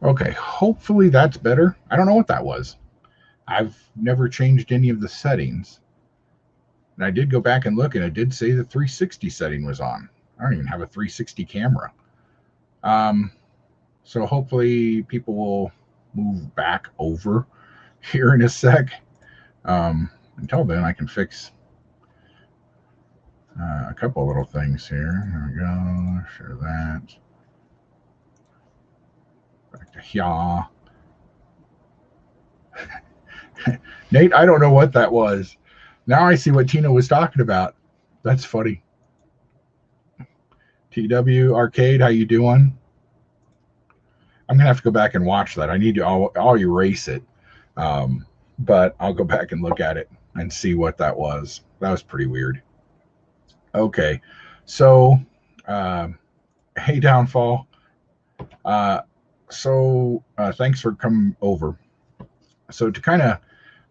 Okay, hopefully that's better. I don't know what that was. I've never changed any of the settings. And I did go back and look, and it did say the 360 setting was on. I don't even have a 360 camera. Um, so hopefully people will move back over here in a sec. Until then, I can fix a couple little things here. There we go. Share that. Back to here. Nate, I don't know what that was. Now I see what Tina was talking about. That's funny. TW Arcade, how you doing? I'm gonna have to go back and watch that. I need to. I'll erase it, but I'll go back and look at it and see what that was. That was pretty weird. Okay, so hey, Downfall. Uh, thanks for coming over. So to kind of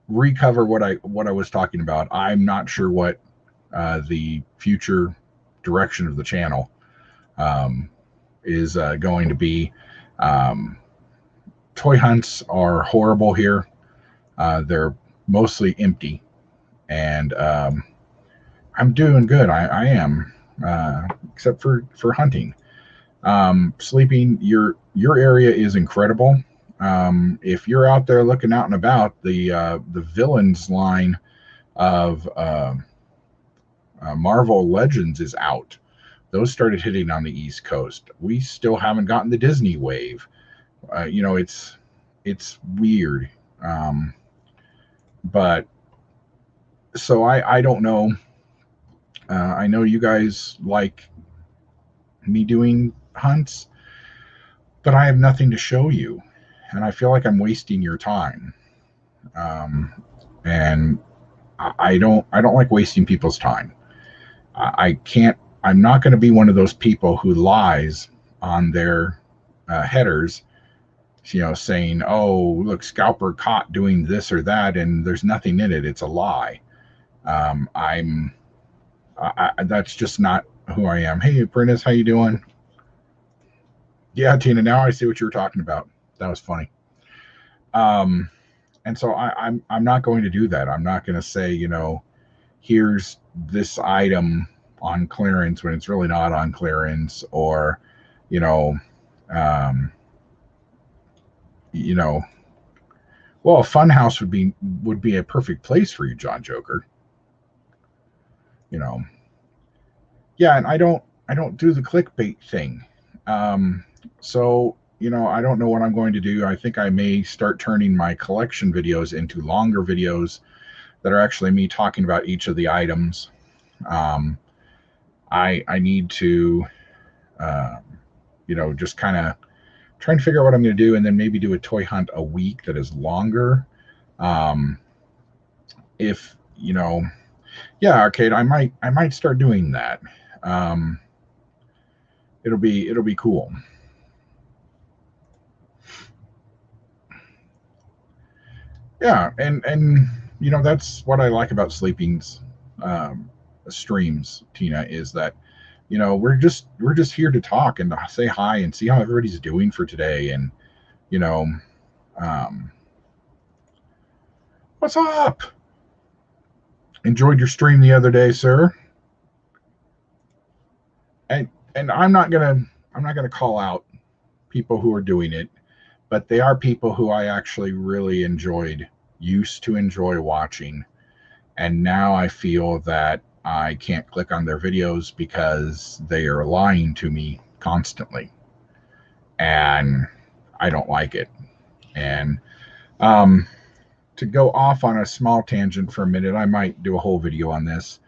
recover what I was talking about, I'm not sure what the future direction of the channel is going to be. Um, Toy hunts are horrible here. They're mostly empty, and I'm doing good. I am, except for hunting. Sleeping, your area is incredible. If you're out there looking out and about, the villains line of Marvel Legends is out. Those started hitting on the East Coast. We still haven't gotten the Disney wave. It's weird. But so I don't know. I know you guys like me doing hunts, but I have nothing to show you, and I feel like I'm wasting your time. And I don't like wasting people's time. I can't. I'm not going to be one of those people who lies on their headers, saying, "Oh, look, scalper caught doing this or that," and there's nothing in it. It's a lie. That's just not who I am. Hey, Prentice, how you doing? Yeah, Tina. Now I see what you were talking about. That was funny. Um, and so I'm not going to do that. I'm not going to say, here's this item on clearance when it's really not on clearance, or you know, um, you know, well, a funhouse would be a perfect place for you, John Joker. You know, yeah, and I don't do the clickbait thing. So I don't know what I'm going to do. I think I may start turning my collection videos into longer videos that are actually me talking about each of the items. Um, I need to, uh, just kind of trying to figure out what I'm going to do, and then maybe do a toy hunt a week that is longer. Um, if yeah, Arcade, I might start doing that. Um, it'll be cool. Yeah, and that's what I like about Sleeping's um, streams, Tina, is that we're just here to talk and to say hi and see how everybody's doing for today, and you know um, what's up? Enjoyed your stream the other day, sir. And I'm not gonna call out people who are doing it, but they are people who I actually really used to enjoy watching, and now I feel that I can't click on their videos because they are lying to me constantly, and I don't like it. And um, to go off on a small tangent for a minute, I might do a whole video on this.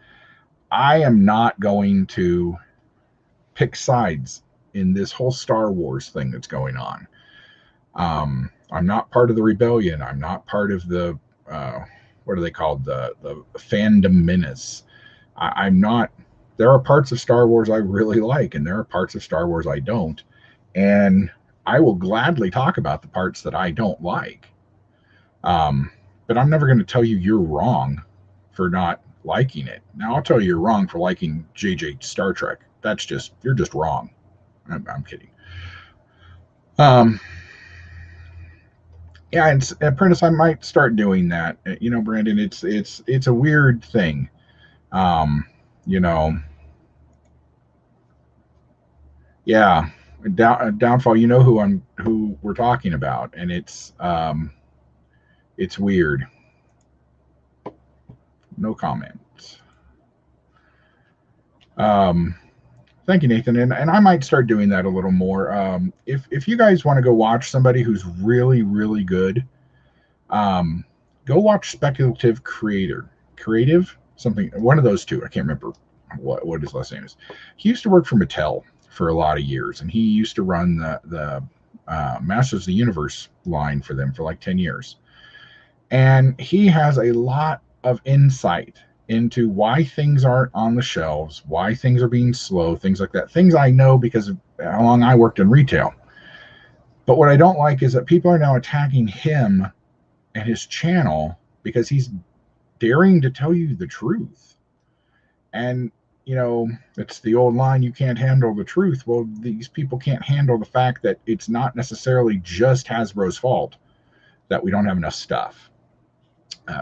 I am not going to pick sides in this whole Star Wars thing that's going on. I'm not part of the rebellion. I'm not part of the what are they called, the fandom menace. I'm not. There are parts of Star Wars I really like, and there are parts of Star Wars I don't. And I will gladly talk about the parts that I don't like. Um, but I'm never going to tell you you're wrong for not liking it. Now I'll tell you you're wrong for liking JJ Star Trek. You're just wrong. I'm kidding. Um, Yeah, and Apprentice, I might start doing that. You know, Brandon, it's a weird thing. Um, you know, yeah, downfall. You know who we're talking about, and it's weird. No comments. Um, Thank you, Nathan. And I might start doing that a little more. If you guys want to go watch somebody who's really, really good, um, go watch Speculative Creative, something, one of those two. I can't remember what his last name is. He used to work for Mattel for a lot of years, and he used to run the Masters of the Universe line for them for like 10 years. And he has a lot of insight into why things aren't on the shelves, why things are being slow, things like that. Things I know because of how long I worked in retail. But what I don't like is that people are now attacking him and his channel because he's daring to tell you the truth. And, you know, it's the old line, you can't handle the truth. Well, these people can't handle the fact that it's not necessarily just Hasbro's fault that we don't have enough stuff.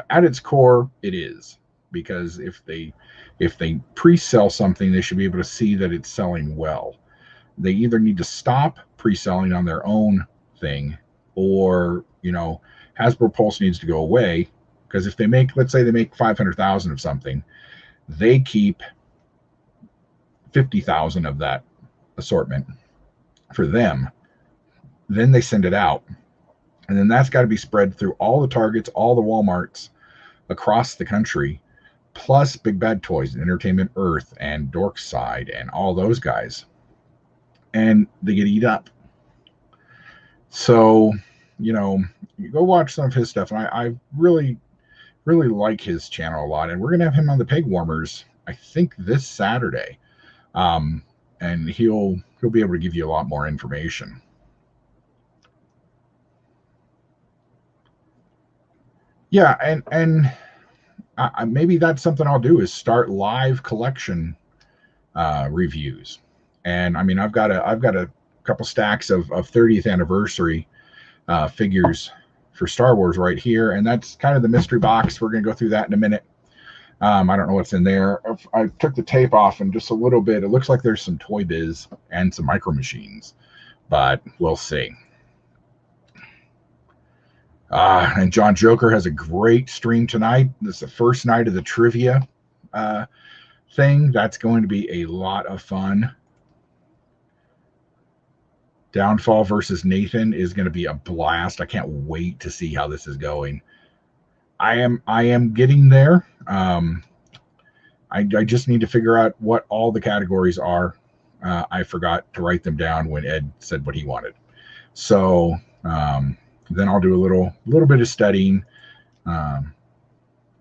At its core, it is, because if they pre-sell something, they should be able to see that it's selling well. They either need to stop pre-selling on their own thing, or, you know, Hasbro Pulse needs to go away, because if they make, let's say they make 500,000 of something, they keep 50,000 of that assortment for them. Then they send it out, and then that's got to be spread through all the Targets, all the Walmarts across the country, plus Big Bad Toys, Entertainment Earth, and Dorkside, and all those guys. And they get eat up. So, you know, you go watch some of his stuff. And I really, really like his channel a lot. And we're going to have him on the Peg Warmers, I think, this Saturday. And he'll be able to give you a lot more information. Yeah, and maybe that's something I'll do, is start live collection reviews. And I mean, I've got a couple stacks of 30th anniversary figures for Star Wars right here, and that's kind of the mystery box. We're going to go through that in a minute. I don't know what's in there. I took the tape off, and just a little bit, it looks like there's some Toy Biz and some Micro Machines, but we'll see. And John Joker has a great stream tonight. This is the first night of the trivia thing. That's going to be a lot of fun. Downfall versus Nathan is going to be a blast. I can't wait to see how this is going. I am getting there. I just need to figure out what all the categories are. I forgot to write them down when Ed said what he wanted. So then I'll do a little bit of studying, and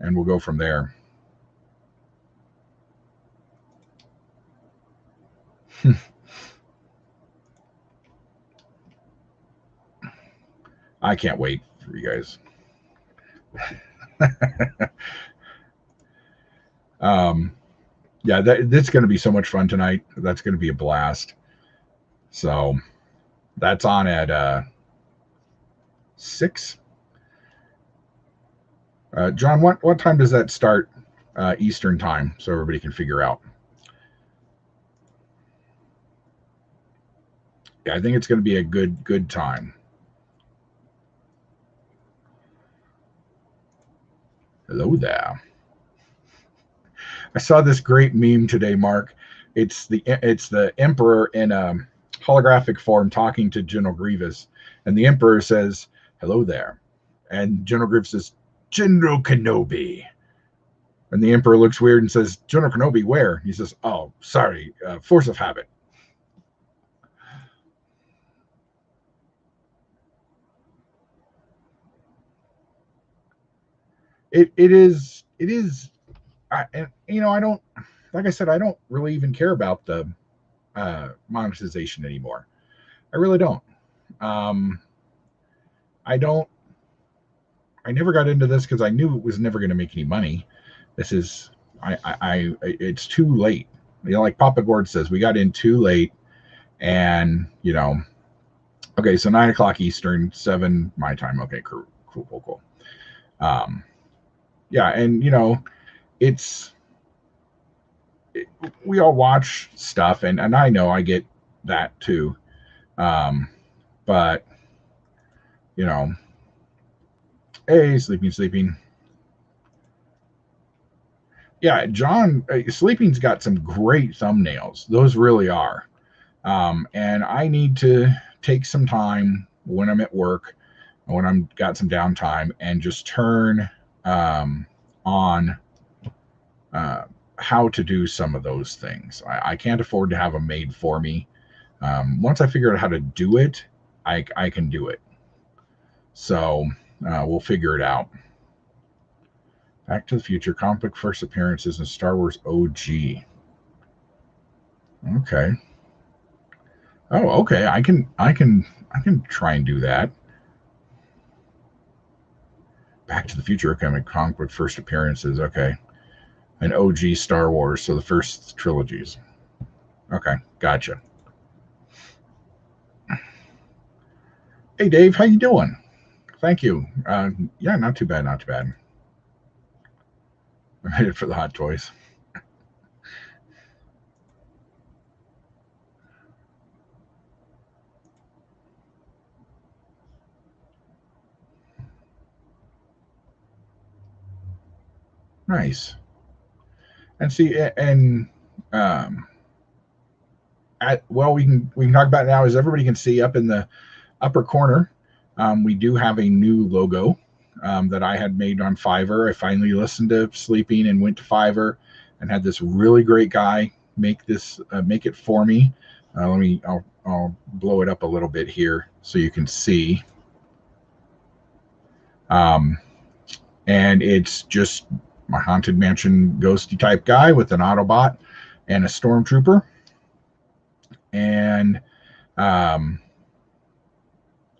we'll go from there. I can't wait for you guys. Yeah, that's going to be so much fun tonight. That's going to be a blast. So that's on at 6. John, what time does that start Eastern time, so everybody can figure out? Yeah, I think it's going to be a good time. Hello there. I saw this great meme today, Mark. It's the Emperor in a holographic form talking to General Grievous, and the Emperor says, "Hello there," and General Grievous says, "General Kenobi." And the Emperor looks weird and says, "General Kenobi, where?" He says, "Oh, sorry, force of habit." It is. And you know, I don't, like I said, I don't really even care about the monetization anymore. I really don't. Um, I don't. I never got into this because I knew it was never going to make any money. This is, it's too late. You know, like Papa Gord says, we got in too late, and you know, Okay, so 9 o'clock Eastern, 7 my time. Okay, cool. Yeah, and it's we all watch stuff, and I know I get that too. But you know, hey, sleeping. Yeah, John, sleeping's got some great thumbnails. Those really are. And I need to take some time when I'm at work, when I'm got some downtime, and just turn on uh, how to do some of those things. I can't afford to have them made for me. Once I figure out how to do it, I can do it. So we'll figure it out. Back to the Future comic book first appearances in Star Wars OG. Okay. Oh, okay. I can try and do that. Back to the Future comic book first appearances. Okay. An OG Star Wars, so the first trilogies. Okay, gotcha. Hey, Dave, how you doing? Thank you. Yeah, not too bad, not too bad. I'm headed for the Hot Toys. Nice. And see, and um, we can talk about it now. As everybody can see up in the upper corner, we do have a new logo that I had made on Fiverr. I finally listened to Sleeping and went to Fiverr and had this really great guy make it for me. I'll blow it up a little bit here so you can see. Um, and it's just my Haunted Mansion ghosty type guy with an Autobot and a Stormtrooper. And um,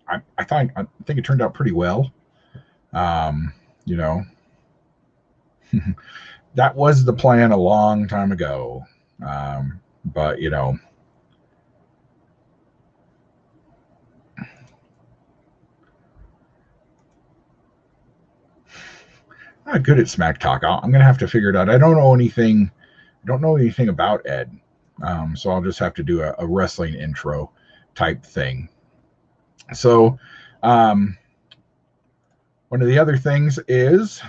I think it turned out pretty well. You know, that was the plan a long time ago. But I'm not good at smack talk. I'm gonna have to figure it out. I don't know anything. I don't know anything about Ed, so I'll just have to do a wrestling intro type thing. So, um, one of the other things is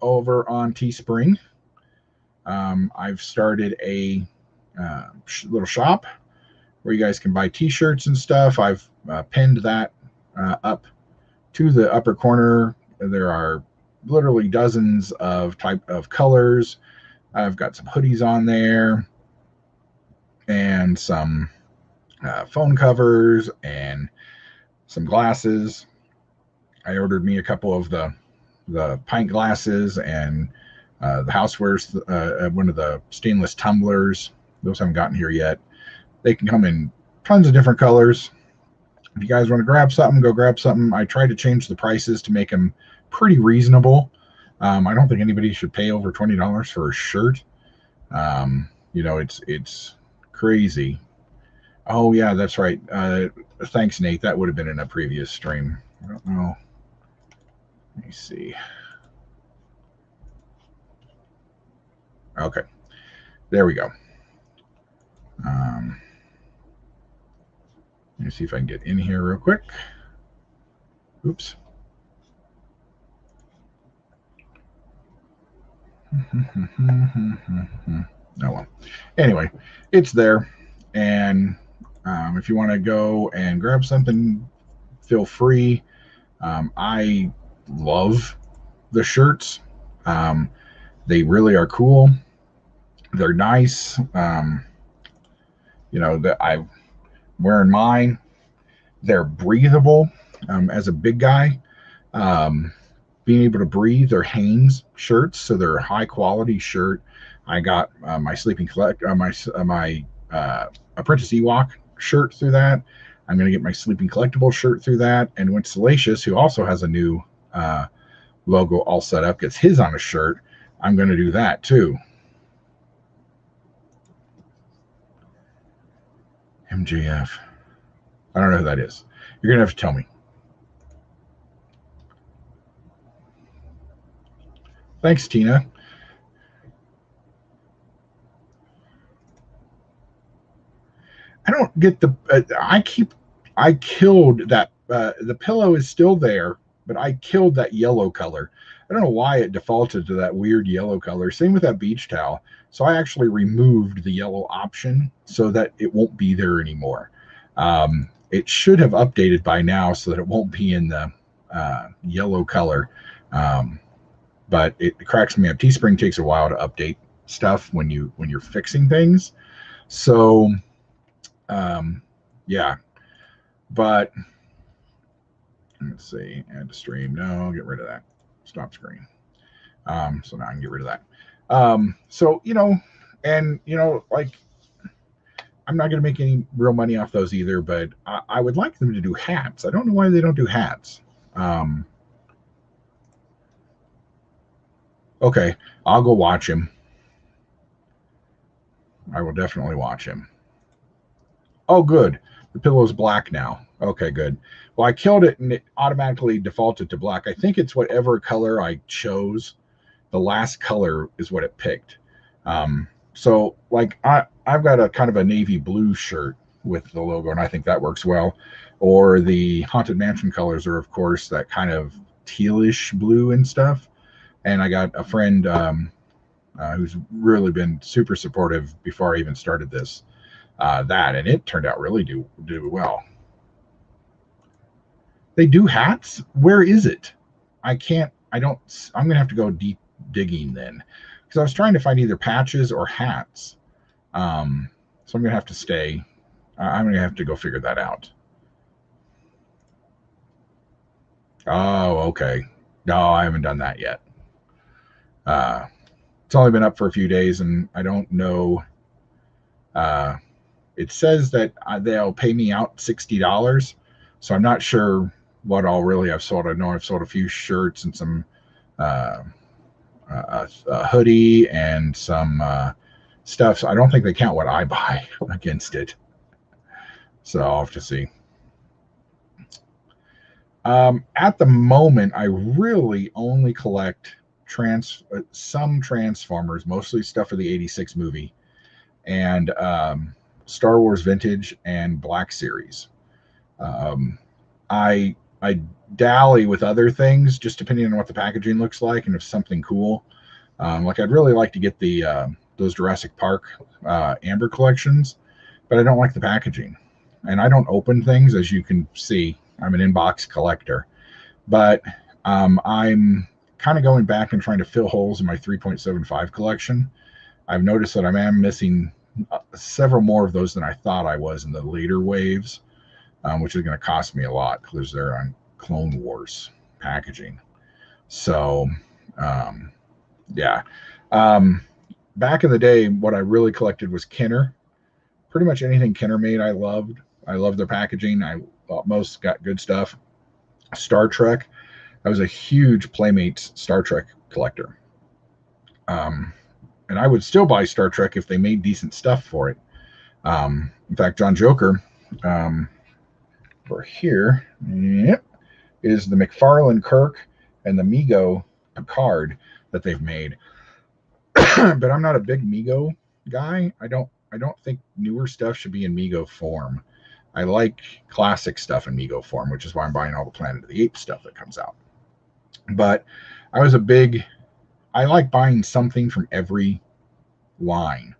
over on Teespring. I've started a little shop where you guys can buy T-shirts and stuff. I've pinned that up to the upper corner. There are literally dozens of type of colors. I've got some hoodies on there and some phone covers and some glasses. I ordered me a couple of the pint glasses and the housewares, one of the stainless tumblers. Those haven't gotten here yet. They can come in tons of different colors. If you guys want to grab something, go grab something. I tried to change the prices to make them pretty reasonable. I don't think anybody should pay over $20 for a shirt. It's crazy. Oh yeah, that's right. Thanks, Nate. That would have been in a previous stream. I don't know. Let me see. Okay, there we go. Let me see if I can get in here real quick. Oops. Oh well. Anyway, it's there, and if you want to go and grab something, feel free. I love the shirts. They really are cool. They're nice. That I'm wearing mine. They're breathable. As a big guy, being able to breathe. They're Hanes shirts, so they're a high quality shirt. I got my Apprentice Ewok shirt through that. I'm going to get my Sleeping Collectible shirt through that. And when Salacious, who also has a new logo all set up, gets his on a shirt, I'm going to do that too. MJF. I don't know who that is. You're going to have to tell me. Thanks, Tina. I don't get the. I killed that. The pillow is still there, but I killed that yellow color. I don't know why it defaulted to that weird yellow color. Same with that beach towel. So I actually removed the yellow option so that it won't be there anymore. It should have updated by now so that it won't be in the yellow color. But it cracks me up. Teespring takes a while to update stuff when you're fixing things. So yeah, but let's see, add to stream. No, get rid of that. Stop screen. So now I can get rid of that. So and like I'm not going to make any real money off those either, but I would like them to do hats. I don't know why they don't do hats. Okay, I'll go watch him. I will definitely watch him. Oh, good. The pillow's black now. Okay, good. Well, I killed it and it automatically defaulted to black. I think it's whatever color I chose. The last color is what it picked. So like I've got a kind of a navy blue shirt with the logo, and I think that works well. Or the Haunted Mansion colors are, of course, that kind of tealish blue and stuff. And I got a friend who's really been super supportive before I even started this. And it turned out really do well. They do hats? Where is it? I'm gonna have to go deep digging then, because I was trying to find either patches or hats. So I'm gonna have to stay. I'm gonna have to go figure that out. Oh, okay. No, I haven't done that yet. It's only been up for a few days, and I don't know. It says that they'll pay me out $60, so I'm not sure what all really I've sold. I know I've sold a few shirts and some a hoodie and some stuff. So I don't think they count what I buy against it. So I'll have to see. At the moment, I really only collect some Transformers, mostly stuff for the '86 movie, and Star Wars Vintage and Black Series. I dally with other things just depending on what the packaging looks like and if something cool. Like I'd really like to get the those Jurassic Park Amber collections, but I don't like the packaging, and I don't open things, as you can see. I'm an inbox collector, but I'm kind of going back and trying to fill holes in my 3.75 collection. I've noticed that I am missing several more of those than I thought I was in the later waves, which is going to cost me a lot because they're on Clone Wars packaging. So, yeah. Back in the day, what I really collected was Kenner. Pretty much anything Kenner made, I loved. I loved their packaging. I thought most got good stuff. Star Trek. I was a huge Playmates Star Trek collector. And I would still buy Star Trek if they made decent stuff for it. In fact, John Joker, for here, yep, is the McFarlane Kirk and the Mego Picard that they've made. But I'm not a big Mego guy. I don't think newer stuff should be in Mego form. I like classic stuff in Mego form, which is why I'm buying all the Planet of the Apes stuff that comes out. But I like buying something from every line,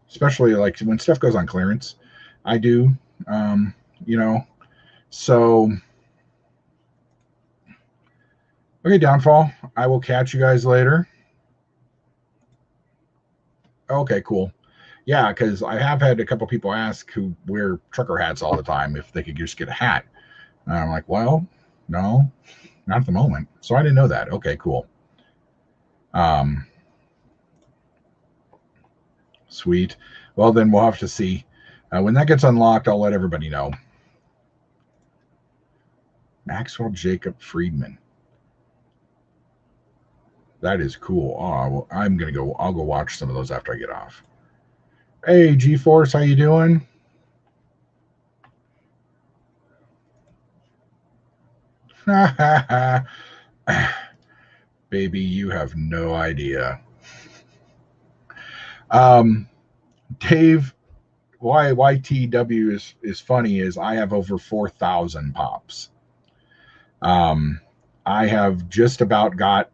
especially like when stuff goes on clearance. I do, so okay, Downfall, I will catch you guys later. Okay, cool. Yeah, because I have had a couple people ask who wear trucker hats all the time if they could just get a hat. And I'm like, well, no, not at the moment. So I didn't know that. Okay, cool. Sweet. Well, then we'll have to see. When that gets unlocked, I'll let everybody know. Maxwell Jacob Friedman. That is cool. Oh, well, I'll go watch some of those after I get off. Hey, G-Force, how you doing? Baby, you have no idea. Um, Dave, why YTW is funny is I have over 4,000 pops. Um, I have just about got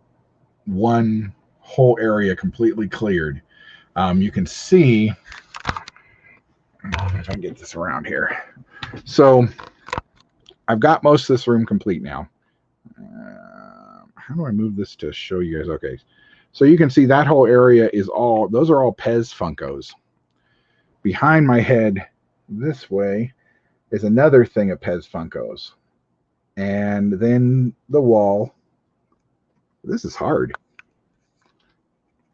one whole area completely cleared. You can see, if I can get this around here. So I've got most of this room complete now. How do I move this to show you guys? Okay. So you can see that whole area is all, those are all Pez Funkos. Behind my head this way is another thing of Pez Funkos. And then the wall. This is hard.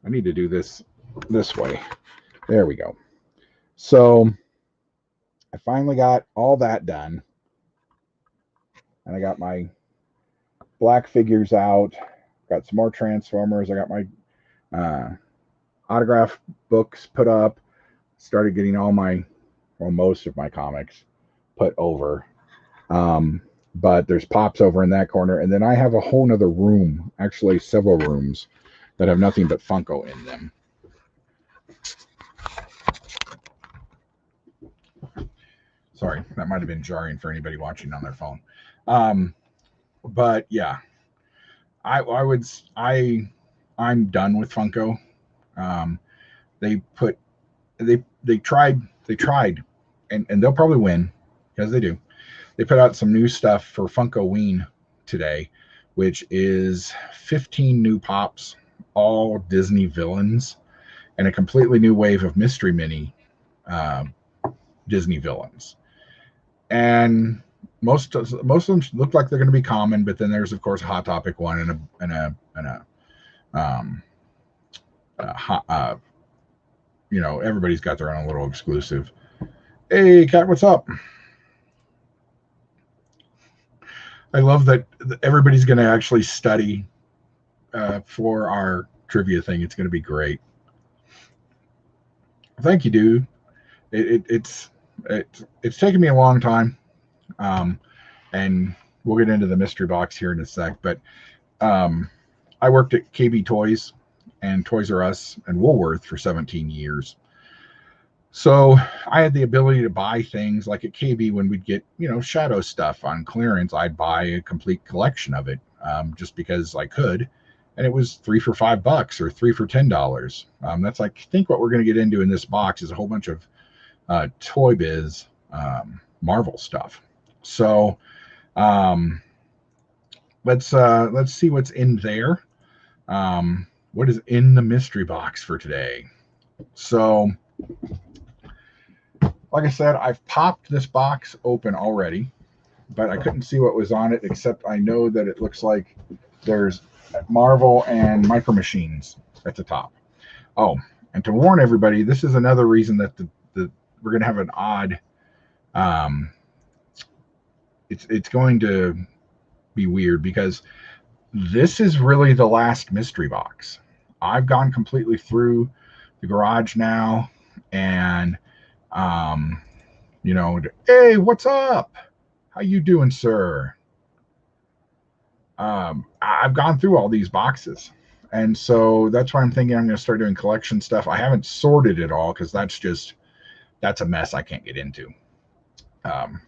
I need to do this way. There we go. So I finally got all that done. And I got my black figures out. Got some more Transformers. I got my autograph books put up. Started getting all my, well, most of my comics put over. But there's pops over in that corner. And then I have a whole nother room, actually several rooms, that have nothing but Funko in them. Sorry, that might have been jarring for anybody watching on their phone. But yeah, I'm done with Funko. They tried, and they'll probably win, because they do. They put out some new stuff for Funkoween today, which is 15 new pops, all Disney villains, and a completely new wave of Mystery Mini Disney villains. And most of them look like they're going to be common, but then there's of course a Hot Topic one and a you know, everybody's got their own little exclusive. Hey, Cat, what's up? I love that everybody's going to actually study for our trivia thing. It's going to be great. Thank you, dude. It's taken me a long time, and we'll get into the mystery box here in a sec. But I worked at KB Toys and Toys R Us and Woolworth for 17 years. So I had the ability to buy things like at KB when we'd get, you know, Shadow stuff on clearance. I'd buy a complete collection of it just because I could. And it was 3 for $5 or 3 for $10. That's, I think, what we're going to get into in this box is a whole bunch of Toy Biz Marvel stuff. So let's see what's in there. What is in the mystery box for today? So, like I said, I've popped this box open already, but I couldn't see what was on it, except I know that it looks like there's Marvel and Micro Machines at the top. Oh, and to warn everybody, this is another reason that we're going to have an odd, it's going to be weird, because this is really the last mystery box. I've gone completely through the garage now, and you know, hey, what's up? How you doing, sir? I've gone through all these boxes, and so that's why I'm thinking I'm going to start doing collection stuff. I haven't sorted it all, because that's a mess I can't get into.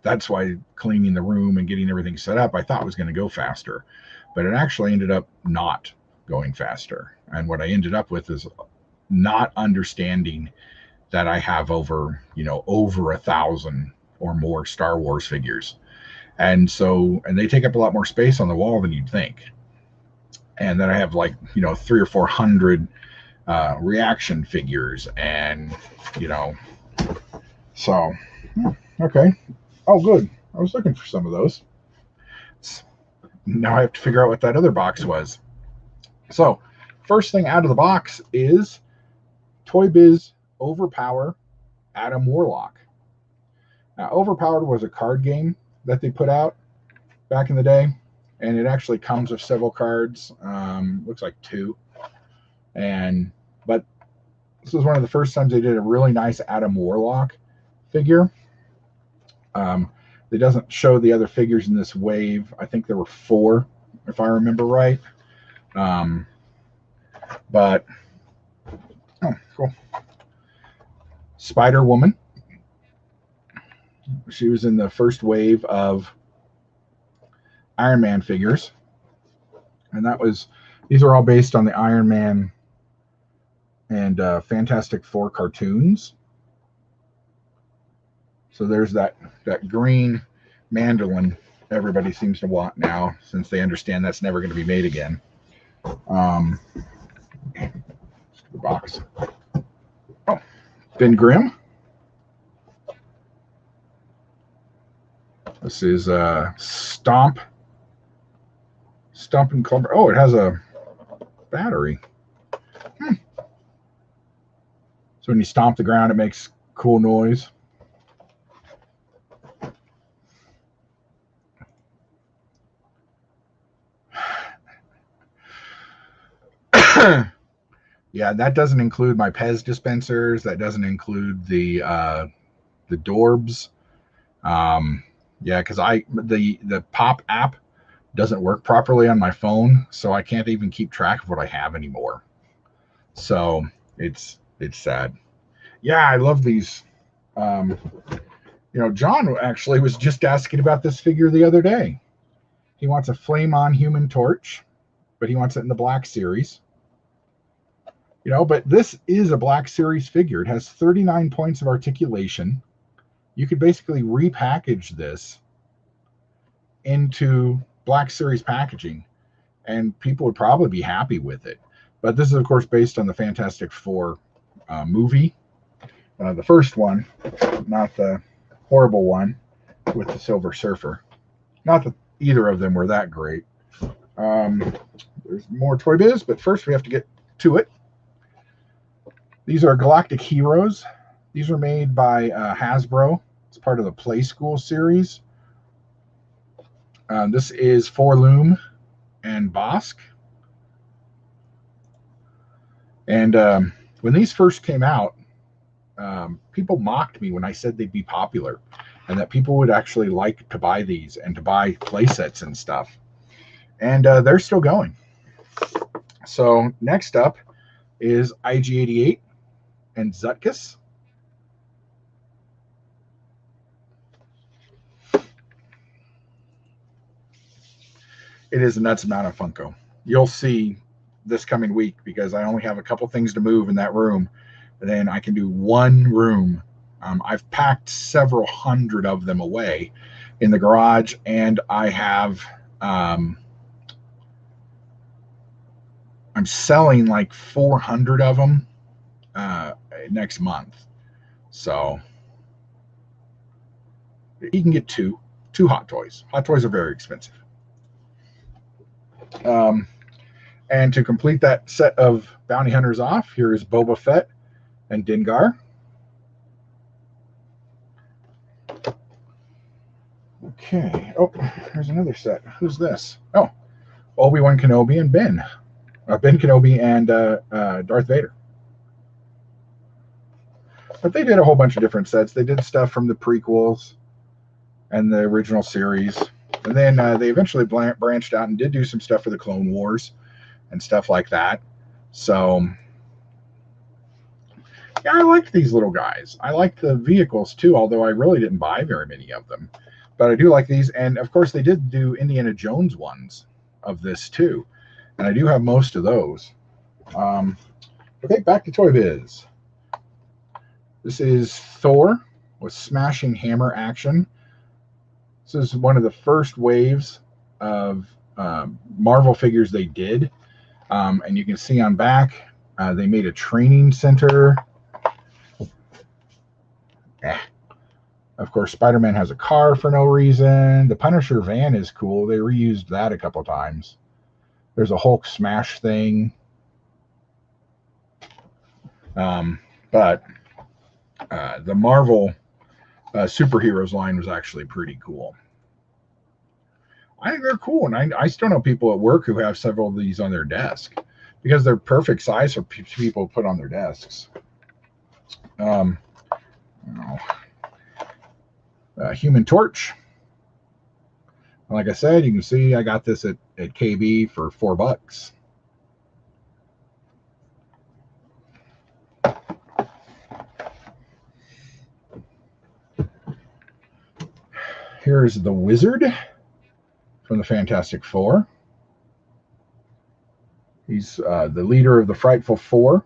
That's why cleaning the room and getting everything set up, I thought was going to go faster, but it actually ended up not going faster. And what I ended up with is not understanding that I have over 1,000 or more Star Wars figures. And they take up a lot more space on the wall than you'd think. And then I have 300 or 400 reaction figures, and so okay. Oh, good. I was looking for some of those. Now I have to figure out what that other box was. So first thing out of the box is Toy Biz Overpower Adam Warlock. Now, Overpowered was a card game that they put out back in the day, and it actually comes with several cards. Looks like 2. But this was one of the first times they did a really nice Adam Warlock figure. It doesn't show the other figures in this wave. I think there were 4, if I remember right. But oh, cool. Spider Woman. She was in the first wave of Iron Man figures, and these are all based on the Iron Man and Fantastic Four cartoons. So there's that green mandolin everybody seems to want now, since they understand that's never going to be made again. The box. Oh, Ben Grimm. This is Stomp and Clumber. Oh, it has a battery. So when you stomp the ground, it makes cool noise. Yeah, that doesn't include my Pez dispensers. That doesn't include the Dorbs. Yeah, because the Pop app doesn't work properly on my phone, so I can't even keep track of what I have anymore. So it's sad. Yeah, I love these. John actually was just asking about this figure the other day. He wants a flame-on Human Torch, but he wants it in the Black Series. But this is a Black Series figure. It has 39 points of articulation. You could basically repackage this into Black Series packaging, and people would probably be happy with it. But this is, of course, based on the Fantastic Four movie. The first one, not the horrible one with the Silver Surfer. Not that either of them were that great. There's more Toy Biz, but first we have to get to it. These are Galactic Heroes. These were made by Hasbro. It's part of the Play School series. This is Forloom and Bosk. And when these first came out, people mocked me when I said they'd be popular and that people would actually like to buy these and to buy play sets and stuff. And they're still going. So next up is IG-88 and Zutkus. It is a nuts amount of Funko. You'll see this coming week because I only have a couple things to move in that room. And then I can do one room. I've packed several hundred of them away in the garage, and I have I'm selling like 400 of them next month. So you can get two Hot Toys. Hot Toys are very expensive. And to complete that set of bounty hunters off, here is Boba Fett and Dengar. Okay. Oh, there's another set. Who's this? Oh, Obi-Wan Kenobi and Ben. Ben Kenobi and Darth Vader. But they did a whole bunch of different sets. They did stuff from the prequels and the original series. And then they eventually branched out and did do some stuff for the Clone Wars and stuff like that. So, yeah, I liked these little guys. I liked the vehicles too, although I really didn't buy very many of them. But I do like these. And, of course, they did do Indiana Jones ones of this too. And I do have most of those. Okay, back to Toy Biz. This is Thor with smashing hammer action. This is one of the first waves of Marvel figures they did. And you can see on back, they made a training center. Of course, Spider-Man has a car for no reason. The Punisher van is cool. They reused that a couple times. There's a Hulk smash thing. But the Marvel superheroes line was actually pretty cool. I think they're cool, and I still know people at work who have several of these on their desk because they're perfect size for people to put on their desks. Human Torch. Like I said, you can see I got this at KB for $4. Here's the Wizard from the Fantastic Four. He's the leader of the Frightful Four.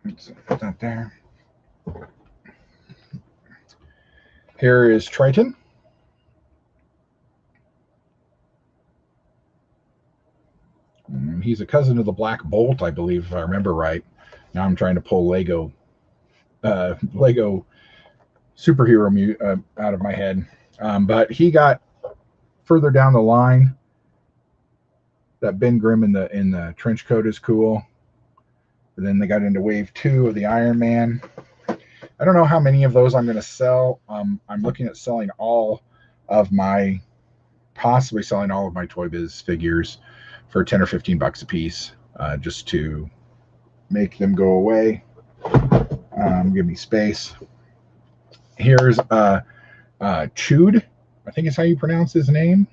Let's put that there. Here is Triton. He's a cousin of the Black Bolt, I believe, if I remember right. Now I'm trying to pull Lego superhero out of my head. But he got further down the line. That Ben Grimm in the trench coat is cool. And then they got into wave 2 of the Iron Man. I don't know how many of those I'm going to sell. I'm looking at selling possibly selling all of my Toy Biz figures for 10 or 15 bucks a piece, just to make them go away. Give me space. Here's Chewd, I think is how you pronounce his name.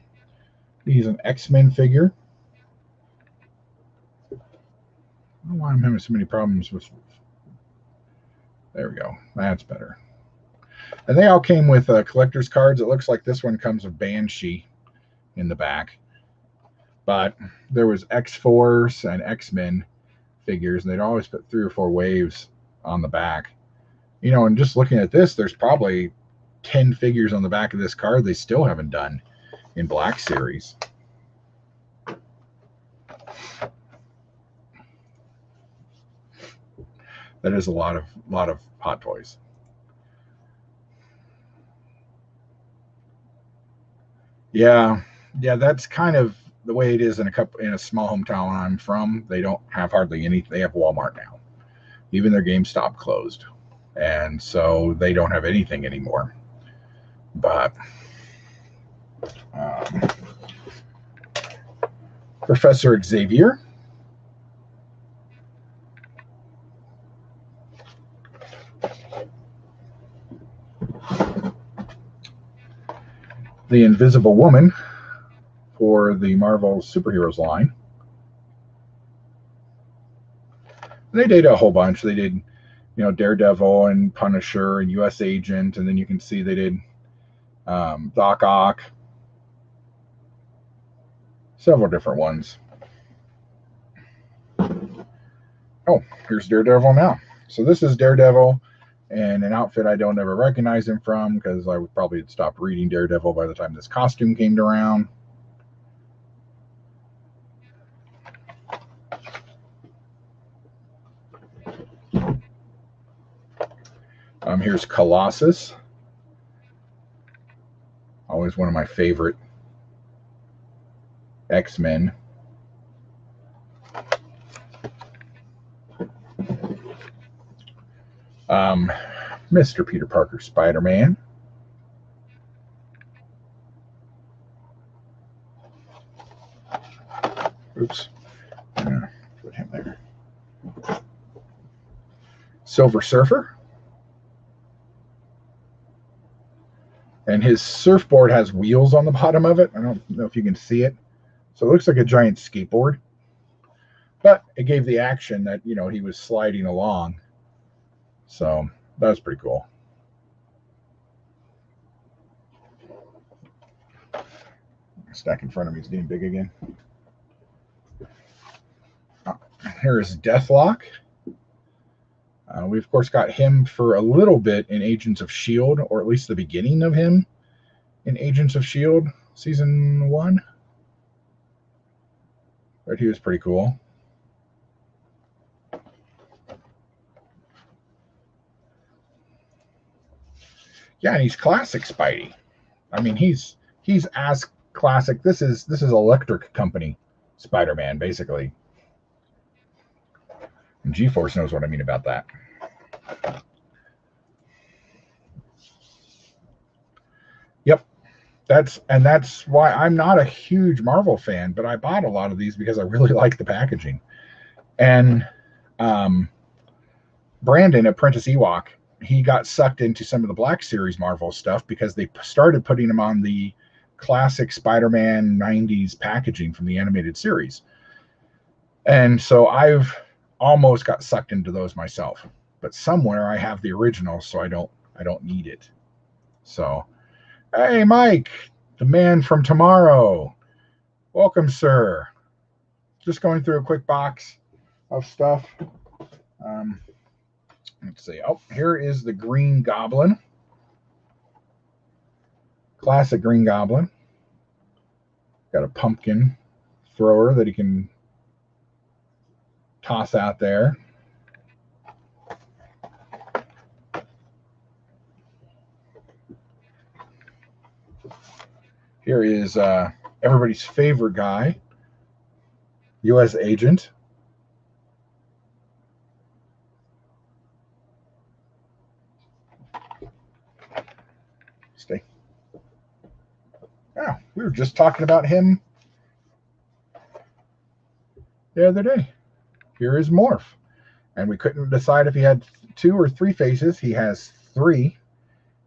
He's an X-Men figure. I don't know why I'm having so many problems with. There we go. That's better. And they all came with collector's cards. It looks like this one comes with Banshee in the back. But there was X-Force and X-Men figures, and they'd always put 3 or 4 waves on the back. You know, and just looking at this, there's probably 10 figures on the back of this card they still haven't done in Black Series. That is a lot of Hot Toys. Yeah, that's kind of the way it is in a small hometown I'm from. They don't have hardly any. They have Walmart now. Even their GameStop closed, and so they don't have anything anymore. But Professor Xavier. The Invisible Woman for the Marvel Superheroes line. They did a whole bunch. They did, Daredevil and Punisher and U.S. Agent, and then you can see they did Doc Ock. Several different ones. Oh, here's Daredevil now. So this is Daredevil and an outfit I don't ever recognize him from, because I would probably have stopped reading Daredevil by the time this costume came around. Here's Colossus. Always one of my favorite X-Men. Mr. Peter Parker, Spider-Man. Oops. Put him there. Silver Surfer. And his surfboard has wheels on the bottom of it. I don't know if you can see it. So it looks like a giant skateboard. But it gave the action that, he was sliding along. So that was pretty cool. Stack in front of me is getting big again. Here is Deathlock. We, of course, got him for a little bit in Agents of S.H.I.E.L.D., or at least the beginning of him in Agents of S.H.I.E.L.D. Season 1. But he was pretty cool. Yeah, and he's classic Spidey. I mean, he's as classic. This is Electric Company Spider-Man, basically. And G-Force knows what I mean about that. Yep. That's why I'm not a huge Marvel fan, but I bought a lot of these because I really like the packaging. And Brandon, Apprentice Ewok, he got sucked into some of the Black Series Marvel stuff because they started putting him on the classic Spider-Man 90s packaging from the animated series. And so I've almost got sucked into those myself. But somewhere I have the original, so I don't need it. So, hey Mike, the man from tomorrow. Welcome, sir. Just going through a quick box of stuff. Let's see. Oh, here is the Green Goblin. Classic Green Goblin. Got a pumpkin thrower that he can toss out there. Here is everybody's favorite guy, U.S. agent. Stay. Oh, we were just talking about him the other day. Here is Morph. And we couldn't decide if he had 2 or 3 faces. He has 3.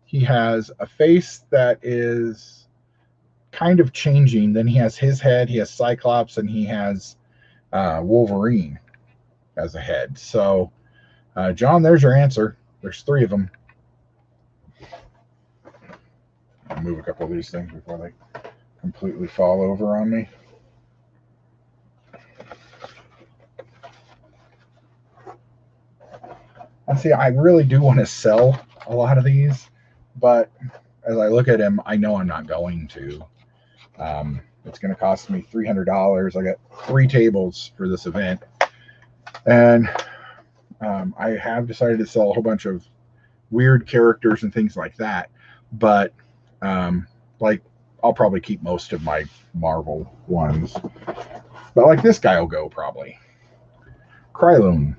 He has a face that is kind of changing. Then he has his head, he has Cyclops, and he has Wolverine as a head. So, John, there's your answer. There's 3 of them. I'll move a couple of these things before they completely fall over on me. And see, I really do want to sell a lot of these, but as I look at them, I know I'm not going to. It's going to cost me $300. I got 3 tables for this event, and I have decided to sell a whole bunch of weird characters and things like that. But like, I'll probably keep most of my Marvel ones. But like this guy will go probably. Krylon.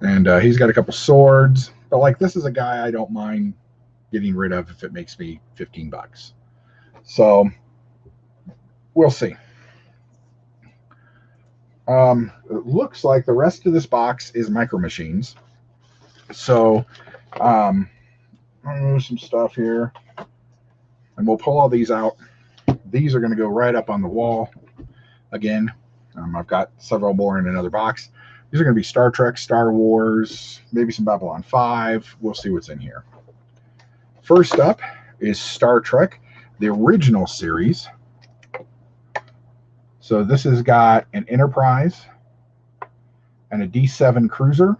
And he's got a couple swords. But like, this is a guy I don't mind getting rid of if it makes me $15. So we'll see. It looks like the rest of this box is Micro Machines. So I'll move some stuff here, and we'll pull all these out. These are going to go right up on the wall again. I've got several more in another box. These are going to be Star Trek, Star Wars, maybe some Babylon 5. We'll see what's in here. First up is Star Trek, the original series. So this has got an Enterprise and a D7 cruiser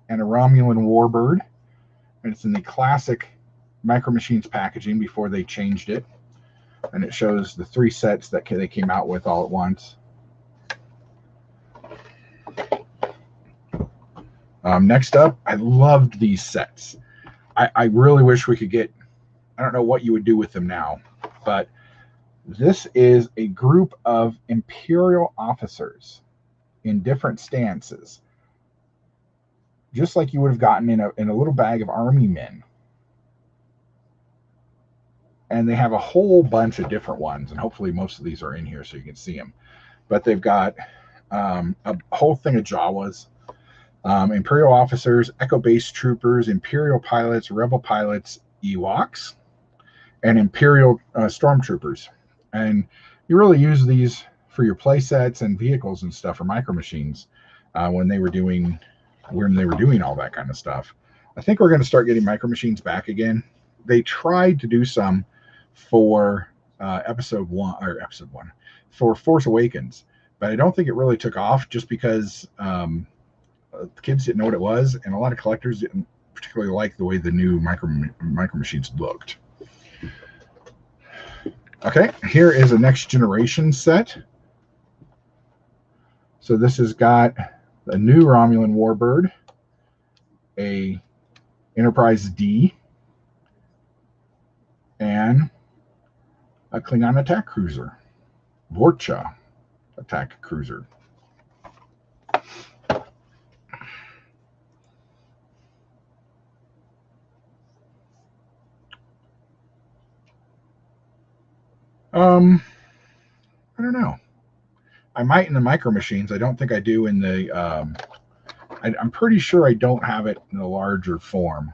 and a Romulan warbird. And it's in the classic Micro Machines packaging before they changed it. And it shows the 3 sets that they came out with all at once. Next up, I loved these sets. I really wish we could get, I don't know what you would do with them now, but this is a group of Imperial officers in different stances, just like you would have gotten in a little bag of army men. And they have a whole bunch of different ones, and hopefully most of these are in here so you can see them. But they've got a whole thing of Jawas, Imperial officers, Echo Base troopers, Imperial pilots, Rebel pilots, Ewoks, and Imperial stormtroopers. And you really use these for your play sets and vehicles and stuff for Micro Machines when they were doing all that kind of stuff. I think we're going to start getting Micro Machines back again. They tried to do some for episode one for Force Awakens, but I don't think it really took off just because the kids didn't know what it was, and a lot of collectors didn't particularly like the way the new Micro Machines looked. Okay, here is a Next Generation set. So this has got a new Romulan warbird, a Enterprise D, and a Klingon attack cruiser, Vorcha attack cruiser. I don't know. I might in the Micro Machines. I don't think I do in the. I'm pretty sure I don't have it in the larger form.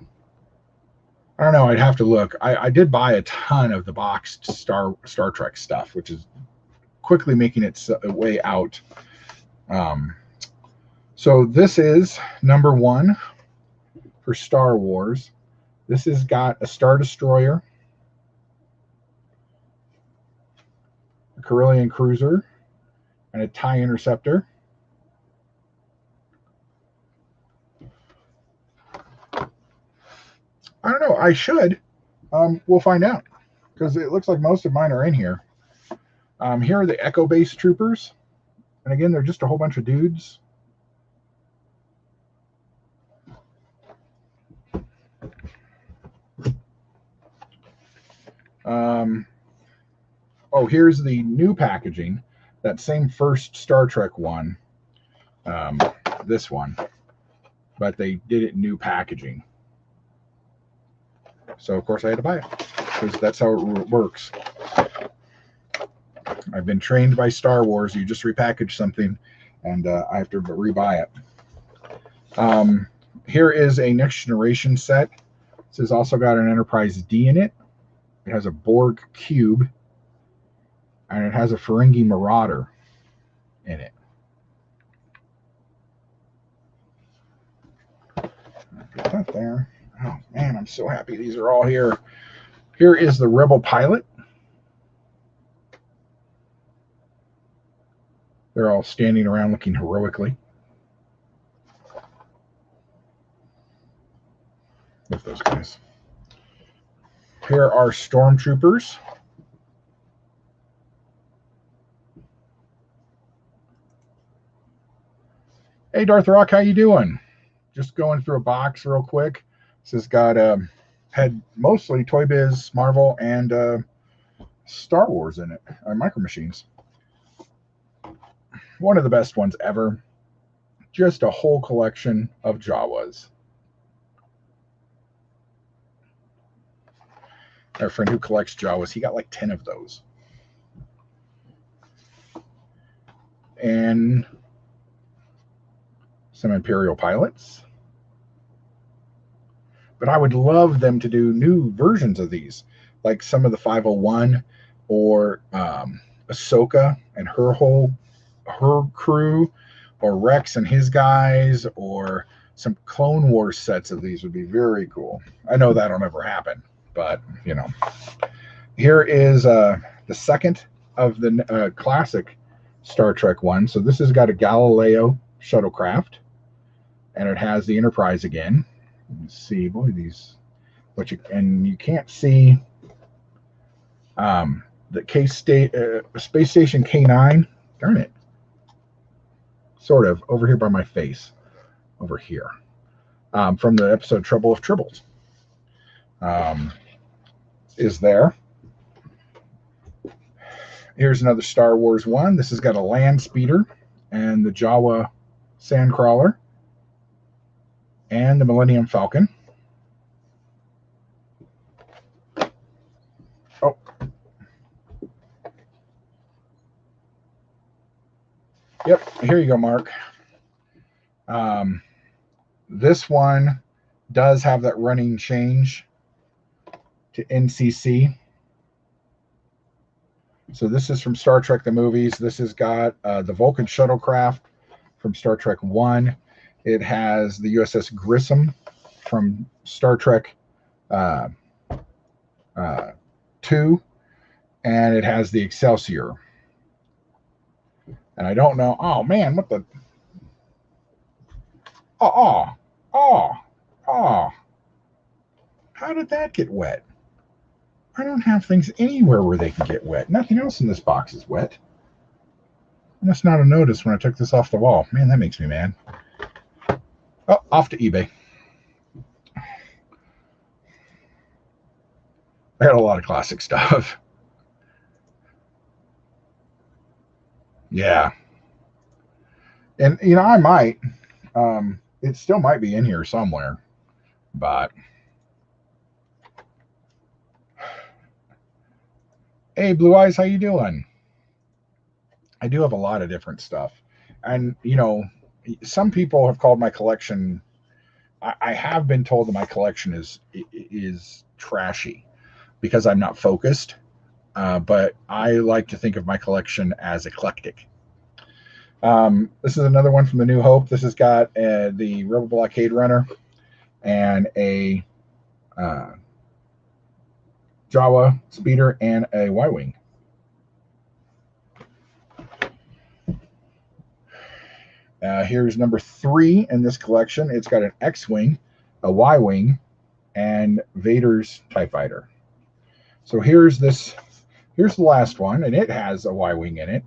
I don't know. I'd have to look. I did buy a ton of the boxed Star Trek stuff, which is quickly making its way out. So this is number 1 for Star Wars. This has got a Star Destroyer, a Corellian Cruiser, and a TIE Interceptor. I don't know. I should. We'll find out, because it looks like most of mine are in here. Here are the Echo Base Troopers. And again, they're just a whole bunch of dudes. Oh, here's the new packaging. That same first Star Trek one. This one. But they did it in new packaging. So, of course, I had to buy it, because that's how it works. I've been trained by Star Wars. You just repackage something, and I have to rebuy it. Here is a Next Generation set. This has also got an Enterprise D in it. It has a Borg Cube, and it has a Ferengi Marauder in it. Get that there. Oh, man, I'm so happy these are all here. Here is the Rebel Pilot. They're all standing around looking heroically. With those guys. Here are Stormtroopers. Hey, Darth Rock, how you doing? Just going through a box real quick. This has got had mostly Toy Biz, Marvel, and Star Wars in it. Micro Machines. One of the best ones ever. Just a whole collection of Jawas. Our friend who collects Jawas, he got like 10 of those. And some Imperial pilots. But I would love them to do new versions of these, like some of the 501 or Ahsoka and her crew, or Rex and his guys, or some Clone Wars sets of these would be very cool. I know that'll never happen, but you know. Here is the second of the classic Star Trek one. So this has got a Galileo shuttlecraft, and it has the Enterprise again. Let's see, boy, these, and you can't see the Space Station K9. Darn it. Sort of over here by my face, over here, from the episode Trouble of Tribbles, is there. Here's another Star Wars one. This has got a land speeder and the Jawa Sandcrawler and the Millennium Falcon. Oh. Yep, here you go, Mark. This one does have that running change to NCC. So this is from Star Trek the movies. This has got the Vulcan shuttlecraft from Star Trek 1. It has the USS Grissom from Star Trek 2. And it has the Excelsior. And I don't know. Oh, man, what the... Oh. How did that get wet? I don't have things anywhere where they can get wet. Nothing else in this box is wet. I must not have noticed when I took this off the wall. Man, that makes me mad. Oh, off to eBay. I had a lot of classic stuff. Yeah. And, you know, I might. It still might be in here somewhere. But... Hey, Blue Eyes, how you doing? I do have a lot of different stuff. And, you know, some people have called my collection, I have been told that my collection is trashy because I'm not focused. But I like to think of my collection as eclectic. This is another one from the New Hope. This has got the Rebel Blockade Runner and a Jawa Speeder and a Y-Wing. Here's number 3 in this collection. It's got an X-Wing, a Y-Wing, and Vader's TIE Fighter. So here's the last one, and it has a Y-Wing in it.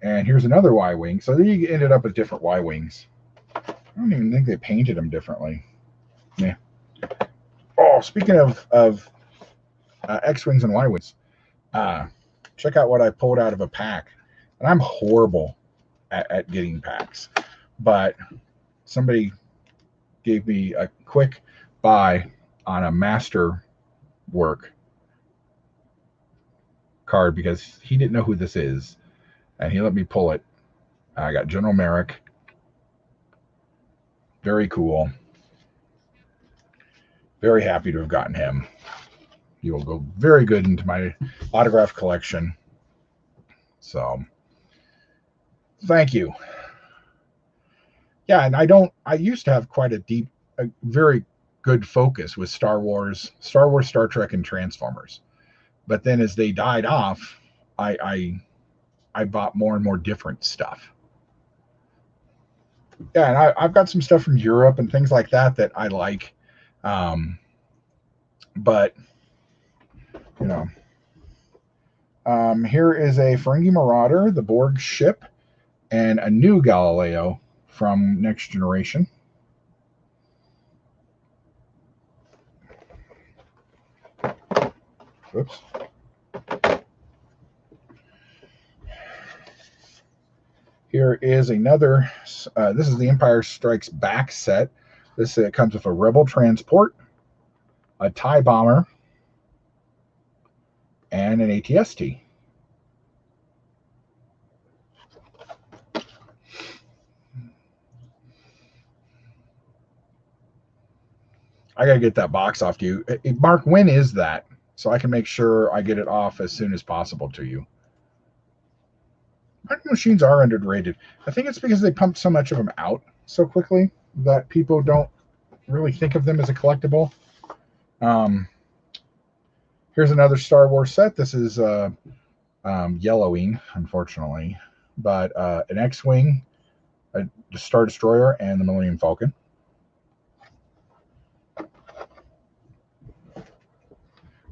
And here's another Y-Wing. So then you ended up with different Y-Wings. I don't even think they painted them differently. Yeah. Oh, speaking of X-Wings and Y-Wings, check out what I pulled out of a pack. And I'm horrible at getting packs. But somebody gave me a quick buy on a master work card because he didn't know who this is. And he let me pull it. I got General Merrick. Very cool. Very happy to have gotten him. He will go very good into my autograph collection. So, thank you. Yeah, and I used to have quite a very good focus with Star Wars, Star Trek, and Transformers. But then as they died off, I bought more and more different stuff. Yeah, and I've got some stuff from Europe and things like that I like. But, you know, here is a Ferengi Marauder, the Borg ship, and a new Galileo from Next Generation. Oops. Here is another, this is the Empire Strikes Back set. This comes with a Rebel transport, a TIE bomber, and an ATST. I got to get that box off to you. Mark, when is that? So I can make sure I get it off as soon as possible to you. Vending machines are underrated. I think it's because they pump so much of them out so quickly that people don't really think of them as a collectible. Here's another Star Wars set. This is yellowing, unfortunately, but an X-Wing, a Star Destroyer, and the Millennium Falcon.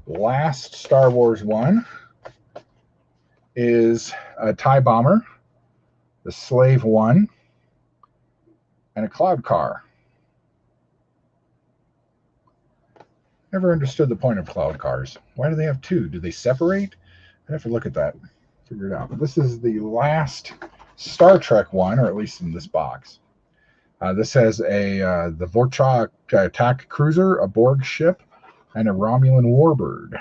Last Star Wars one is a TIE Bomber, the Slave One, and a Cloud Car. Never understood the point of Cloud Cars. Why do they have two? Do they separate? I have to look at that, figure it out. But this is the last Star Trek one, or at least in this box. This has the Vorchak attack cruiser, a Borg ship, and a Romulan warbird.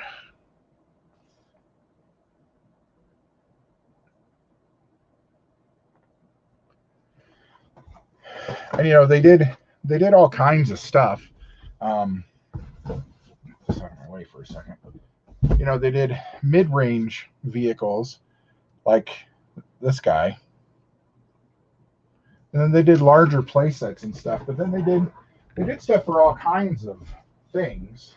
And you know, they did all kinds of stuff. Just out of my way for a second. You know, they did mid-range vehicles like this guy. And then they did larger play sets and stuff. But then they did stuff for all kinds of things.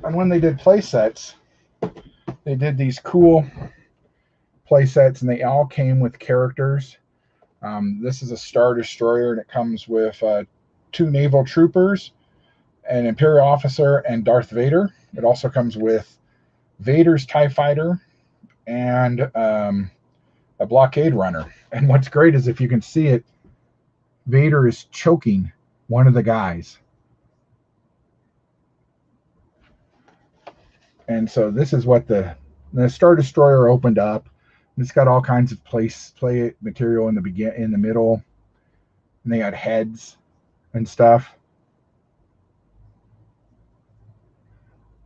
And when they did play sets, they did these cool play sets, and they all came with characters. This is a Star Destroyer, and it comes with 2 naval troopers, an Imperial Officer, and Darth Vader. It also comes with Vader's TIE Fighter and a Blockade Runner. And what's great is if you can see it, Vader is choking one of the guys. And so this is what the Star Destroyer opened up. It's got all kinds of play material in the middle, and they got heads and stuff.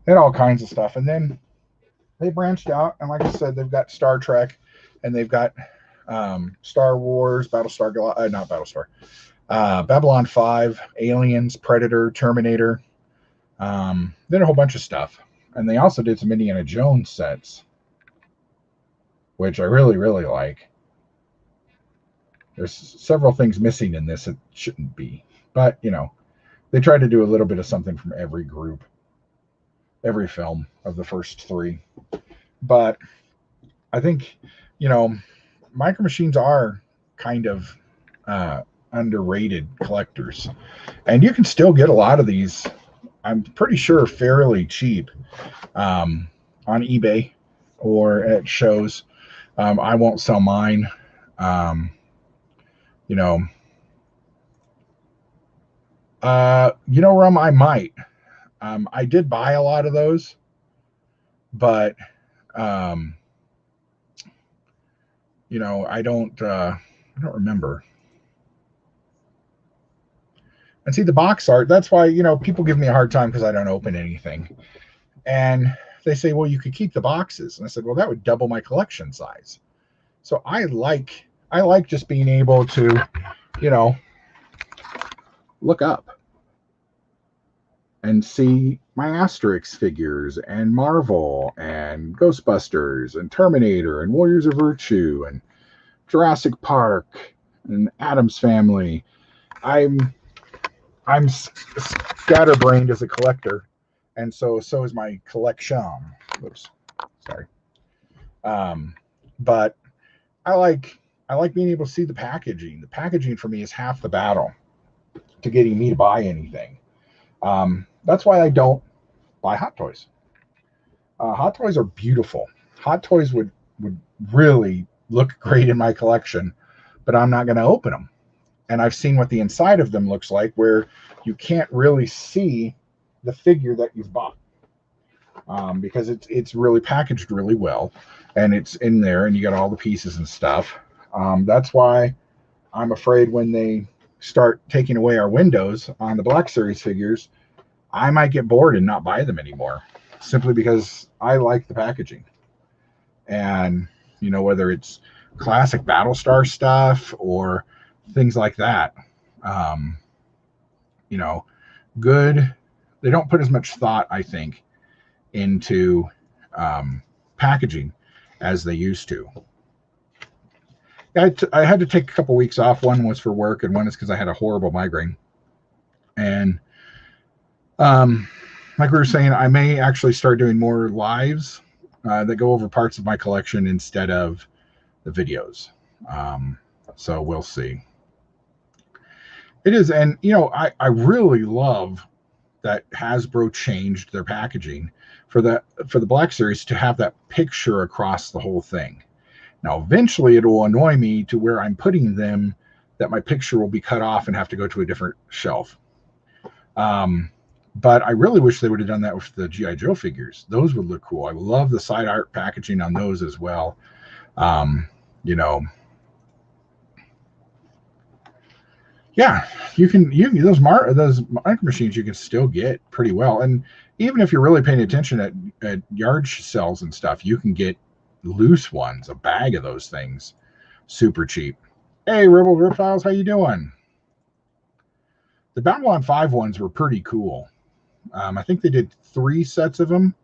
They had all kinds of stuff. And then they branched out, and like I said, they've got Star Trek, and they've got Star Wars, not Battlestar, Babylon 5, Aliens, Predator, Terminator. Did a whole bunch of stuff. And they also did some Indiana Jones sets, which I really, really like. There's several things missing in this that shouldn't be. But, they tried to do a little bit of something from every group, every film of the first three. But I think, Micro Machines are kind of underrated collectors. And you can still get a lot of these, I'm pretty sure, fairly cheap on eBay or at shows. I won't sell mine. Rum, I might. I did buy a lot of those, but I don't remember. And see, the box art, that's why, people give me a hard time because I don't open anything. And they say, well, you could keep the boxes. And I said, well, that would double my collection size. So I like just being able to, look up and see my Asterix figures and Marvel and Ghostbusters and Terminator and Warriors of Virtue and Jurassic Park and Addams Family. I'm scatterbrained as a collector, and so is my collection. Oops, sorry. But I like being able to see the packaging. The packaging for me is half the battle to getting me to buy anything. That's why I don't buy Hot Toys. Hot Toys are beautiful. Hot Toys would really look great in my collection, but I'm not going to open them. And I've seen what the inside of them looks like, where you can't really see the figure that you've bought, because it's really packaged really well, and it's in there, and you got all the pieces and stuff. That's why I'm afraid when they start taking away our windows on the Black Series figures, I might get bored and not buy them anymore, simply because I like the packaging. And whether it's classic Battlestar stuff or things like that, good. They don't put as much thought, I think, into packaging as they used to. I had to take a couple weeks off. One was for work, and one is because I had a horrible migraine. And like we were saying, I may actually start doing more lives that go over parts of my collection instead of the videos. So we'll see. It is, and I really love that Hasbro changed their packaging for the Black Series to have that picture across the whole thing. Now, eventually, it will annoy me to where I'm putting them that my picture will be cut off and have to go to a different shelf. But I really wish they would have done that with the G.I. Joe figures. Those would look cool. I love the side art packaging on those as well. Yeah, you can those micro machines you can still get pretty well. And even if you're really paying attention at yard sales and stuff, you can get loose ones, a bag of those things, super cheap. Hey, Rebel Riptiles, how you doing? The Babylon 5 ones were pretty cool. I think they did 3 sets of them.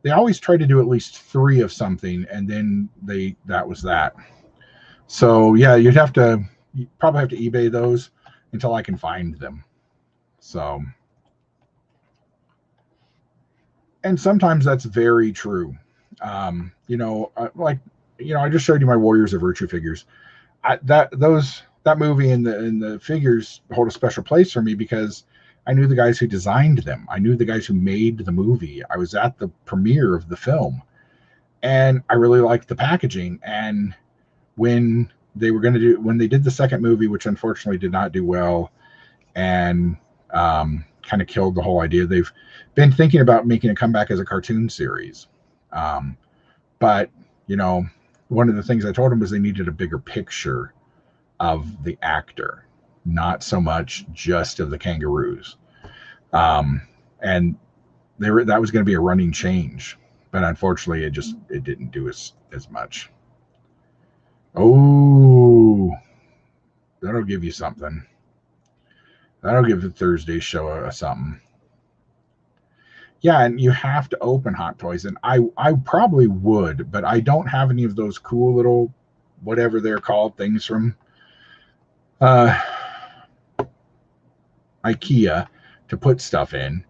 They always try to do at least 3 of something, and then that was that. So yeah, you probably have to eBay those until I can find them. So, and sometimes that's very true. I just showed you my Warriors of Virtue figures. That movie and the figures hold a special place for me because I knew the guys who designed them. I knew the guys who made the movie. I was at the premiere of the film, and I really liked the packaging. And when they did the second movie, which unfortunately did not do well, and kind of killed the whole idea, they've been thinking about making a comeback as a cartoon series. But one of the things I told them was they needed a bigger picture of the actor, not so much just of the kangaroos. And that was going to be a running change, but unfortunately it didn't do as much. Oh, that'll give you something. That'll give the Thursday show a something. Yeah, and you have to open Hot Toys, and I probably would, but I don't have any of those cool little whatever they're called things from uh, IKEA to put stuff in.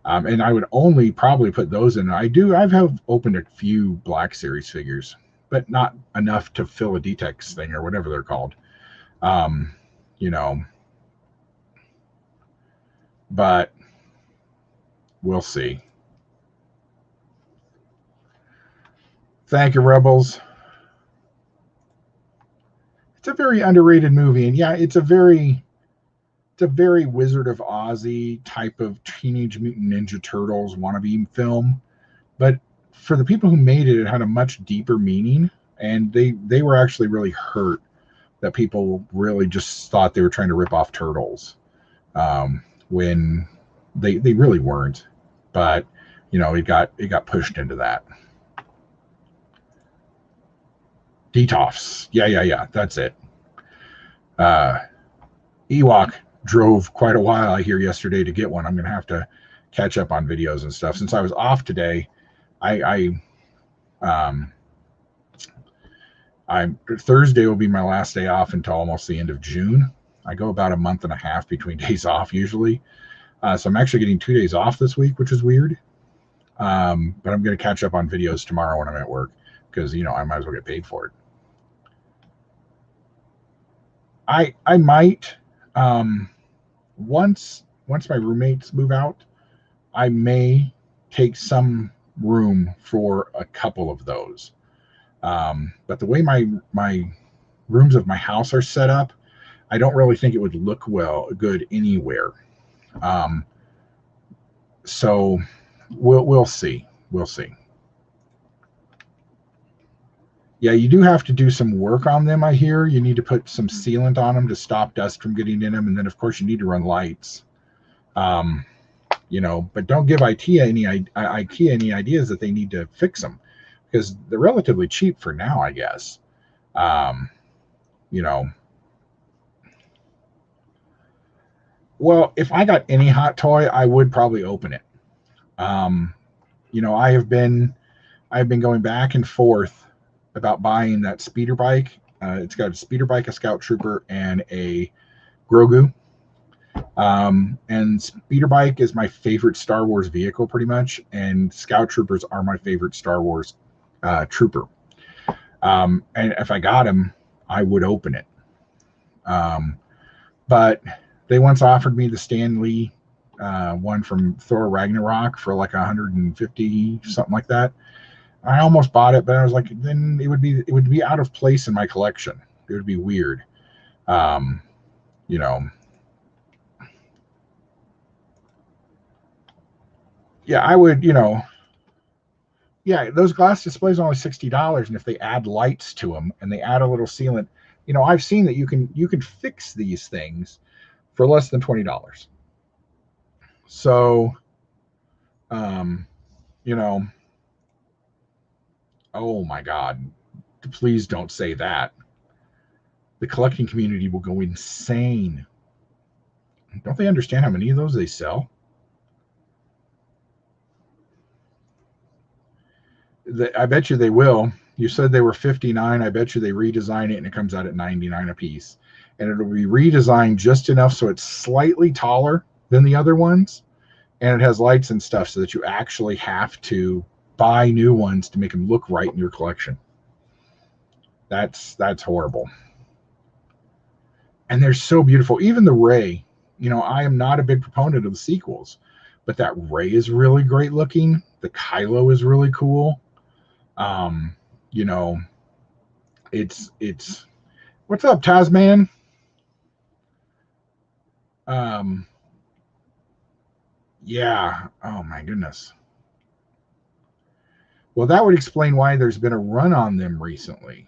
And I would only probably put those in. I've opened a few Black Series figures, but not enough to fill a D-Tex thing or whatever they're called. You know, but we'll see. Thank you, Rebels. It's a very underrated movie, and yeah, it's a very Wizard of Ozzy type of Teenage Mutant Ninja Turtles wannabe film. But for the people who made it, it had a much deeper meaning, and they were actually really hurt that people really just thought they were trying to rip off Turtles, when they really weren't. But it got pushed into that. Detofs. Yeah. That's it. Ewok drove quite a while, I hear, yesterday to get one. I'm going to have to catch up on videos and stuff. Since I was off today, Thursday will be my last day off until almost the end of June. I go about a month and a half between days off usually. So I'm actually getting 2 days off this week, which is weird. But I'm going to catch up on videos tomorrow when I'm at work because, I might as well get paid for it. I might, once my roommates move out, I may take some room for a couple of those. But the way my rooms of my house are set up, I don't really think it would look good anywhere. So we'll see. We'll see. Yeah, you do have to do some work on them, I hear. You need to put some sealant on them to stop dust from getting in them. And then, of course, you need to run lights. But don't give IKEA any ideas that they need to fix them because they're relatively cheap for now, I guess. Well, if I got any hot toy, I would probably open it. I've been going back and forth about buying that speeder bike. It's got a speeder bike, a scout trooper, and a Grogu. And speeder bike is my favorite Star Wars vehicle, pretty much, and scout troopers are my favorite Star Wars trooper. And if I got him, I would open it. But they once offered me the Stan Lee one from Thor Ragnarok for like 150, something like that. I almost bought it, but I was like, then it would be out of place in my collection. It would be weird. Yeah, I would, yeah, those glass displays are only $60, and if they add lights to them and they add a little sealant, I've seen that you can fix these things for less than $20. So, oh my God, please don't say that. The collecting community will go insane. Don't they understand how many of those they sell? I bet you they will. You said they were 59. I bet you they redesign it and it comes out at 99 a piece. And it'll be redesigned just enough so it's slightly taller than the other ones. And it has lights and stuff so that you actually have to buy new ones to make them look right in your collection. That's horrible. And they're so beautiful. Even the Rey, I am not a big proponent of the sequels, but that Rey is really great looking. The Kylo is really cool. It's what's up, Tasman? Yeah. Oh my goodness. Well, that would explain why there's been a run on them recently.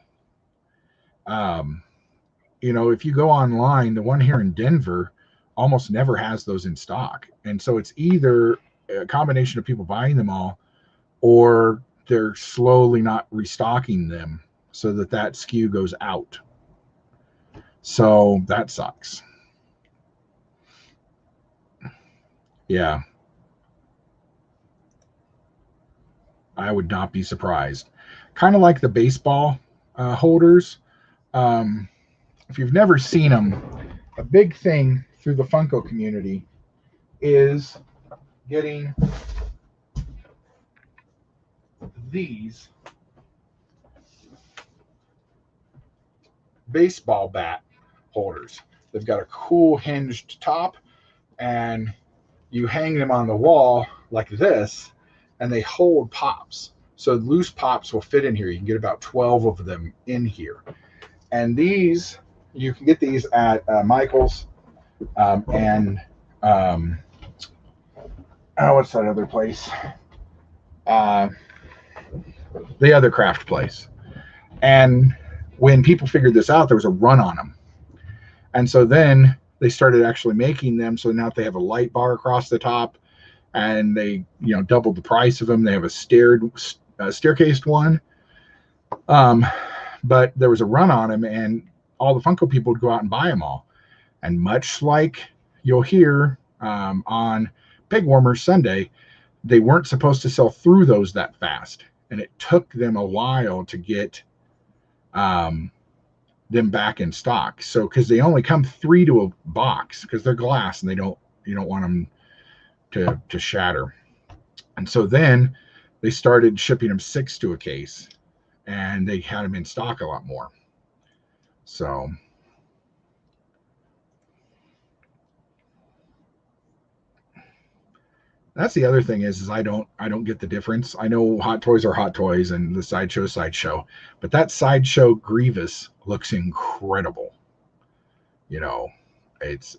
If you go online, the one here in Denver almost never has those in stock. And so it's either a combination of people buying them all, or they're slowly not restocking them so that SKU goes out. So that sucks. Yeah. I would not be surprised. Kind of like the baseball holders. If you've never seen them, a big thing through the Funko community is getting these baseball bat holders. They've got a cool hinged top, and you hang them on the wall like this, and they hold pops. So loose pops will fit in here. You can get about 12 of them in here. And these, you can get these at Michael's and what's that other place? The other craft place. And when people figured this out, there was a run on them. And so then they started actually making them. So now they have a light bar across the top, and they, doubled the price of them. They have a staircased one. But there was a run on them, and all the Funko people would go out and buy them all. And much like you'll hear on Pig Warmers Sunday, they weren't supposed to sell through those that fast. And it took them a while to get them back in stock. So, because they only come 3 to a box, because they're glass and you don't want them to shatter. And so then they started shipping them 6 to a case, and they had them in stock a lot more. So that's the other thing is I don't get the difference. I know Hot Toys are Hot Toys and the Sideshow, but that Sideshow Grievous looks incredible. It's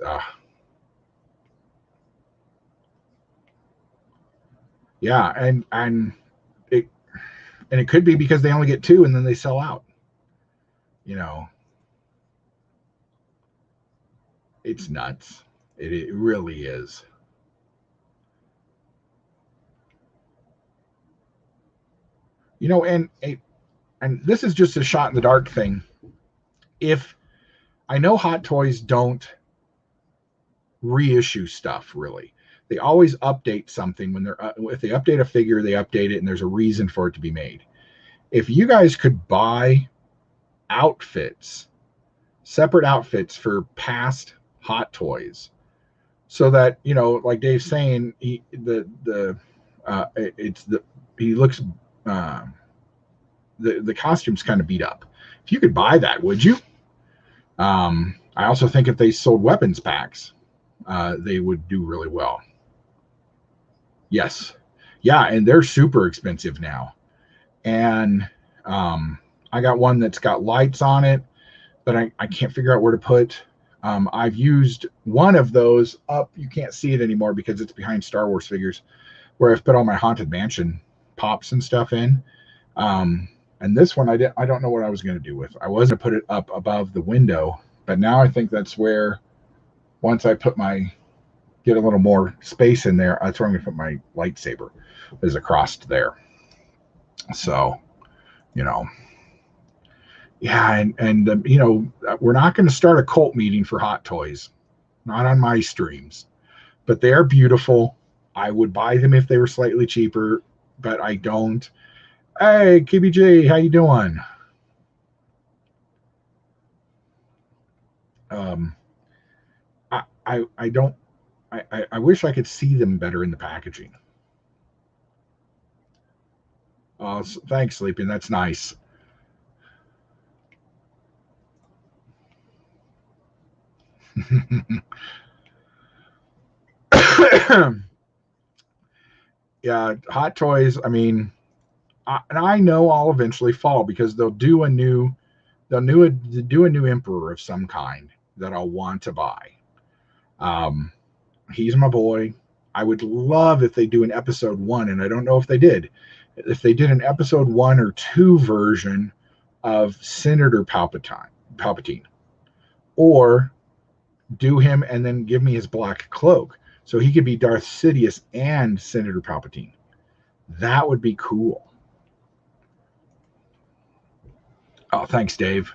yeah, and it could be because they only get 2 and then they sell out. It's nuts. It really is. And this is just a shot in the dark thing. If I know Hot Toys don't reissue stuff, really. They always update something when if they update a figure, they update it, and there's a reason for it to be made. If you guys could buy outfits, separate outfits for past Hot Toys, so that like Dave's saying, he looks the costume's kind of beat up. If you could buy that, would you? I also think if they sold weapons packs, they would do really well. Yes. Yeah, and they're super expensive now. And I got one that's got lights on it, but I can't figure out where to put. I've used one of those up. You can't see it anymore because it's behind Star Wars figures, where I've put all my Haunted Mansion pops and stuff in. And this one, I don't know what I was going to do with. I was going to put it up above the window, but now I think that's where, once I get a little more space in there, that's where I'm going to put my lightsaber, is across there. So, yeah, and we're not going to start a cult meeting for Hot Toys, not on my streams, but they are beautiful. I would buy them if they were slightly cheaper, but I don't. Hey, KBJ, how you doing? I don't. I wish I could see them better in the packaging. Thanks, Sleeping. That's nice. Yeah, Hot Toys. I mean, and I know I'll eventually fall because they'll do a new Emperor of some kind that I'll want to buy. He's my boy. I would love if they do an episode 1, and I don't know if they did. If they did an episode 1 or 2 version of Senator Palpatine, or do him and then give me his black cloak. So he could be Darth Sidious and Senator Palpatine. That would be cool. Oh, thanks, Dave.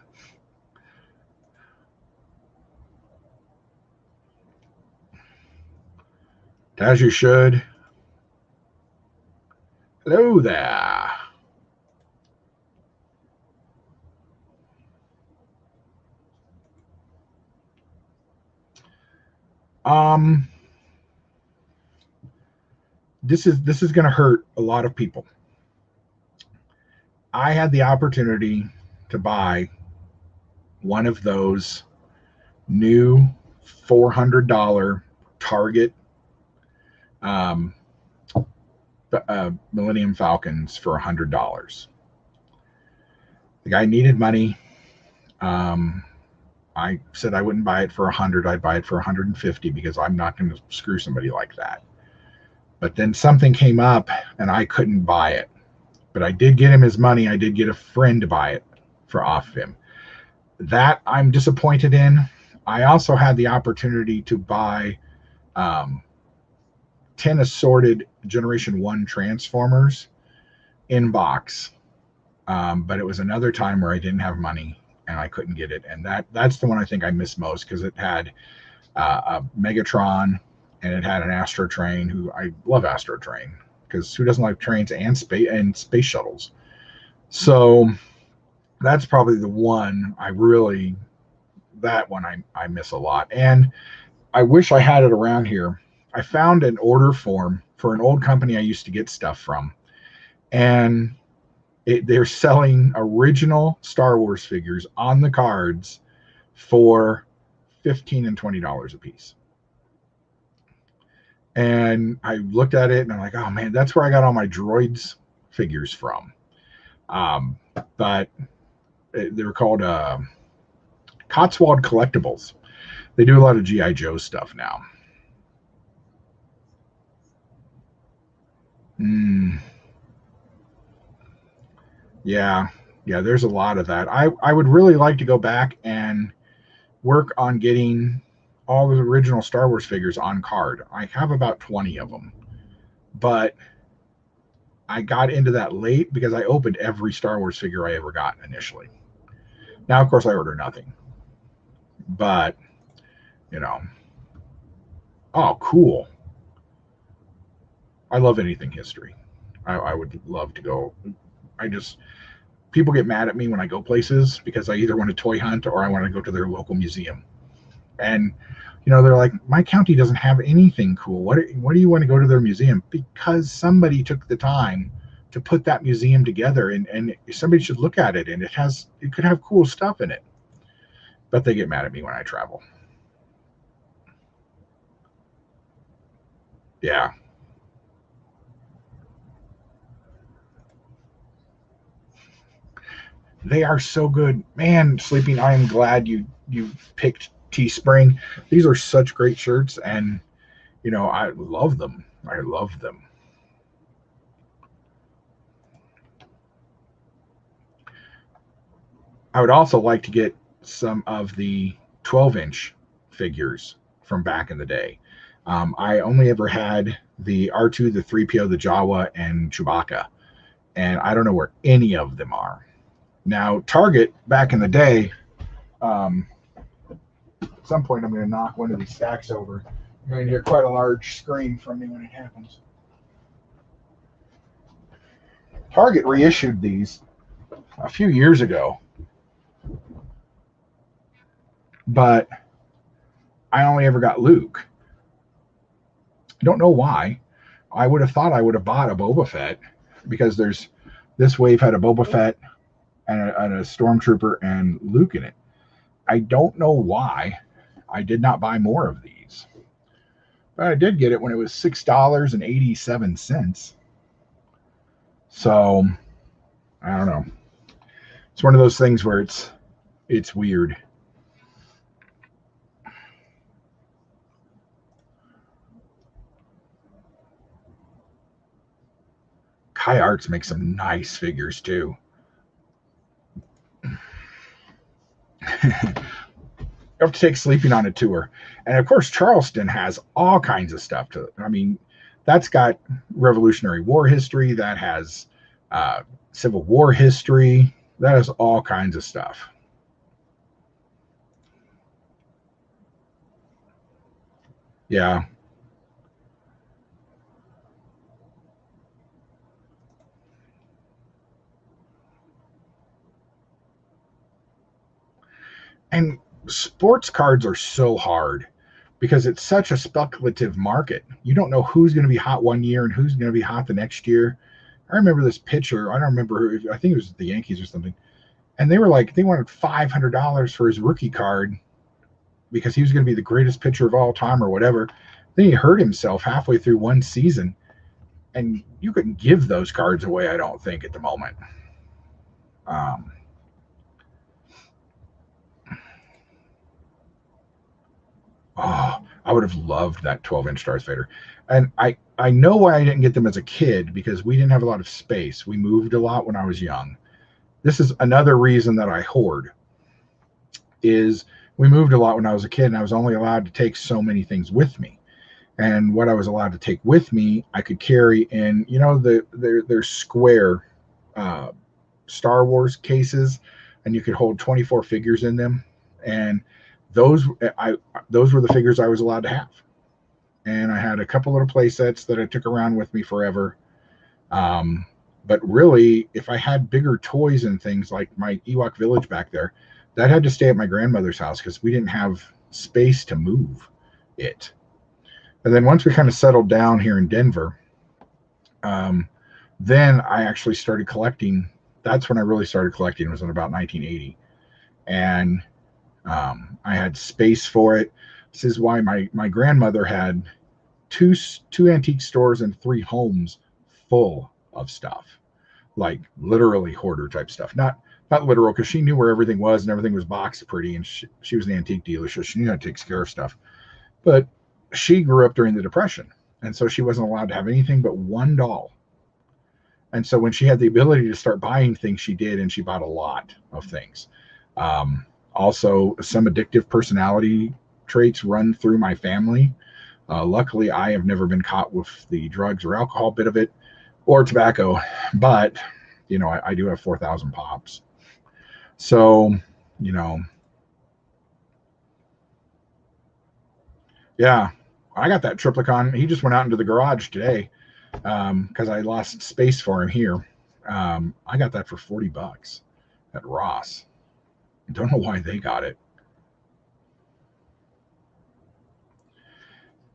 As you should. Hello there. This is going to hurt a lot of people. I had the opportunity to buy one of those new $400 Target Millennium Falcons for $100. The guy needed money. I said I wouldn't buy it for $100. I'd buy it for $150 because I'm not going to screw somebody like that. But then something came up and I couldn't buy it. But I did get him his money. I did get a friend to buy it for off of him. That I'm disappointed in. I also had the opportunity to buy 10 assorted Generation 1 Transformers in box. But it was another time where I didn't have money and I couldn't get it. And that's the one I think I missed most because it had a Megatron and it had an Astro Train, who I love Astro Train because who doesn't like trains and space shuttles? So that's probably the one I miss a lot. And I wish I had it around here. I found an order form for an old company I used to get stuff from. And they're selling original Star Wars figures on the cards for $15 and $20 a piece. And I looked at it and I'm like, oh man, that's where I got all my droids figures from. But they were called Cotswold Collectibles. They do a lot of G.I. Joe stuff now. Yeah, there's a lot of that. I would really like to go back and work on getting all the original Star Wars figures on card. I have about 20 of them, but I got into that late because I opened every Star Wars figure I ever got initially. Now, of course, I order nothing, but oh, cool. I love anything history. I would love to go. People get mad at me when I go places because I either want to toy hunt or I want to go to their local museum. And they're like, my county doesn't have anything cool. What do you want to go to their museum? Because somebody took the time to put that museum together, and somebody should look at it, and it could have cool stuff in it. But they get mad at me when I travel. Yeah. They are so good. Man, Sleeping, I am glad you picked Teespring. These are such great shirts, and I love them. I love them. I would also like to get some of the 12-inch figures from back in the day. I only ever had the R2, the 3PO, the Jawa, and Chewbacca, and I don't know where any of them are. Now, Target, back in the day, at some point I'm going to knock one of these stacks over. You're going to hear quite a large scream from me when it happens. Target reissued these a few years ago, but I only ever got Luke. I don't know why. I would have thought I would have bought a Boba Fett because this wave had a Boba Fett and a Stormtrooper and Luke in it. I don't know why I did not buy more of these, but I did get it when it was $6.87. So I don't know. It's one of those things where it's weird. Kai Arts makes some nice figures too. have to take sleeping on a tour. And of course, Charleston has all kinds of stuff to it. I mean, that's got Revolutionary War history, that has Civil War history, that has all kinds of stuff. Yeah. And sports cards are so hard because it's such a speculative market. You don't know who's going to be hot one year and who's going to be hot the next year. I remember this pitcher. I don't remember. I think it was the Yankees or something. And they were like, they wanted $500 for his rookie card because he was going to be the greatest pitcher of all time or whatever. Then he hurt himself halfway through one season. And you couldn't give those cards away, I don't think, at the moment. Um, Oh, I would have loved that 12-inch Darth Vader. And I know why I didn't get them as a kid, because we didn't have a lot of space. We moved a lot when I was young. This is another reason that I hoard, is we moved a lot when I was a kid, and I was only allowed to take so many things with me. And what I was allowed to take with me, I could carry in, they're square uh, Star Wars cases, and you could hold 24 figures in them. And those those were the figures I was allowed to have. And I had a couple little play sets that I took around with me forever. But really, if I had bigger toys and things like my Ewok village back there, that had to stay at my grandmother's house because we didn't have space to move it. And then once we kind of settled down here in Denver, then I actually started collecting. That's when I really started collecting. It was in about 1980. And I had space for it. This is why my grandmother had two antique stores and 3 homes full of stuff, like literally hoarder type stuff. Not literal, because she knew where everything was and everything was boxed pretty, and she was an antique dealer, so she knew how to take care of stuff. But she grew up during the Depression, and so she wasn't allowed to have anything but one doll. And so when she had the ability to start buying things, she did, and she bought a lot of things. Also, some addictive personality traits run through my family. Luckily, I have never been caught with the drugs or alcohol bit of it, or tobacco, but I do have 4,000 pops. So, yeah, I got that triplicon. He just went out into the garage today because I lost space for him here. I got that for $40 at Ross. I don't know why they got it.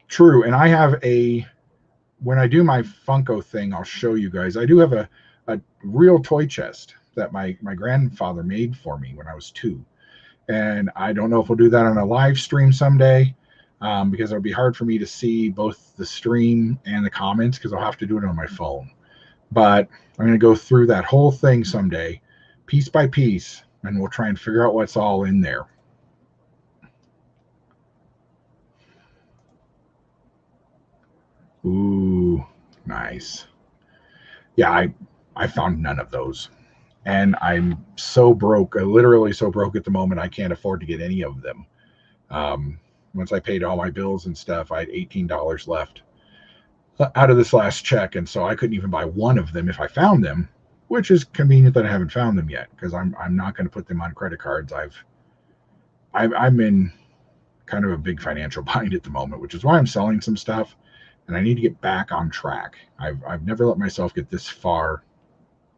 True, and I have when I do my Funko thing, I'll show you guys. I do have a real toy chest that my grandfather made for me when I was 2. And I don't know if we'll do that on a live stream someday, because it'll be hard for me to see both the stream and the comments, because I'll have to do it on my phone. But I'm going to go through that whole thing someday, piece by piece, and we'll try and figure out what's all in there. Ooh, nice. Yeah, I found none of those. And I'm so broke, literally so broke at the moment, I can't afford to get any of them. Once I paid all my bills and stuff, I had $18 left out of this last check, and so I couldn't even buy one of them if I found them, which is convenient that I haven't found them yet, because I'm not going to put them on credit cards. I'm in kind of a big financial bind at the moment, which is why I'm selling some stuff, and I need to get back on track. I've never let myself get this far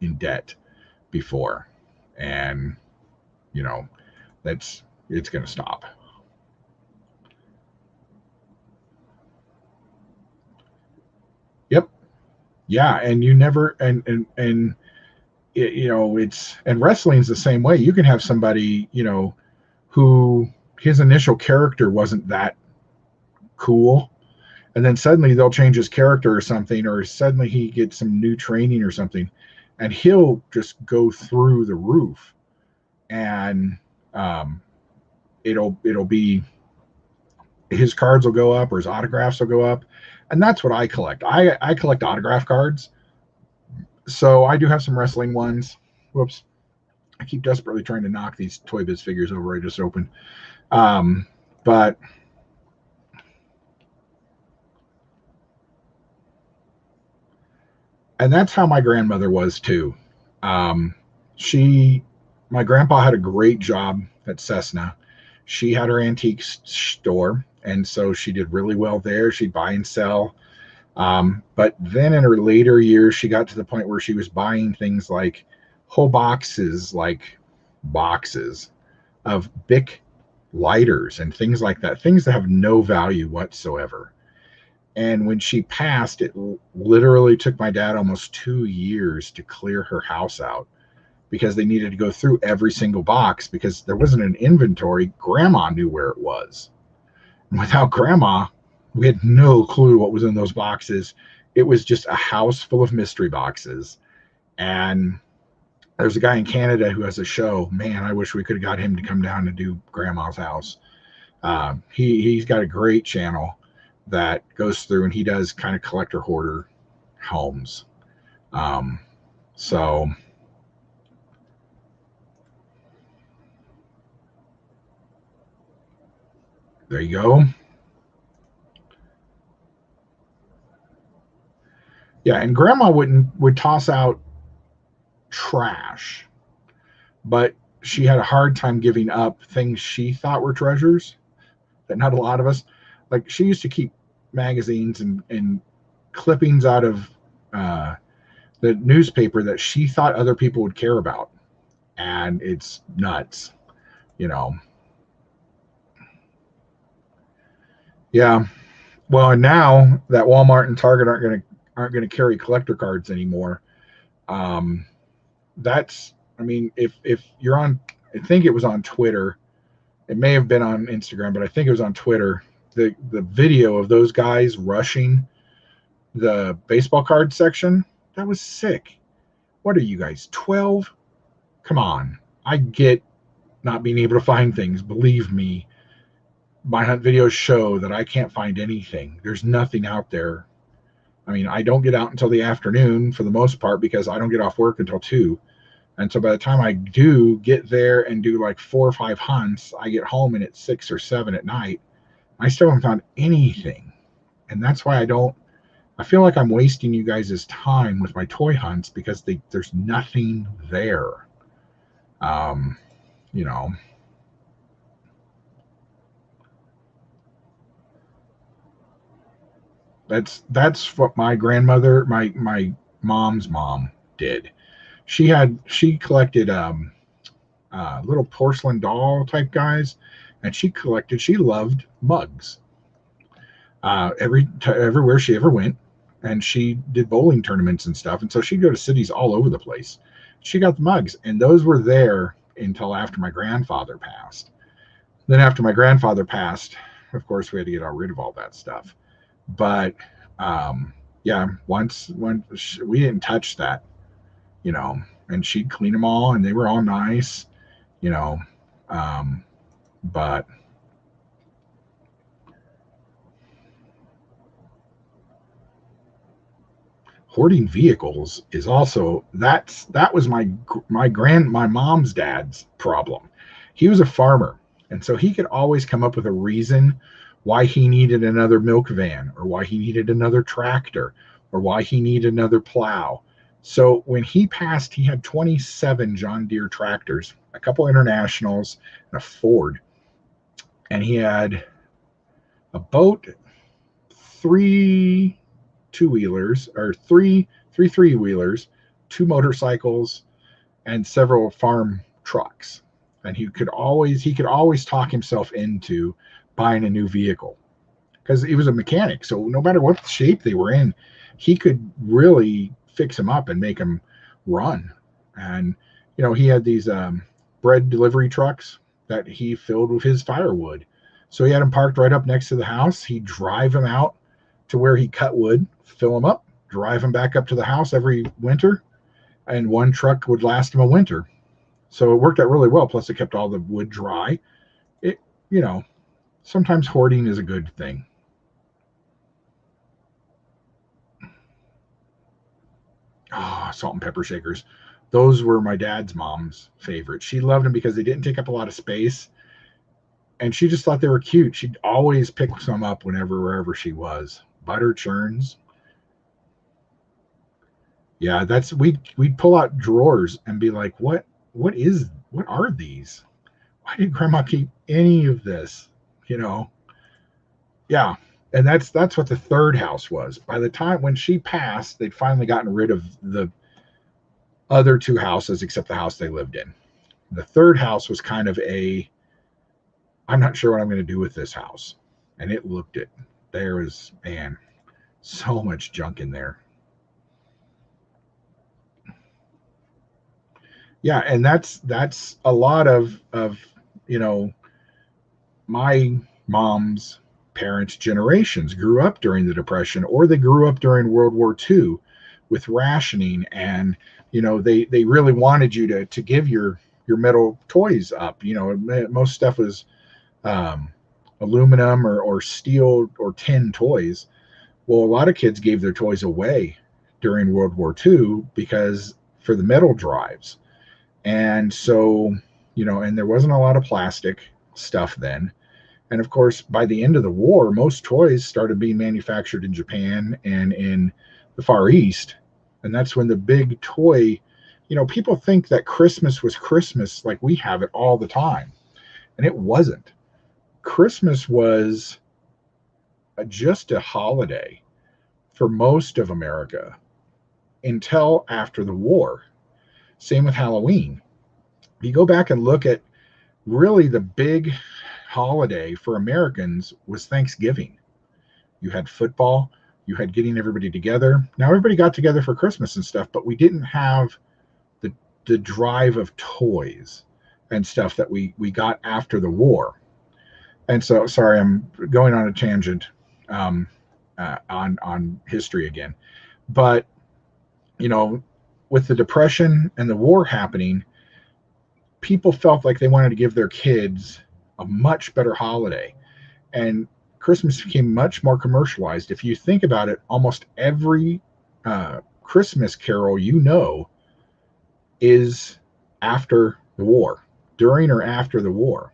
in debt before, and it's going to stop. Yep. Yeah, and you never and it's, and wrestling's the same way. You can have somebody who his initial character wasn't that cool, and then suddenly they'll change his character or something, or suddenly he gets some new training or something, and he'll just go through the roof, and it'll be, his cards will go up or his autographs will go up. And that's what I collect. I collect autograph cards. So I do have some wrestling ones. Whoops. I keep desperately trying to knock these Toy Biz figures over I just opened. But and that's how my grandmother was too. Um, my grandpa had a great job at Cessna. She had her antique store, and so she did really well there. She'd buy and sell. But then in her later years, she got to the point where she was buying things like whole boxes, like boxes of Bic lighters and things like that, things that have no value whatsoever. And when she passed, it literally took my dad almost 2 years to clear her house out because they needed to go through every single box because there wasn't an inventory. Grandma knew where it was. And without grandma, we had no clue what was in those boxes. It was just a house full of mystery boxes. And there's a guy in Canada who has a show. Man, I wish we could have got him to come down and do grandma's house. He's got a great channel that goes through and he does kind of collector hoarder homes. So there you go. Yeah, and grandma would toss out trash, but she had a hard time giving up things she thought were treasures that not a lot of us, like she used to keep magazines and clippings out of uh, the newspaper that she thought other people would care about, and it's nuts, you know. Yeah, well, and now that Walmart and Target aren't gonna carry collector cards anymore. um that's, I mean, if you're on, I think it was on Twitter, it may have been on Instagram, but I think it was on Twitter. The video of those guys rushing the baseball card section, that was sick. What are you guys, 12? Come on. I get not being able to find things. Believe me, my hunt videos show that I can't find anything. There's nothing out there. I mean, I don't get out until the afternoon for the most part because I don't get off work until 2. And so by the time I do get there and do like 4 or 5 hunts, I get home and it's 6 or 7 at night. I still haven't found anything. And that's why I feel like I'm wasting you guys' time with my toy hunts because there's nothing there. Um, you know, that's what my grandmother, my mom's mom did. She collected little porcelain doll type guys, and she loved mugs. Everywhere she ever went, and she did bowling tournaments and stuff, and so she'd go to cities all over the place. She got the mugs, and those were there until after my grandfather passed. Then after my grandfather passed, of course, we had to get rid of all that stuff. But yeah, once we didn't touch that, you know, and she'd clean them all, and they were all nice, you know. But hoarding vehicles is also, that was my mom's dad's problem. He was a farmer, and so he could always come up with a reason why he needed another milk van or why he needed another tractor or why he needed another plow. So when he passed, he had 27 John Deere tractors, a couple internationals, and a Ford, and he had a boat, 3 two-wheelers, or three three-wheelers, 2 motorcycles, and several farm trucks. And he could always talk himself into buying a new vehicle because he was a mechanic. So no matter what shape they were in, he could really fix them up and make them run. And he had these bread delivery trucks that he filled with his firewood. So he had them parked right up next to the house. He'd drive them out to where he cut wood, fill them up, drive them back up to the house every winter, and one truck would last him a winter. So it worked out really well. Plus, it kept all the wood dry. It, you know, sometimes hoarding is a good thing. Oh, salt and pepper shakers. Those were my dad's mom's favorites. She loved them because they didn't take up a lot of space, and she just thought they were cute. She'd always pick some up wherever she was. Butter churns. Yeah, that's we'd pull out drawers and be like, what are these? Why did grandma keep any of this? You know? Yeah. And that's what the third house was. By the time when she passed, they'd finally gotten rid of the other two houses except the house they lived in. The third house was kind of I'm not sure what I'm going to do with this house. And it looked it. There was, man, so much junk in there. Yeah, and that's a lot of my mom's parents' generations grew up during the Depression, or they grew up during World War II with rationing, and they really wanted you to give your metal toys up. Most stuff was aluminum or steel or tin toys. Well, a lot of kids gave their toys away during World War II because for the metal drives. And so, and there wasn't a lot of plastic stuff then. And of course, by the end of the war, most toys started being manufactured in Japan and in the Far East. And that's when the big toy, people think that Christmas was Christmas like we have it all the time. And it wasn't. Christmas was just a holiday for most of America until after the war. Same with Halloween. If you go back and look at really the big holiday for Americans was Thanksgiving. You had football, you had getting everybody together. Now everybody got together for Christmas and stuff, but we didn't have the drive of toys and stuff that we got after the war. And so, sorry, I'm going on a tangent on history again. But, with the Depression and the war happening, people felt like they wanted to give their kids a much better holiday. And Christmas became much more commercialized. If you think about it, almost every Christmas carol is after the war, during or after the war.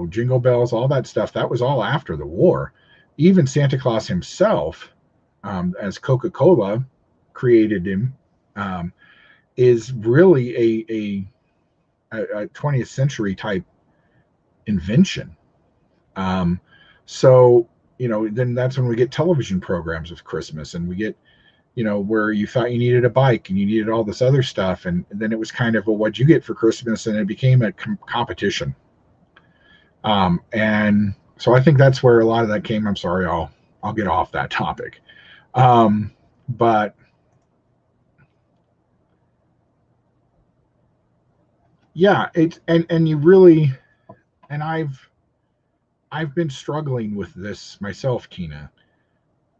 Jingle bells, all that stuff, that was all after the war. Even Santa Claus himself, as Coca-Cola created him, is really a 20th century type invention. So, then that's when we get television programs of Christmas, and we get, where you thought you needed a bike and you needed all this other stuff. And then it was kind of, well, what'd you get for Christmas? And it became a competition. And so I think that's where a lot of that came. I'm sorry, I'll get off that topic. But yeah, and you really, and I've been struggling with this myself, Tina.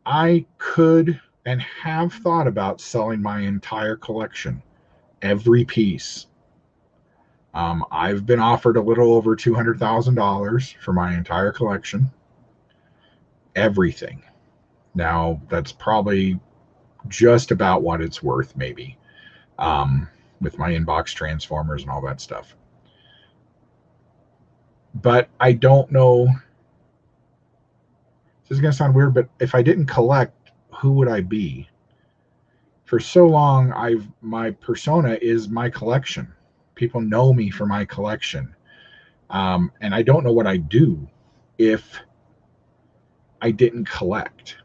I could and have thought about selling my entire collection, every piece. I've been offered a little over $200,000 for my entire collection, everything. Now that's probably just about what it's worth, maybe, with my inbox transformers and all that stuff. But I don't know. This is going to sound weird, but if I didn't collect, who would I be? For so long, my persona is my collection. People know me for my collection. And I don't know what I'd do if I didn't collect.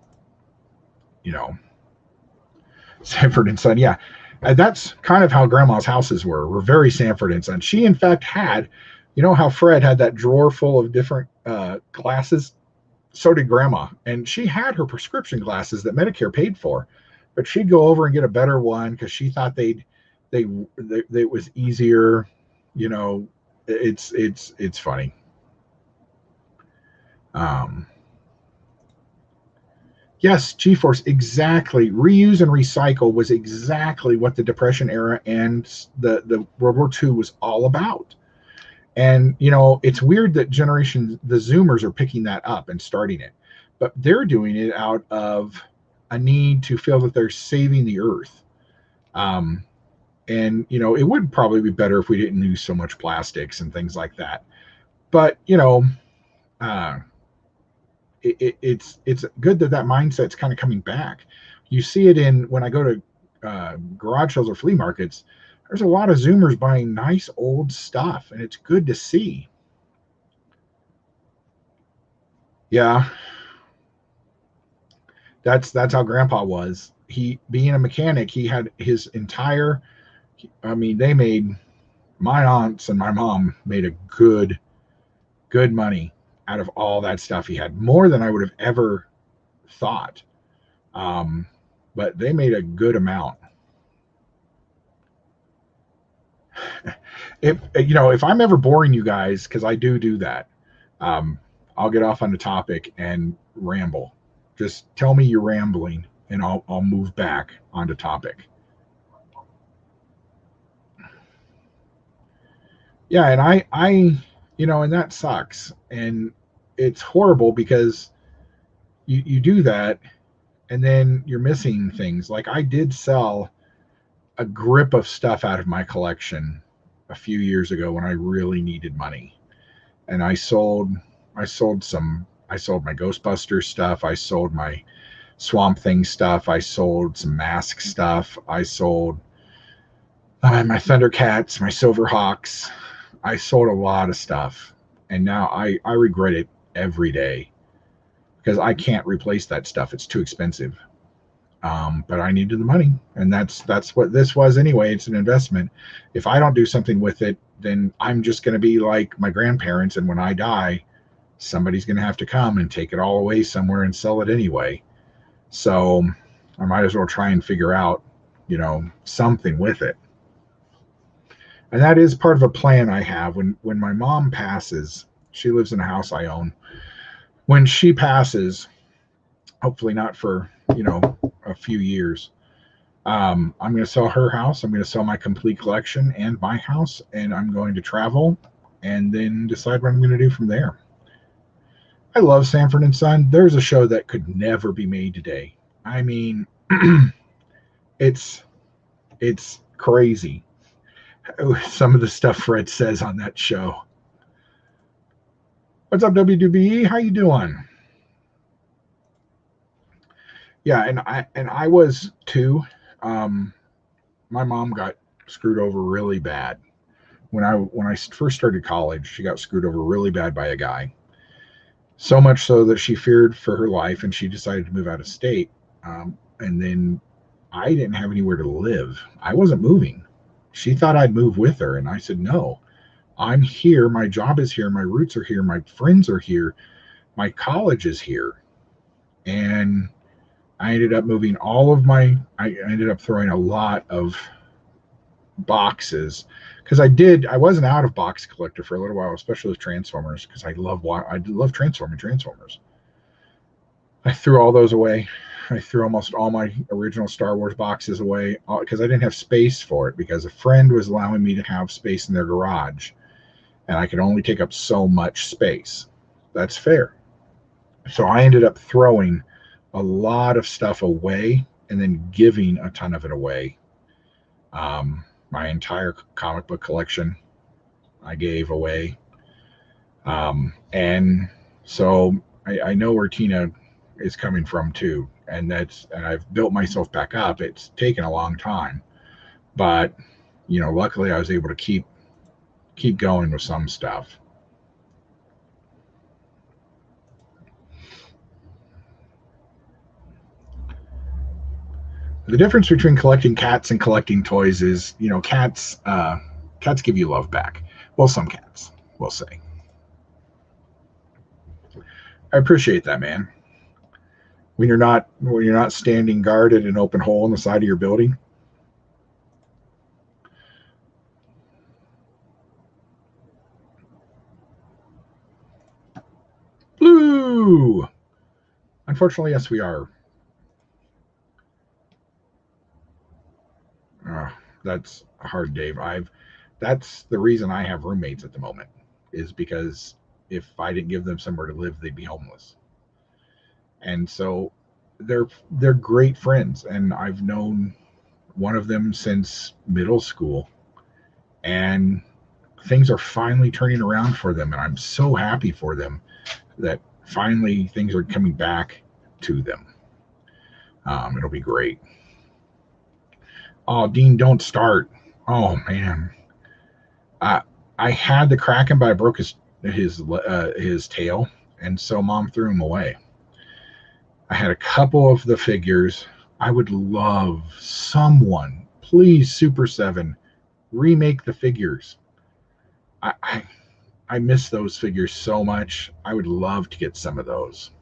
Sanford and Son, yeah. That's kind of how Grandma's houses were very Sanford and Son. She, in fact, had, how Fred had that drawer full of different glasses? So did Grandma. And she had her prescription glasses that Medicare paid for. But she'd go over and get a better one because she thought it was easier. It's funny. Yes, G-Force, exactly. Reuse and recycle was exactly what the Depression era and the World War II was all about. And, it's weird that the Zoomers are picking that up and starting it. But they're doing it out of a need to feel that they're saving the earth. And it would probably be better if we didn't use so much plastics and things like that. But uh, it's good that mindset's kind of coming back. You see it in when I go to garage sales or flea markets. There's a lot of Zoomers buying nice old stuff, and it's good to see. Yeah, that's how Grandpa was. He, being a mechanic, he had his entire. I mean, they made, my aunts and my mom made a good money out of all that stuff he had, more than I would have ever thought. But they made a good amount. If I'm ever boring you guys, because I do that, I'll get off on the topic and ramble. Just tell me you're rambling, and I'll move back onto topic. Yeah, and and that sucks, and it's horrible because you do that, and then you're missing things. Like, I did sell a grip of stuff out of my collection a few years ago when I really needed money, and I sold my Ghostbusters stuff. I sold my Swamp Thing stuff. I sold some Mask stuff. I sold my Thundercats, my Silverhawks. I sold a lot of stuff, and now I regret it every day because I can't replace that stuff. It's too expensive. But I needed the money, and that's what this was anyway. It's an investment. If I don't do something with it, then I'm just going to be like my grandparents, and when I die, somebody's going to have to come and take it all away somewhere and sell it anyway. So I might as well try and figure out, something with it. And that is part of a plan I have. When my mom passes, she lives in a house I own. When she passes, hopefully not for a few years, I'm going to sell her house. I'm going to sell my complete collection and my house, and I'm going to travel and then decide what I'm going to do from there. I love Sanford and Son. There's a show that could never be made today. I mean, it's crazy. Some of the stuff Fred says on that show. What's up, WWE? How you doing? Yeah, and I was too. My mom got screwed over really bad when I first started college. She got screwed over really bad by a guy. So much so that she feared for her life, and she decided to move out of state. And then I didn't have anywhere to live. I wasn't moving. She thought I'd move with her, and I said, no, I'm here. My job is here. My roots are here. My friends are here. My college is here. And I ended up moving I ended up throwing a lot of boxes because I was an out of box collector for a little while, especially with Transformers, because I love transforming Transformers. I threw all those away. I threw almost all my original Star Wars boxes away because I didn't have space for it, because a friend was allowing me to have space in their garage, and I could only take up so much space. That's fair. So I ended up throwing a lot of stuff away and then giving a ton of it away. My entire comic book collection I gave away. And so I know where Tina is coming from too. And I've built myself back up. It's taken a long time, but luckily I was able to keep going with some stuff. The difference between collecting cats and collecting toys is, cats give you love back. Well, some cats, we'll say. I appreciate that, man. When you're not standing guard at an open hole in the side of your building. Blue. Unfortunately, yes, we are. That's hard, Dave. That's the reason I have roommates at the moment, is because if I didn't give them somewhere to live, they'd be homeless. And so they're great friends, and I've known one of them since middle school, and things are finally turning around for them, and I'm so happy for them that finally things are coming back to them. It'll be great. Oh, Dean, don't start. Oh man, I had the Kraken, but I broke his tail, and so Mom threw him away. I had a couple of the figures. I would love someone, please, Super 7, remake the figures. I miss those figures so much. I would love to get some of those.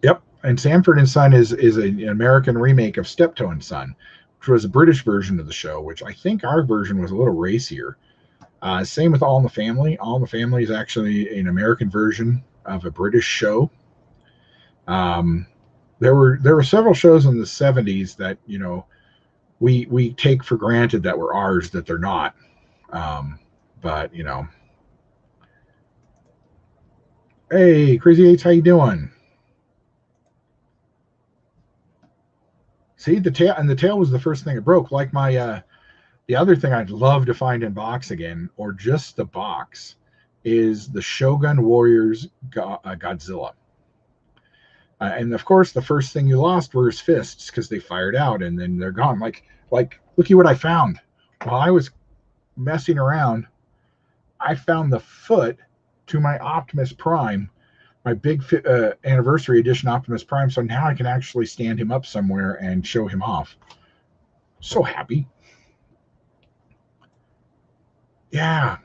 Yep, and Sanford and Son is an American remake of Steptoe and Son, which was a British version of the show, which I think our version was a little racier. Same with All in the Family. All in the Family is actually an American version of a British show. There were several shows in the 70s that we take for granted that were ours, that they're not. But hey, Crazy Eights, how you doing? See, the tail was the first thing it broke. Like my the other thing I'd love to find in box again, or just the box, is the Shogun Warriors Godzilla. And of course, the first thing you lost were his fists, because they fired out and then they're gone. Like, look at what I found. While I was messing around, I found the foot to my Optimus Prime, my big anniversary edition Optimus Prime. So now I can actually stand him up somewhere and show him off. So happy. Yeah.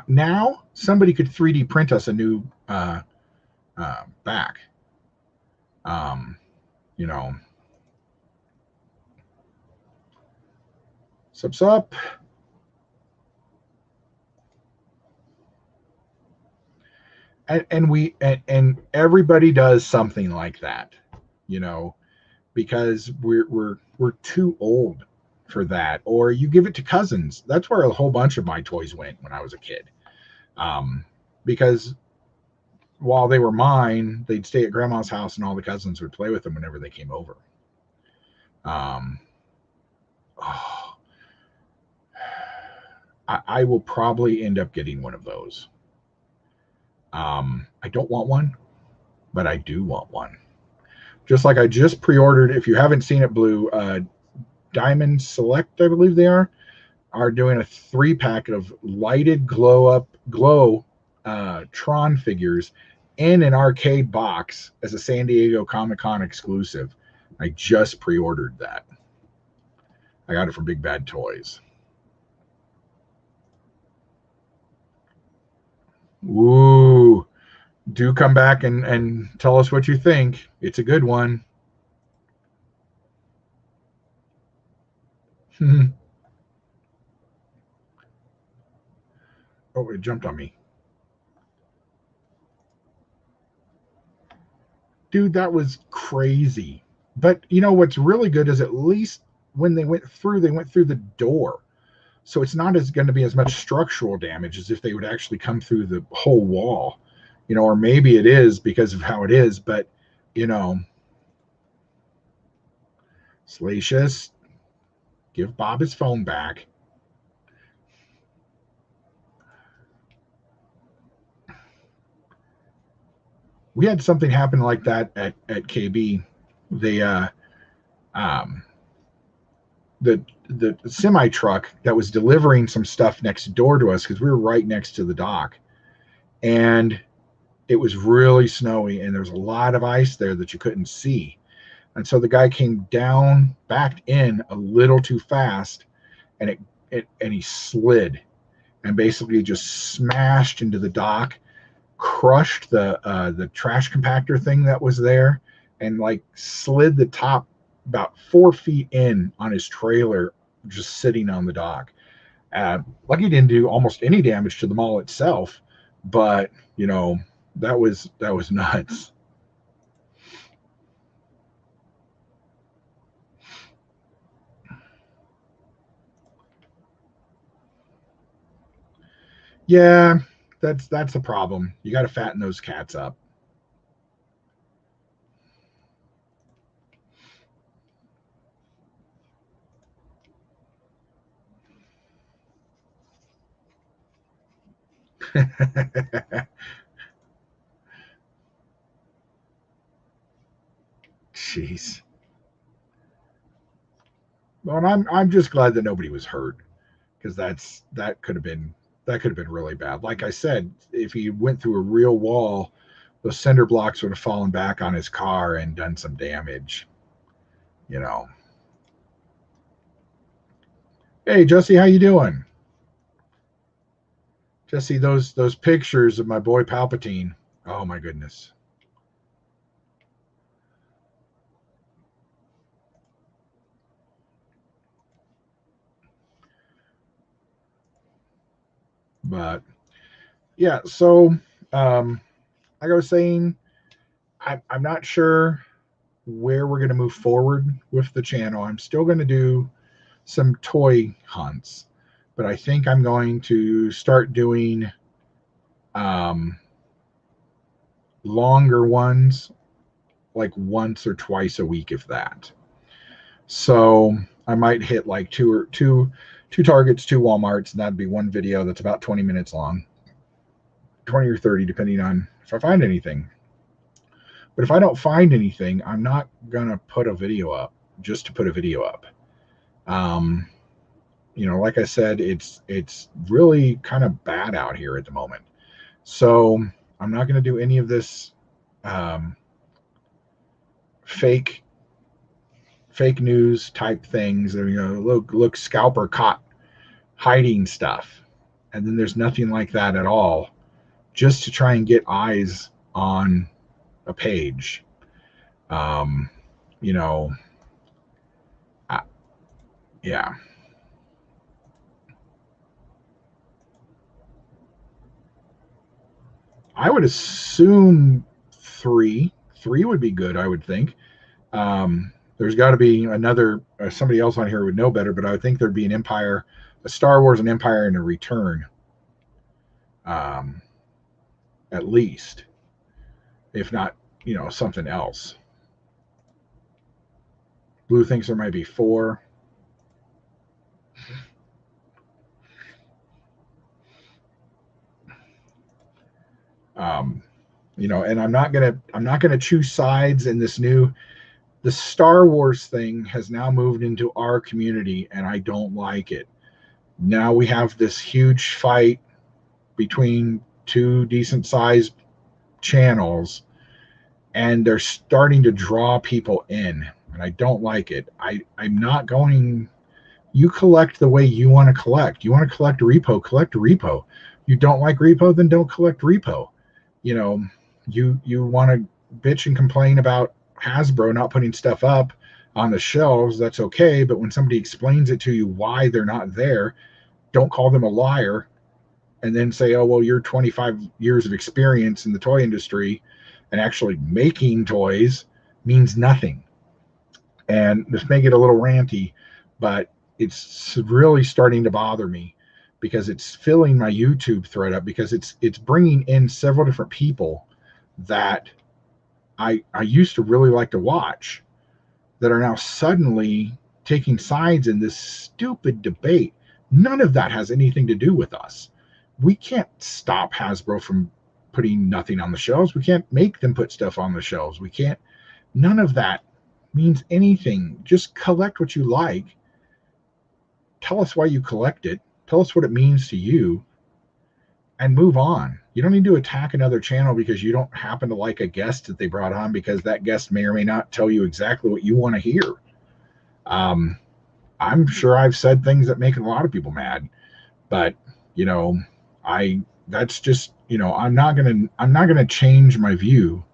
Now somebody could 3D print us a new back. Sup. And everybody does something like that, because we're too old for that. Or you give it to cousins. That's where a whole bunch of my toys went when I was a kid. Because while they were mine, they'd stay at grandma's house and all the cousins would play with them whenever they came over. I will probably end up getting one of those. I don't want one, but I do want one. Just like I just pre-ordered, if you haven't seen it, Blue, Diamond Select, I believe they are doing a 3-pack of lighted glow Tron figures in an arcade box as a San Diego Comic-Con exclusive. I just pre-ordered that. I got it from Big Bad Toys. Ooh, do come back and tell us what you think. It's a good one. Oh, it jumped on me. Dude, that was crazy. But what's really good is at least when they went through the door. So it's not going to be as much structural damage as if they would actually come through the whole wall. Or maybe it is because of how it is, but Salacious, give Bob his phone back. We had something happen like that at KB. They the semi truck that was delivering some stuff next door to us, because we were right next to the dock, and it was really snowy and there was a lot of ice there that you couldn't see. And so the guy came down, backed in a little too fast, and he slid and basically just smashed into the dock, crushed the trash compactor thing that was there, and slid the top about 4 feet in on his trailer, just sitting on the dock. Lucky he didn't do almost any damage to the mall itself, but that was nuts. Yeah, that's a problem. You got to fatten those cats up. Jeez. Well, and I'm just glad that nobody was hurt, because that could have been really bad. Like I said, if he went through a real wall, those cinder blocks would have fallen back on his car and done some damage. You know. Hey Jesse, how you doing? Jesse, those pictures of my boy Palpatine. Oh my goodness. But yeah, so like I was saying, I'm not sure where we're going to move forward with the channel. I'm still going to do some toy hunts, but I think I'm going to start doing um, longer ones, like once or twice a week, if that. So I might hit like two Targets, two Walmarts, and that'd be one video that's about 20 minutes long, 20 or 30, depending on if I find anything. But if I don't find anything, I'm not gonna put a video up just to put a video up. Um, like I said, it's really kind of bad out here at the moment. So I'm not gonna do any of this um, fake news type things. Look, scalper caught hiding stuff, and then there's nothing like that at all, just to try and get eyes on a page. Um, you know, I, yeah. I would assume three. Three would be good, I would think. There's got to be another, somebody else on here would know better, but I would think there'd be an Empire, a Star Wars, an Empire, and a Return, um, at least, if not, something else. Blue thinks there might be four. Um, and I'm not gonna choose sides in this new. The Star Wars thing has now moved into our community, and I don't like it. Now we have this huge fight between two decent sized channels, and they're starting to draw people in, and I don't like it. I'm not going. You collect the way you want to collect. You want to collect collect repo. You don't like repo, then don't collect repo. You know, you want to bitch and complain about Hasbro not putting stuff up on the shelves, that's okay. But when somebody explains it to you why they're not there, don't call them a liar and then say, oh, well, you're 25 years of experience in the toy industry and actually making toys means nothing. And this may get a little ranty, but it's really starting to bother me because it's filling my YouTube thread up, because it's bringing in several different people that I used to really like to watch that are now suddenly taking sides in this stupid debate. None of that has anything to do with us. We can't stop Hasbro from putting nothing on the shelves. We can't make them put stuff on the shelves. We can't. None of that means anything. Just collect what you like. Tell us why you collect it. Tell us what it means to you, and move on. You don't need to attack another channel because you don't happen to like a guest that they brought on, because that guest may or may not tell you exactly what you want to hear. I'm sure I've said things that make a lot of people mad, but that's just, I'm not gonna change my view.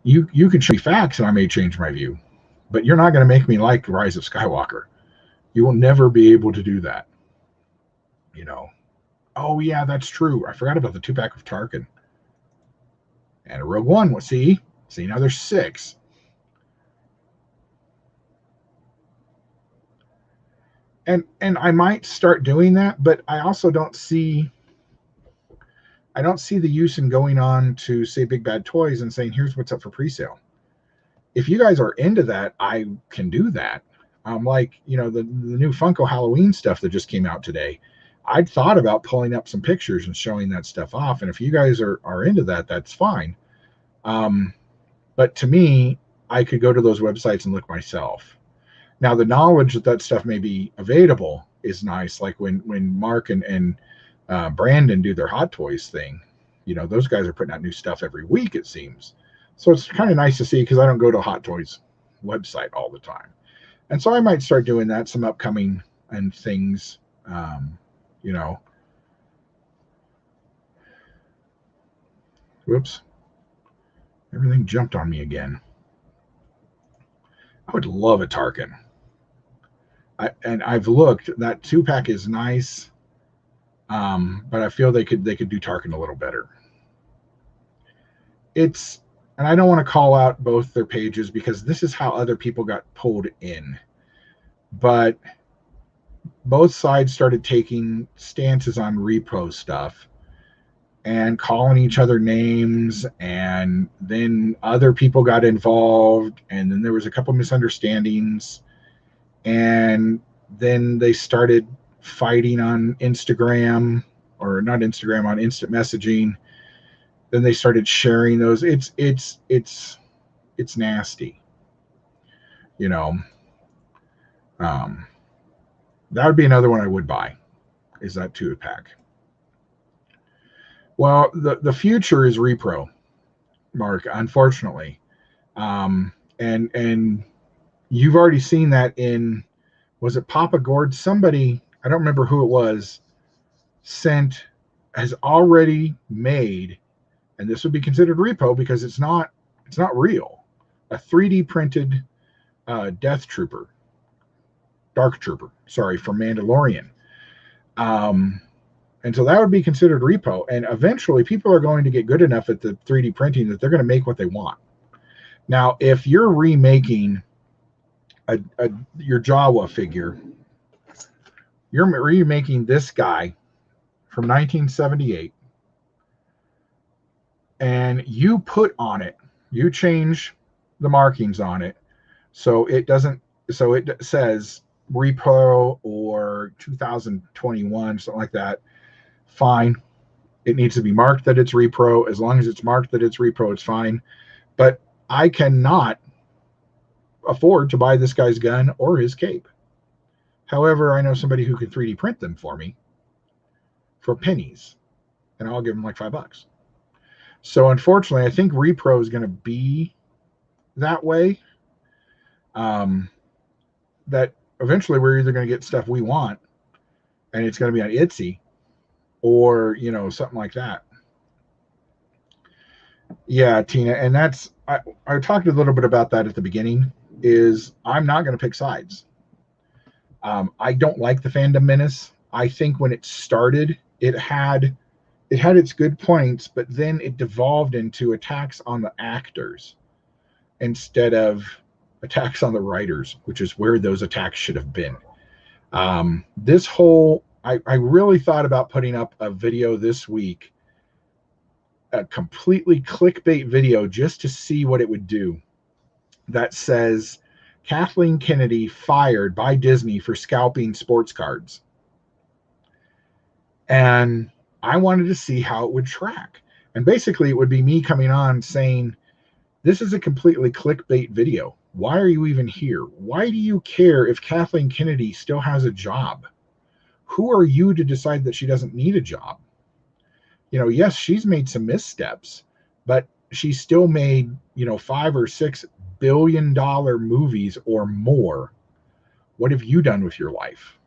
You can show me facts and I may change my view, but you're not gonna make me like Rise of Skywalker. You will never be able to do that. Oh yeah, that's true. I forgot about the 2-pack of Tarkin and a Rogue One. Well, see now there's 6. And I might start doing that, but I also don't see the use in going on to, say, Big Bad Toys and saying, here's what's up for pre-sale. If you guys are into that, I can do that. Like, the new Funko Halloween stuff that just came out today. I'd thought about pulling up some pictures and showing that stuff off. And if you guys are into that, that's fine. But to me, I could go to those websites and look myself. Now, the knowledge that that stuff may be available is nice. Like when Mark and Brandon do their Hot Toys thing, you know, those guys are putting out new stuff every week, it seems. So it's kind of nice to see, because I don't go to Hot Toys website all the time. And so I might start doing that, some upcoming and things, you know. Whoops. Everything jumped on me again. I would love a Tarkin. I've looked. That 2-pack is nice, but I feel they could do Tarkin a little better. And I don't want to call out both their pages, because this is how other people got pulled in. But both sides started taking stances on repo stuff and calling each other names, and then other people got involved, and then there was a couple misunderstandings, and then they started fighting on Instagram, or not Instagram, on instant messaging. Then they started sharing those. It's nasty, you know. That would be another one I would buy, is that 2-pack. Well, the future is repro, Mark, unfortunately. And you've already seen that in, was it Papa Gord? Somebody, I don't remember who it was, has already made, and this would be considered repo because it's not real, a 3D printed Dark Trooper, from Mandalorian. And so that would be considered repo. And eventually people are going to get good enough at the 3D printing that they're going to make what they want. Now, if you're remaking your Jawa figure, you're remaking this guy from 1978, and you put on it, you change the markings on it, so it says repo or 2021, something like that. Fine. It needs to be marked that it's repro. As long as it's marked that it's repro, it's fine. But I cannot afford to buy this guy's gun or his cape. However, I know somebody who can 3D print them for me for pennies, and I'll give them like $5. So unfortunately, I think repro is going to be that way. That eventually we're either going to get stuff we want, and it's going to be on Etsy, or, you know, something like that. Yeah, Tina, and that's, I talked a little bit about that at the beginning, is I'm not going to pick sides. I don't like the fandom menace. I think when it started, it had its good points, but then it devolved into attacks on the actors instead of attacks on the writers, which is where those attacks should have been. This whole, I really thought about putting up a video this week, a completely clickbait video, just to see what it would do, that says Kathleen Kennedy fired by Disney for scalping sports cards. And I wanted to see how it would track. And basically it would be me coming on saying, this is a completely clickbait video. Why are you even here? Why do you care if Kathleen Kennedy still has a job? Who are you to decide that she doesn't need a job? You know, yes, she's made some missteps, but she still made, you know, $5 or $6 billion movies or more. What have you done with your life?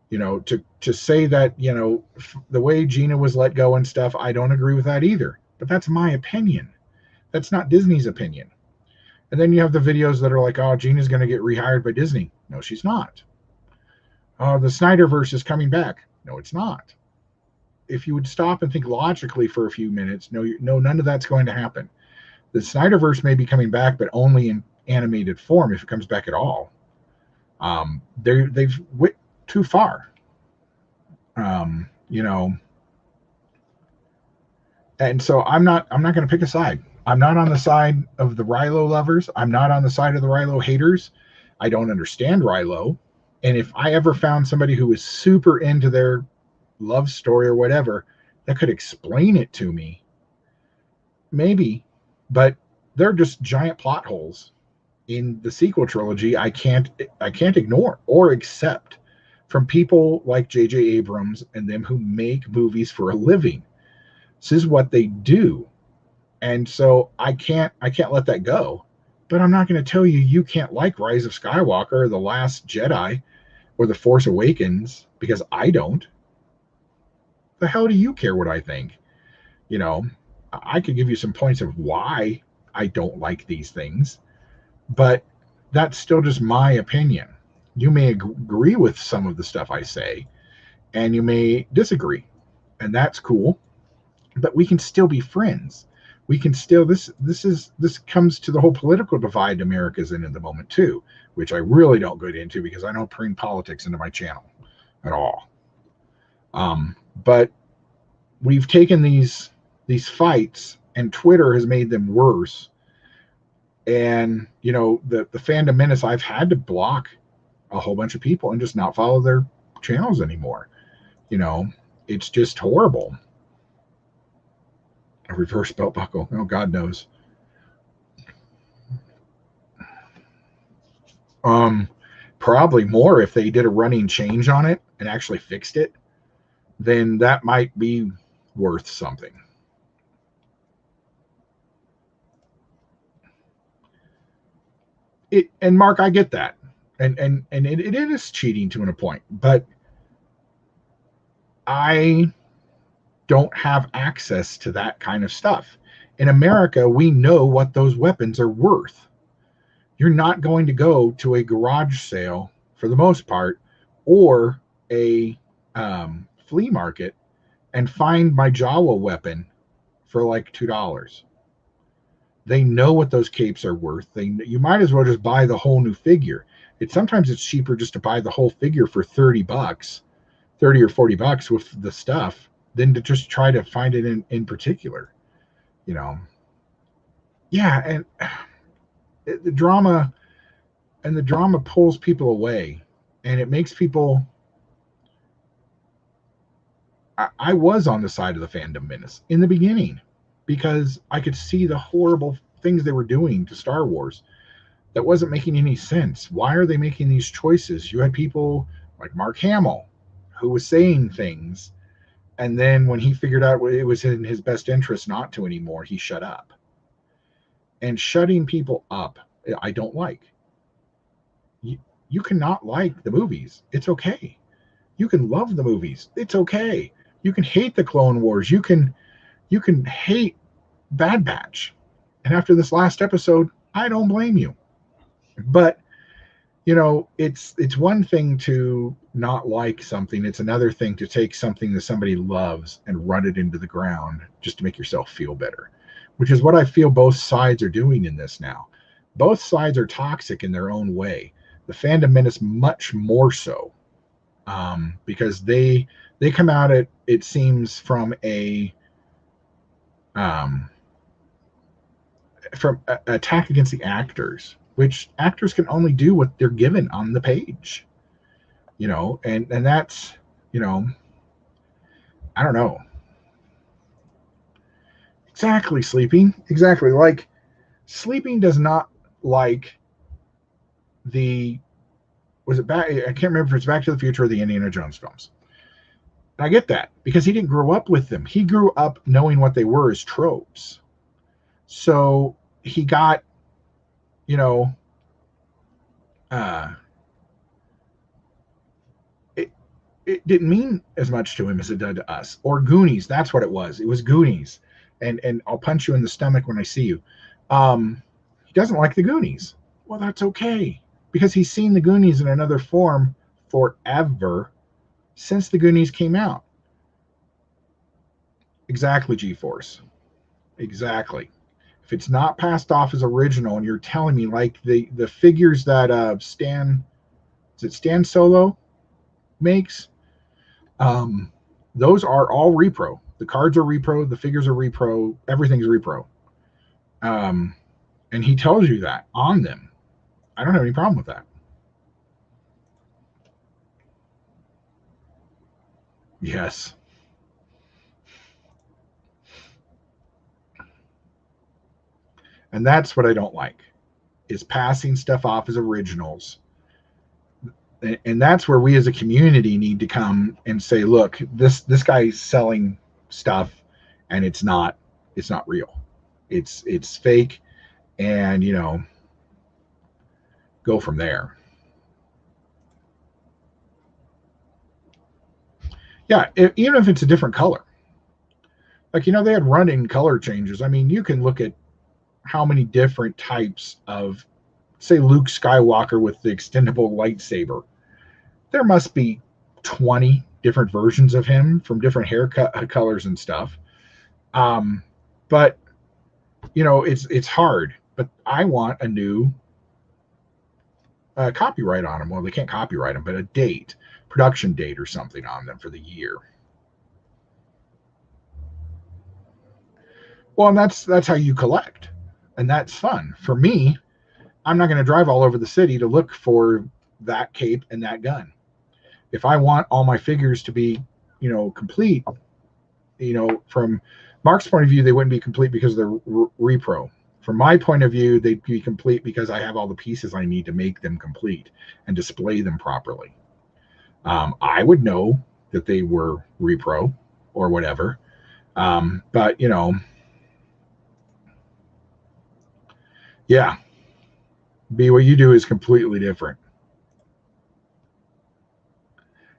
You know, to say that, you know, the way Gina was let go and stuff, I don't agree with that either. But that's my opinion. That's not Disney's opinion. And then you have the videos that are like, oh, Gina's going to get rehired by Disney. No, she's not. Oh, the Snyderverse is coming back. No, it's not. If you would stop and think logically for a few minutes, no, none of that's going to happen. The Snyderverse may be coming back, but only in animated form, if it comes back at all. They've went too far. You know, and so I'm not going to pick a side. I'm not on the side of the Rilo lovers. I'm not on the side of the Rilo haters. I don't understand Rilo. And if I ever found somebody who was super into their love story or whatever that could explain it to me, maybe, but they're just giant plot holes in the sequel trilogy I can't ignore or accept from people like J.J. Abrams and them who make movies for a living. This is what they do. And so I can't let that go. But I'm not going to tell you you can't like Rise of Skywalker or The Last Jedi or The Force Awakens because I don't. The hell do you care what I think? You know, I could give you some points of why I don't like these things, but that's still just my opinion. You may agree with some of the stuff I say, and you may disagree, and that's cool. But we can still be friends. We can still this comes to the whole political divide America's in at the moment too, which I really don't get into because I don't bring politics into my channel at all. But we've taken these fights, and Twitter has made them worse. And the fandom menace, I've had to block a whole bunch of people and just not follow their channels anymore. It's just horrible. A reverse belt buckle. Oh, God knows. Probably more if they did a running change on it and actually fixed it, then that might be worth something. And Mark, I get that. And it is cheating to a point, but I don't have access to that kind of stuff. In America, we know what those weapons are worth. You're not going to go to a garage sale for the most part, or a flea market and find my Jawa weapon for like $2. They know what those capes are worth. You might as well just buy the whole new figure. Sometimes it's cheaper just to buy the whole figure for $30, $30 or $40 with the stuff than to just try to find it in particular. Yeah, and the drama pulls people away, and it makes people. I was on the side of the fandom menace in the beginning because I could see the horrible things they were doing to Star Wars that wasn't making any sense. Why are they making these choices? You had people like Mark Hamill who was saying things, and then when he figured out it was in his best interest not to anymore, he shut up. And shutting people up, I don't like. You cannot like the movies. It's okay. You can love the movies. It's okay. You can hate the Clone Wars. You can hate Bad Batch. And after this last episode, I don't blame you. But it's one thing to not like something. It's another thing to take something that somebody loves and run it into the ground just to make yourself feel better, which is what I feel both sides are doing in this now. Both sides are toxic in their own way. The fandom menace much more so, because they come out it seems from a attack against the actors, which actors can only do what they're given on the page, and that's, I don't know. Exactly, sleeping. Exactly. Like, sleeping does not like was it back? I can't remember if it's Back to the Future or the Indiana Jones films. And I get that because he didn't grow up with them. He grew up knowing what they were as tropes. So he got, it didn't mean as much to him as it did to us. Or Goonies, that's what it was. It was Goonies. And I'll punch you in the stomach when I see you. He doesn't like the Goonies. Well, that's okay, because he's seen the Goonies in another form forever since the Goonies came out. Exactly, G-Force. Exactly. If it's not passed off as original, and you're telling me like the figures that Stan Solo makes, those are all repro. The cards are repro, the figures are repro, everything's repro. And he tells you that on them. I don't have any problem with that. Yes. And that's what I don't like, is passing stuff off as originals. And that's where we as a community need to come and say, look, this guy's selling stuff and it's not real. It's fake, and go from there. Yeah, even if it's a different color. Like, they had running color changes. I mean, you can look at how many different types of, say, Luke Skywalker with the extendable lightsaber. There must be 20 different versions of him from different haircut colors and stuff. But it's hard. But I want a new copyright on them. Well, they can't copyright them, but a date, production date, or something on them for the year. Well, and that's how you collect, and that's fun for me. I'm not going to drive all over the city to look for that cape and that gun. If I want all my figures to be, complete, from Mark's point of view, they wouldn't be complete because they're repro. From my point of view, they'd be complete because I have all the pieces I need to make them complete and display them properly. I would know that they were repro or whatever. But, yeah, what you do is completely different.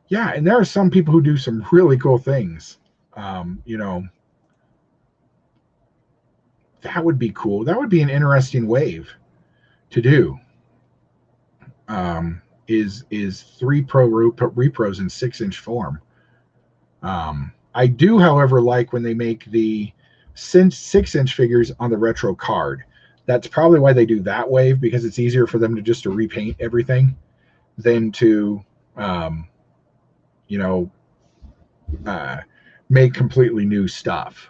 Yeah, and there are some people who do some really cool things. Um, you know, that would be cool. That would be an interesting wave to do. Is three repros in 6-inch form. I do, however, like when they make the 6-inch figures on the retro card. That's probably why they do that wave, because it's easier for them to just to repaint everything than to, um, you know, uh, make completely new stuff.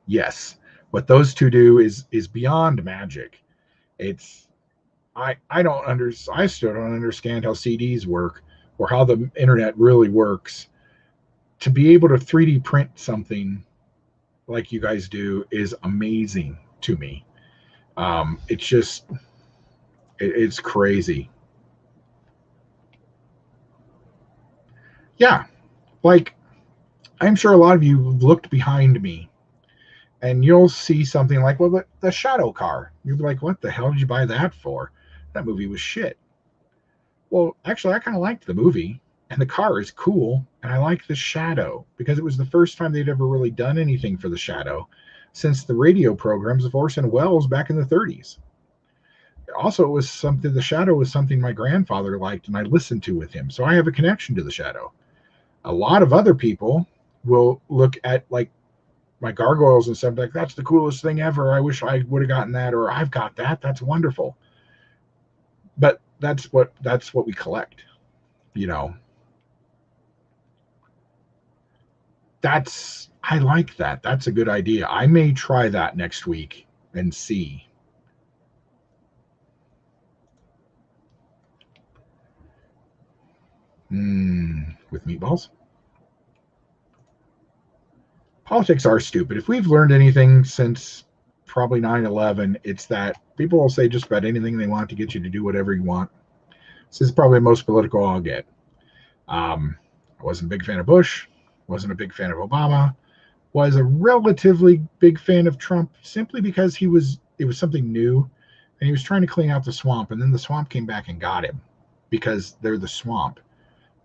Yes, what those two do is beyond magic. It's I still don't understand how CDs work or how the internet really works. To be able to 3D print something like you guys do is amazing to me. It's just it's crazy. Yeah, like I'm sure a lot of you looked behind me and you'll see something like, well, the Shadow car. You'll be like, what the hell did you buy that for? That movie was shit. Well, actually, I kind of liked the movie, and the car is cool, and I like the Shadow because it was the first time they'd ever really done anything for the Shadow since the radio programs of Orson Welles back in the 30s. Also, it was something, the Shadow was something my grandfather liked and I listened to with him, so I have a connection to the Shadow. A lot of other people will look at like my gargoyles and stuff like, that's the coolest thing ever. I wish I would have gotten that, or I've got that. That's wonderful. But that's what we collect, you know. I like that. That's a good idea. I may try that next week and see. With meatballs. Politics are stupid. If we've learned anything since probably 9/11, it's that people will say just about anything they want to get you to do whatever you want. This is probably the most political I'll get. I wasn't a big fan of Bush, wasn't a big fan of Obama, was a relatively big fan of Trump simply because it was something new and he was trying to clean out the swamp, and then the swamp came back and got him because they're the swamp.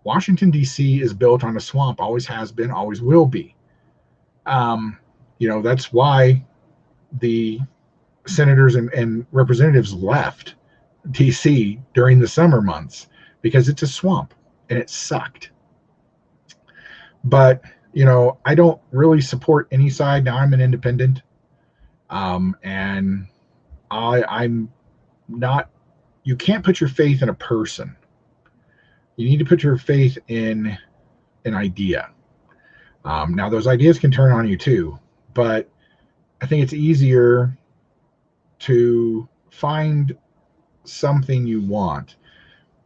Washington, D.C. is built on a swamp, always has been, always will be. Um, that's why the senators and representatives left DC during the summer months, because it's a swamp and it sucked. But, I don't really support any side. Now I'm an independent. And I'm not, you can't put your faith in a person. You need to put your faith in an idea. Now, those ideas can turn on you too, but I think it's easier to find something you want,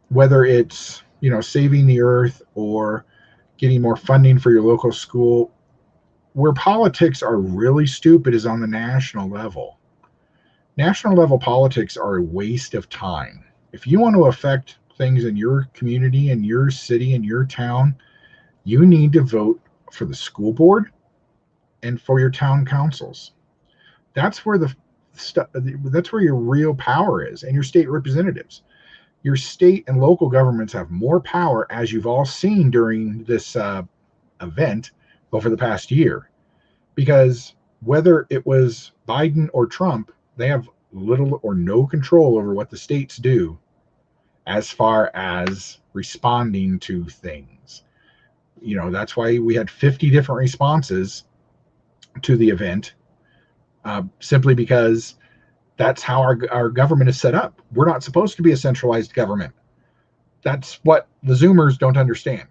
whether it's saving the earth or getting more funding for your local school. Where politics are really stupid is on the national level. National level politics are a waste of time. If you want to affect things in your community, in your city, in your town, you need to vote for the school board and for your town councils. That's where that's where your real power is, and your state representatives. Your state and local governments have more power, as you've all seen during this event over the past year, because whether it was Biden or Trump, they have little or no control over what the states do as far as responding to things. That's why we had 50 different responses to the event, simply because that's how our government is set up. We're not supposed to be a centralized government. That's what the Zoomers don't understand.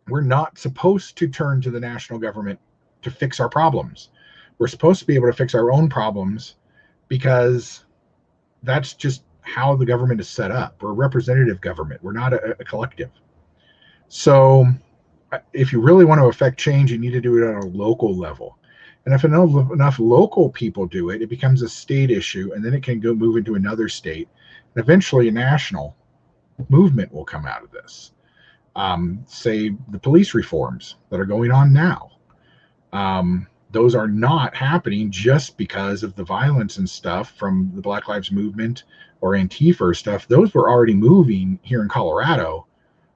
We're not supposed to turn to the national government to fix our problems. We're supposed to be able to fix our own problems, because that's just how the government is set up. We're a representative government. We're not a collective. So if you really want to affect change, you need to do it at a local level. And if enough local people do it, it becomes a state issue, and then it can go move into another state. And eventually a national movement will come out of this. Say the police reforms that are going on now. Those are not happening just because of the violence and stuff from the Black Lives Movement or Antifa stuff. Those were already moving here in Colorado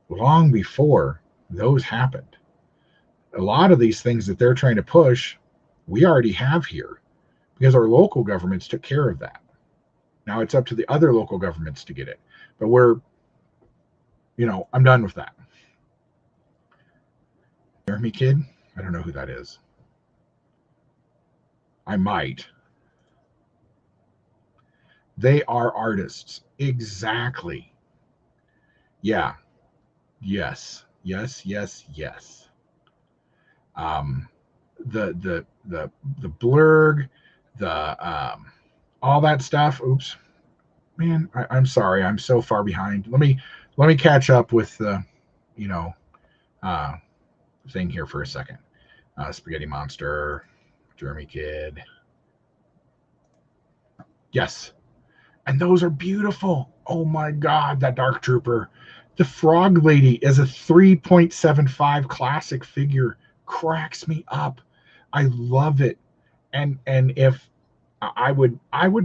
long before those happened. A lot of these things that they're trying to push, we already have here, because our local governments took care of that. Now it's up to the other local governments to get it. But I'm done with that. Hear me, kid? I don't know who that is. I might. They are artists. Exactly. Yeah. Yes. Yes. Yes. Yes. The blurg, the all that stuff. Oops, man. I'm sorry. I'm so far behind. Let me catch up with the thing here for a second. Spaghetti Monster, Jeremy Kid. Yes. And those are beautiful. Oh my God, that Dark Trooper. The Frog Lady is a 3.75 classic figure. Cracks me up. I love it. And if I would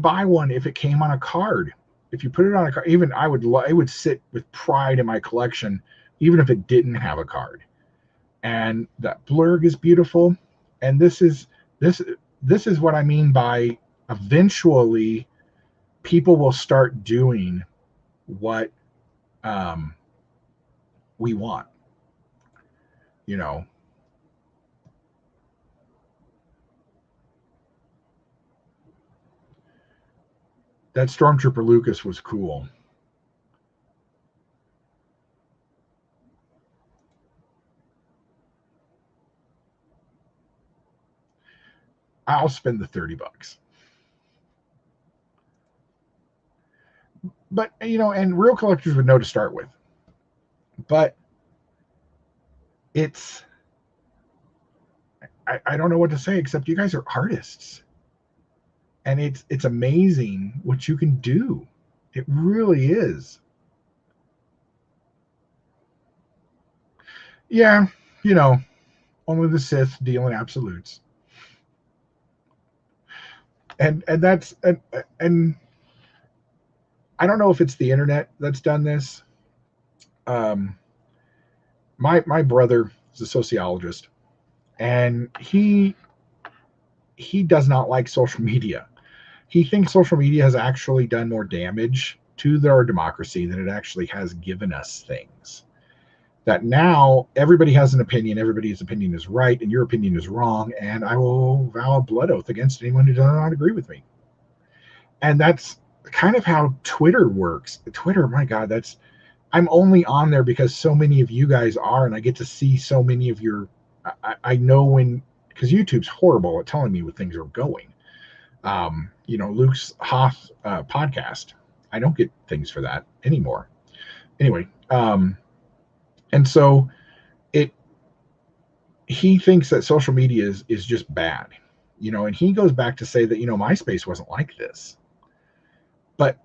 buy one if it came on a card. If you put it on a card, even it would sit with pride in my collection, even if it didn't have a card. And that blurg is beautiful. And this is what I mean by eventually people will start doing what we want. That Stormtrooper Lucas was cool. I'll spend the $30. But and real collectors would know to start with. But I don't know what to say, except you guys are artists. And it's amazing what you can do. It really is. Yeah, only the Sith deal in absolutes. And that's and I don't know if it's the internet that's done this. My brother is a sociologist, and he does not like social media. He thinks social media has actually done more damage to our democracy than it actually has given us things. That now everybody has an opinion, everybody's opinion is right, and your opinion is wrong, and I will vow a blood oath against anyone who does not agree with me. And that's kind of how Twitter works. Twitter, my God, I'm only on there because so many of you guys are, and I get to see so many of your. I know when, because YouTube's horrible at telling me when things are going. Luke's Hoth podcast. I don't get things for that anymore. Anyway, And so it he thinks that social media is just bad, and he goes back to say that, MySpace wasn't like this. But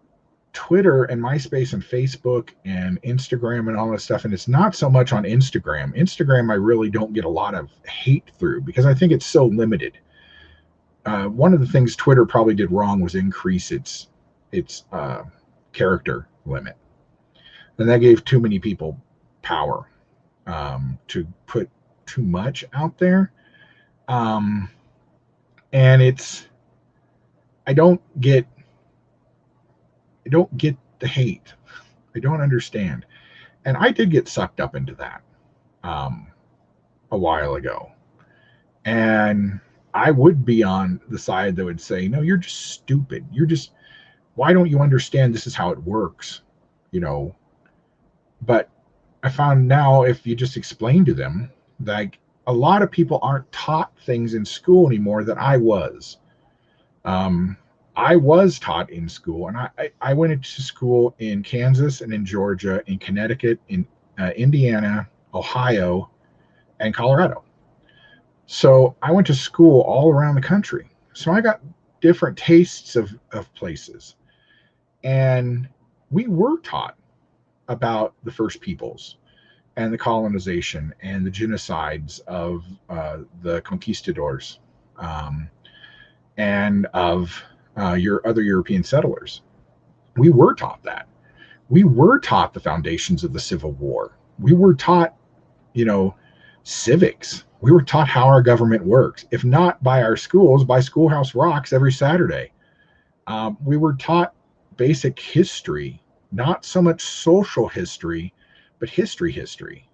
Twitter and MySpace and Facebook and Instagram and all this stuff, and it's not so much on Instagram. Instagram, I really don't get a lot of hate through because I think it's so limited. One of the things Twitter probably did wrong was increase its character limit, and that gave too many people power to put too much out there. Um, and I don't get I don't get the hate. I don't understand. And I did get sucked up into that um, a while ago. And I would be on the side that would say, no, you're just stupid. Why don't you understand this is how it works? You know, but I found now if you just explain to them, like a lot of people aren't taught things in school anymore that I was. Um, I was taught in school, and I went to school in Kansas and in Georgia, in Connecticut, in Indiana, Ohio, and Colorado. So I went to school all around the country. So I got different tastes of places. And we were taught about the first peoples and the colonization and the genocides of the conquistadors and of your other European settlers. We were taught that. We were taught the foundations of the Civil War. We were taught, you know, civics. We were taught how our government works, if not by our schools, by Schoolhouse Rocks every Saturday. We were taught basic history, not so much social history, but history.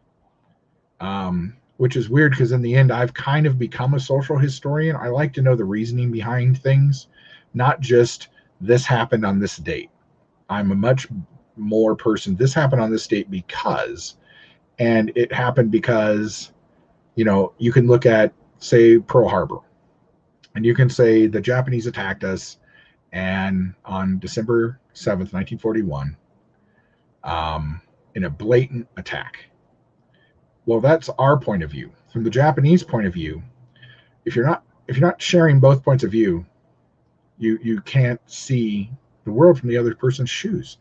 Which is weird because in the end, I've kind of become a social historian. I like to know the reasoning behind things, not just this happened on this date. I'm a much more person. This happened on this date because, and it happened because, you can look at, say, Pearl Harbor, and you can say the Japanese attacked us, and on December 7th, 1941, in a blatant attack. Well, that's our point of view. From the Japanese point of view, if you're not sharing both points of view, you can't see the world from the other person's shoes.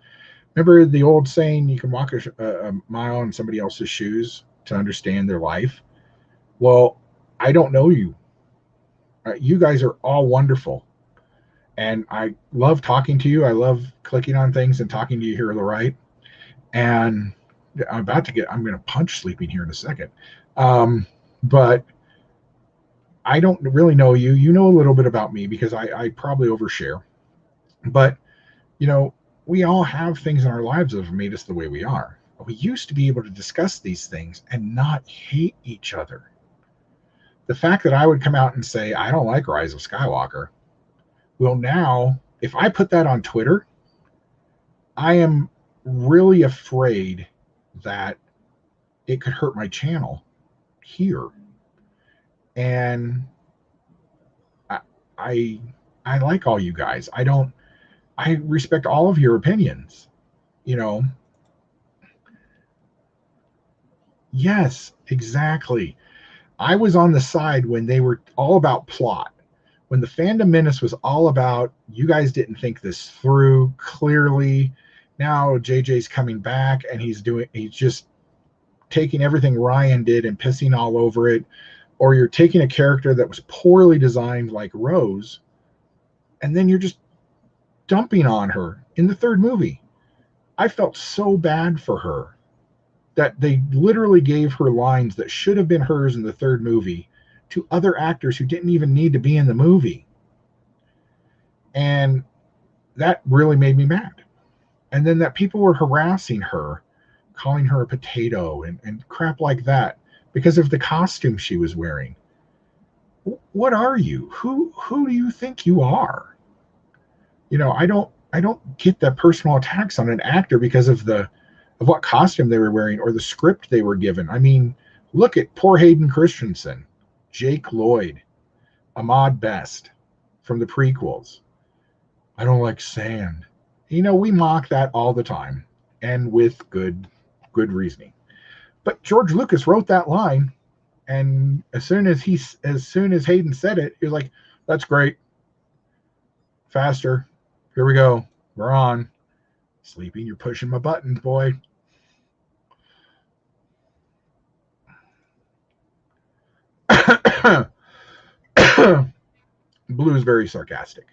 Remember the old saying, you can walk a mile in somebody else's shoes to understand their life? Well, I don't know you. You guys are all wonderful. And I love talking to you. I love clicking on things and talking to you here on the right. And I'm going to punch sleeping here in a second. But I don't really know you. You know a little bit about me because I probably overshare. But, we all have things in our lives that have made us the way we are. We used to be able to discuss these things and not hate each other. The fact that I would come out and say, I don't like Rise of Skywalker. Well, now, if I put that on Twitter, I am really afraid that it could hurt my channel here. And I like all you guys. I respect all of your opinions. Yes, exactly. I was on the side when they were all about plot. When the Fandom Menace was all about, you guys didn't think this through clearly. Now JJ's coming back and he's just taking everything Ryan did and pissing all over it. Or you're taking a character that was poorly designed like Rose, and then you're just dumping on her in the third movie. I felt so bad for her that they literally gave her lines that should have been hers in the third movie to other actors who didn't even need to be in the movie. And that really made me mad. And then that people were harassing her, calling her a potato and crap like that because of the costume she was wearing. What are you? Who do you think you are? I don't get that personal attacks on an actor because of what costume they were wearing or the script they were given. I mean, look at poor Hayden Christensen, Jake Lloyd, Ahmad Best from the prequels. I don't like sand. We mock that all the time, and with good reasoning. But George Lucas wrote that line, and as soon as Hayden said it, he was like, "That's great. Faster. Here we go. We're on." Sleeping, you're pushing my buttons, boy. Blue is very sarcastic.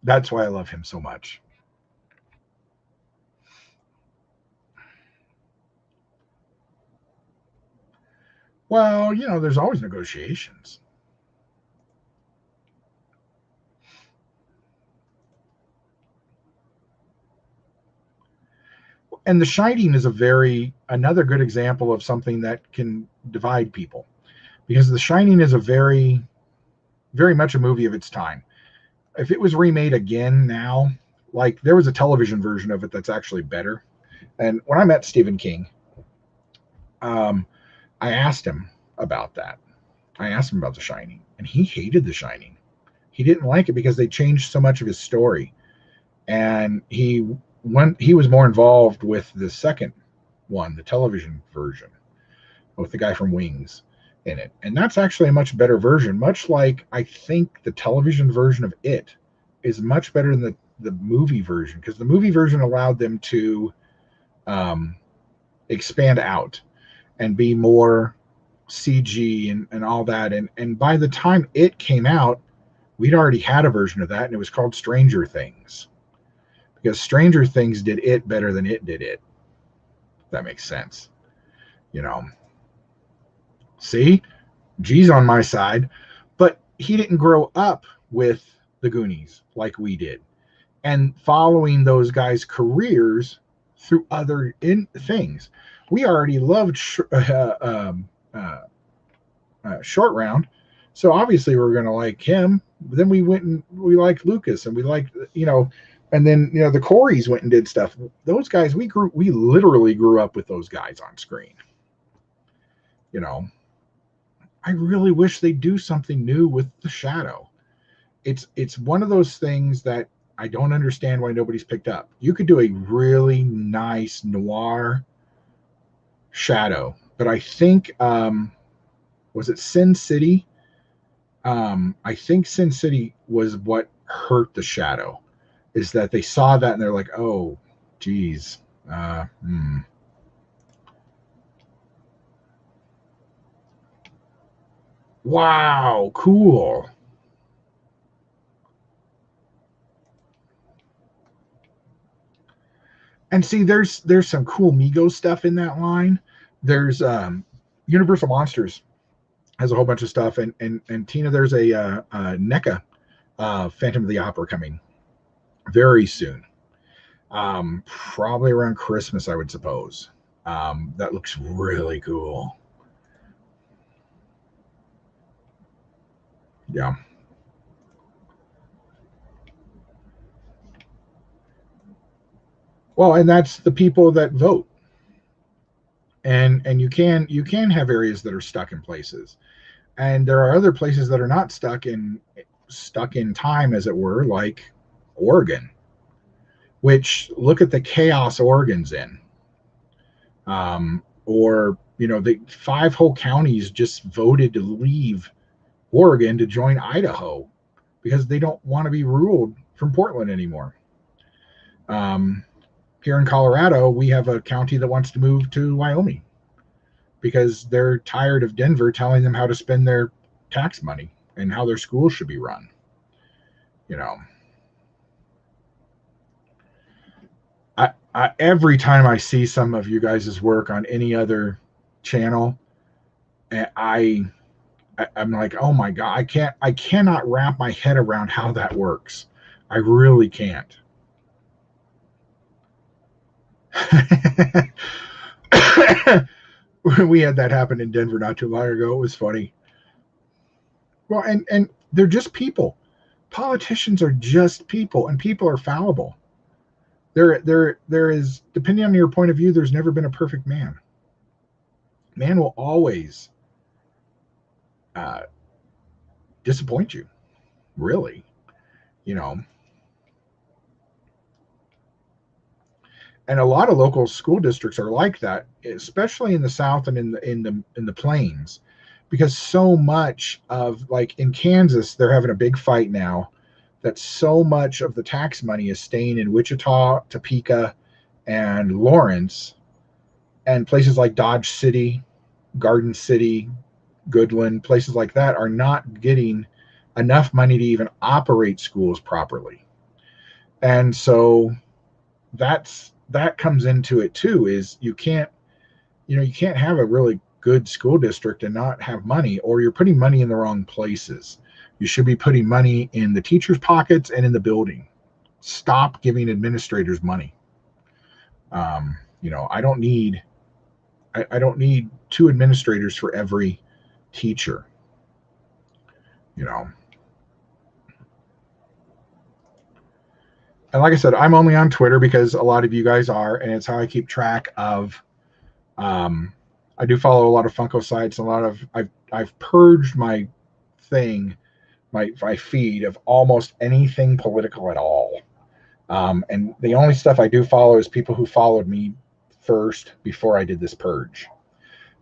That's why I love him so much. Well, there's always negotiations. And The Shining is another good example of something that can divide people, because The Shining is a very, very much a movie of its time. If it was remade again now, like there was a television version of it that's actually better. And when I met Stephen King, I asked him about that. I asked him about The Shining, and he hated The Shining. He didn't like it because they changed so much of his story, and he was more involved with the second one, the television version, with the guy from Wings in it, and that's actually a much better version. Much like I think the television version of it is much better than the movie version, because the movie version allowed them to expand out and be more CG and all that. And by the time it came out, we'd already had a version of that, and it was called Stranger Things, because Stranger Things did it better than it did it. If that makes sense. See, G's on my side, but he didn't grow up with the Goonies like we did, and following those guys' careers through other things. We already loved Short Round, so obviously we're going to like him. Then we went and we liked Lucas, and we liked, and then the Coreys went and did stuff. Those guys, we literally grew up with those guys on screen. I really wish they'd do something new with the Shadow. It's one of those things that I don't understand why nobody's picked up. You could do a really nice noir Shadow, but I think was it Sin City? I think Sin City was what hurt the Shadow, is that they saw that and they're like, oh, geez. Wow, cool. And see, there's some cool Mego stuff in that line. There's Universal Monsters has a whole bunch of stuff, and Tina, there's a NECA Phantom of the Opera coming very soon. Probably around Christmas, I would suppose. That looks really cool. Yeah. Well, and that's the people that vote. And you can have areas that are stuck in places, and there are other places that are not stuck in time, as it were, like Oregon, which look at the chaos Oregon's in. Or the 5 whole counties just voted to leave Oregon to join Idaho because they don't want to be ruled from Portland anymore. Here in Colorado, we have a county that wants to move to Wyoming because they're tired of Denver telling them how to spend their tax money and how their schools should be run. Every time I see some of you guys' work on any other channel, I'm like, oh my God, I cannot wrap my head around how that works. I really can't. We had that happen in Denver not too long ago. It was funny. Well, and they're just people. Politicians are just people, and people are fallible. There is, depending on your point of view, there's never been a perfect man. Man will always disappoint you, really. And a lot of local school districts are like that, especially in the South and in the plains, because so much of, like in Kansas, they're having a big fight now that so much of the tax money is staying in Wichita, Topeka, and Lawrence, and places like Dodge City, Garden City, Goodland, places like that are not getting enough money to even operate schools properly. And so that comes into it too, is you can't have a really good school district and not have money, or you're putting money in the wrong places. You should be putting money in the teachers' pockets and in the building. Stop giving administrators money. I don't need I don't need two administrators for every teacher. you know. And like I said, I'm only on Twitter because a lot of you guys are, and it's how I keep track of. I do follow a lot of Funko sites. I've purged my thing, my feed of almost anything political at all. And the only stuff I do follow is people who followed me first before I did this purge.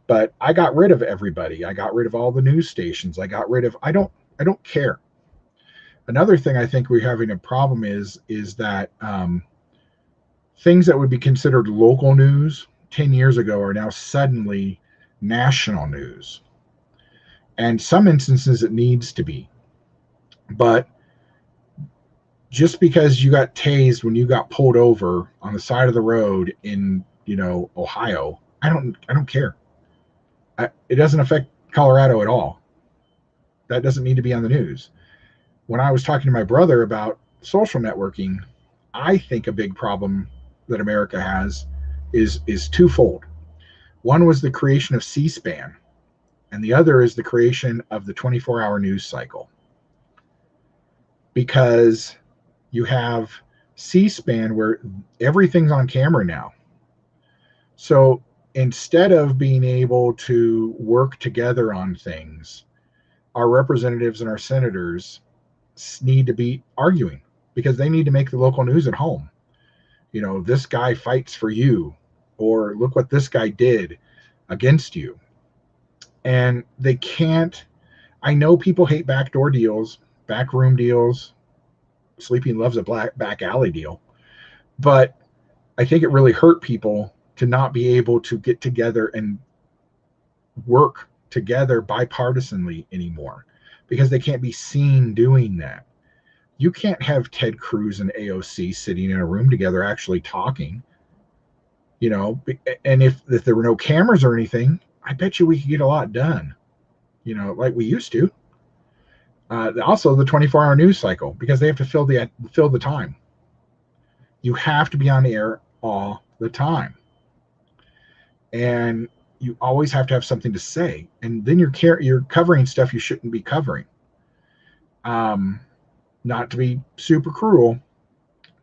But I got rid of everybody. I got rid of all the news stations. I don't care. Another thing I think we're having a problem is that things that would be considered local news 10 years ago are now suddenly national news. And some instances it needs to be. But just because you got tased when you got pulled over on the side of the road in, Ohio, I don't care. It doesn't affect Colorado at all. That doesn't need to be on the news. When I was talking to my brother about social networking, I think a big problem that America has is twofold. One was the creation of C-SPAN, and the other is the creation of the 24-hour news cycle. Because you have C-SPAN where everything's on camera now. So instead of being able to work together on things, our representatives and our senators need to be arguing because they need to make the local news at home. This guy fights for you, or look what this guy did against you. And they can't. I know people hate backdoor deals, backroom deals. Sleeping loves a back alley deal. But I think it really hurt people to not be able to get together and work together bipartisanly anymore because they can't be seen doing that. You can't have Ted Cruz and AOC sitting in a room together actually talking. And if there were no cameras or anything, I bet you we could get a lot done, like we used to. Also, the 24-hour news cycle, because they have to fill the time. You have to be on the air all the time, and you always have to have something to say. And then you're covering stuff you shouldn't be covering. Not to be super cruel,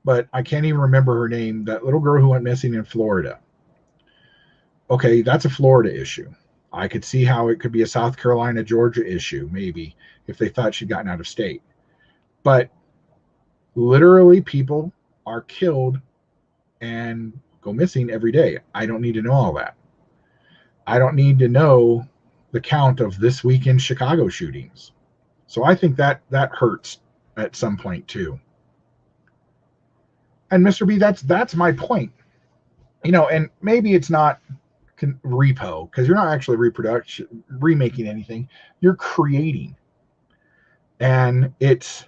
but I can't even remember her name. That little girl who went missing in Florida. Okay, that's a Florida issue. I could see how it could be a South Carolina, Georgia issue, maybe, if they thought she'd gotten out of state. But literally, people are killed and go missing every day. I don't need to know all that. I don't need to know the count of this weekend Chicago shootings. So I think that hurts at some point too. And Mr. B, that's my point. And maybe it's not repo, because you're not actually remaking anything. You're creating. And it's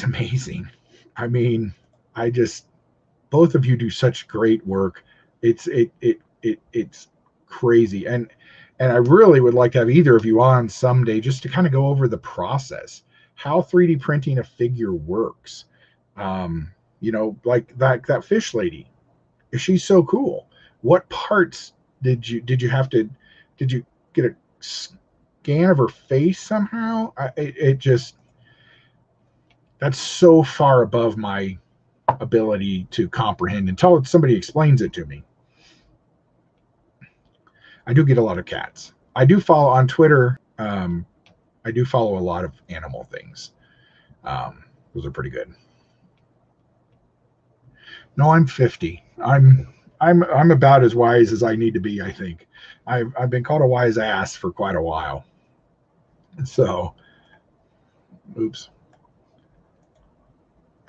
amazing. I mean, both of you do such great work. It's crazy. And I really would like to have either of you on someday just to kind of go over the process, how 3D printing a figure works. Like that fish lady. She's so cool. What parts did you get a scan of her face somehow? That's so far above my ability to comprehend until somebody explains it to me. I do get a lot of cats. I do follow on Twitter. I do follow a lot of animal things. Those are pretty good. No, I'm 50. I'm about as wise as I need to be, I think. I've been called a wise ass for quite a while. So, oops.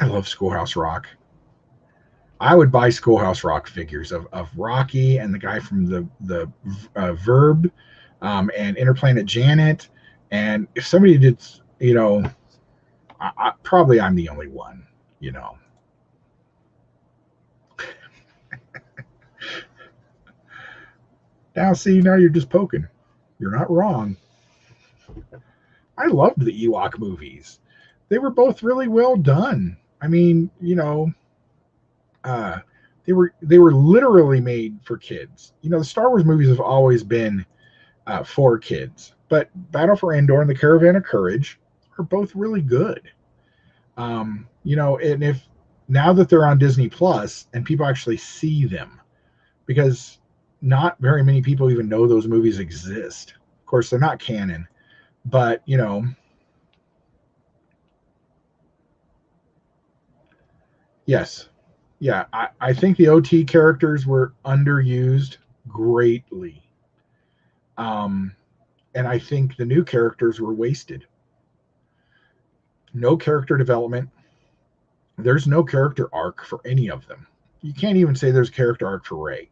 I love Schoolhouse Rock. I would buy Schoolhouse Rock figures of Rocky and the guy from the Verb, and Interplanet Janet. And if somebody did, probably I'm the only one, you know. Now, see, now you're just poking. You're not wrong. I loved the Ewok movies. They were both really well done. I mean, uh, they were literally made for kids. The Star Wars movies have always been for kids, but Battle for Endor and the Caravan of Courage are both really good. And if now that they're on Disney Plus and people actually see them, because not very many people even know those movies exist. Of course, they're not canon, but yes, yeah, I think the OT characters were underused greatly. Um, and I think the new characters were wasted. No character development. There's no character arc for any of them. You can't even say there's a character arc for Rey.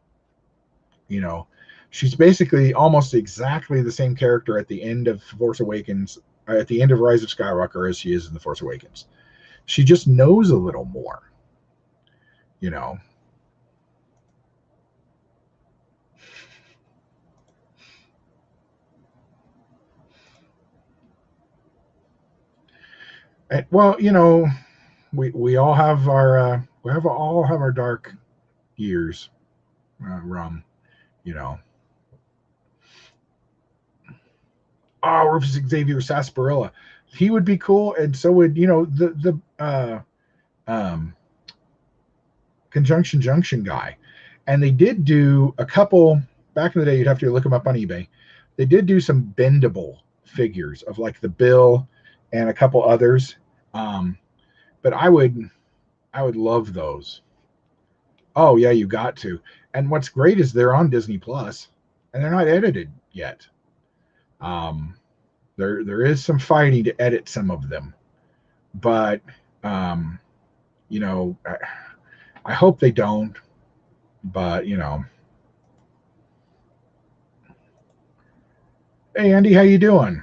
You know, she's basically almost exactly the same character at the end of Force Awakens, at the end of Rise of Skywalker, as she is in the Force Awakens. She just knows a little more. You know, and, well, we all have our dark years, rum. You know, oh, Rufus Xavier Sarsaparilla, he would be cool, and so would the um, Conjunction Junction guy. And they did do a couple back in the day. You'd have to look them up on eBay. They did do some bendable figures of like the Bill and a couple others. Um, but I would love those. Oh yeah, you got to. And what's great is they're on Disney Plus, and they're not edited yet. Um, there is some fighting to edit some of them, but um, I hope they don't. But hey Andy, how you doing?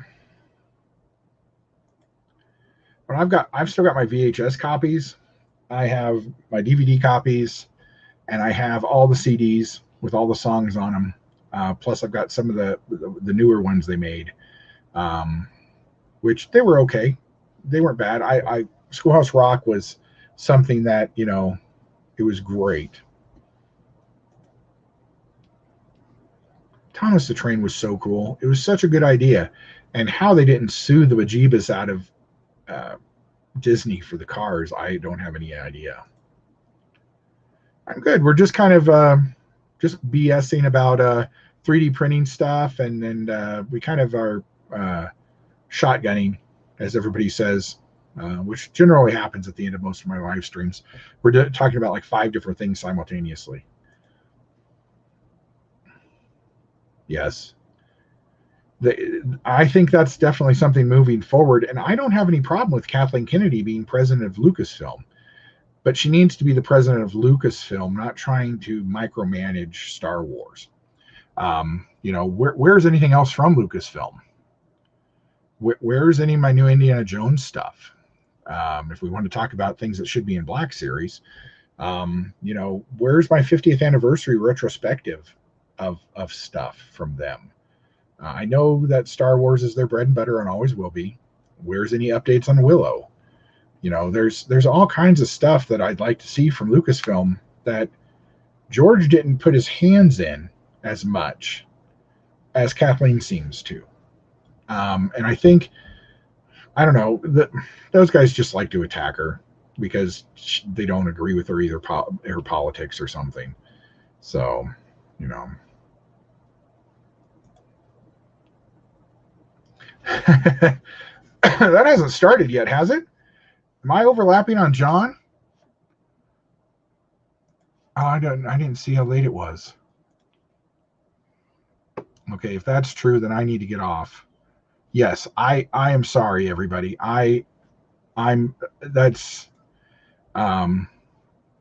But I've still got my VHS copies. I have my DVD copies, and I have all the CDs with all the songs on them. Plus, I've got some of the newer ones they made, um, which they were okay. They weren't bad. I Schoolhouse Rock was something that it was great. Thomas the Train was so cool. It was such a good idea, and how they didn't sue the bejeebus out of uh, Disney for the cars, I don't have any idea. I'm good. We're just kind of just BSing about 3D printing stuff, and we kind of are uh, shotgunning, as everybody says, which generally happens at the end of most of my live streams. We're talking about like 5 different things simultaneously. Yes. I think that's definitely something moving forward, and I don't have any problem with Kathleen Kennedy being president of Lucasfilm, but she needs to be the president of Lucasfilm, not trying to micromanage Star Wars. Where's anything else from Lucasfilm? Where's any of my new Indiana Jones stuff? If we want to talk about things that should be in Black Series, where's my 50th anniversary retrospective of stuff from them? I know that Star Wars is their bread and butter and always will be. Where's any updates on Willow? There's all kinds of stuff that I'd like to see from Lucasfilm that George didn't put his hands in as much as Kathleen seems to. And I think, I don't know, those guys just like to attack her because they don't agree with her either her politics or something. So, you know. That hasn't started yet, has it? Am I overlapping on John? Oh, I didn't see how late it was. Okay, if that's true, then I need to get off. Yes, I am sorry, everybody. I'm um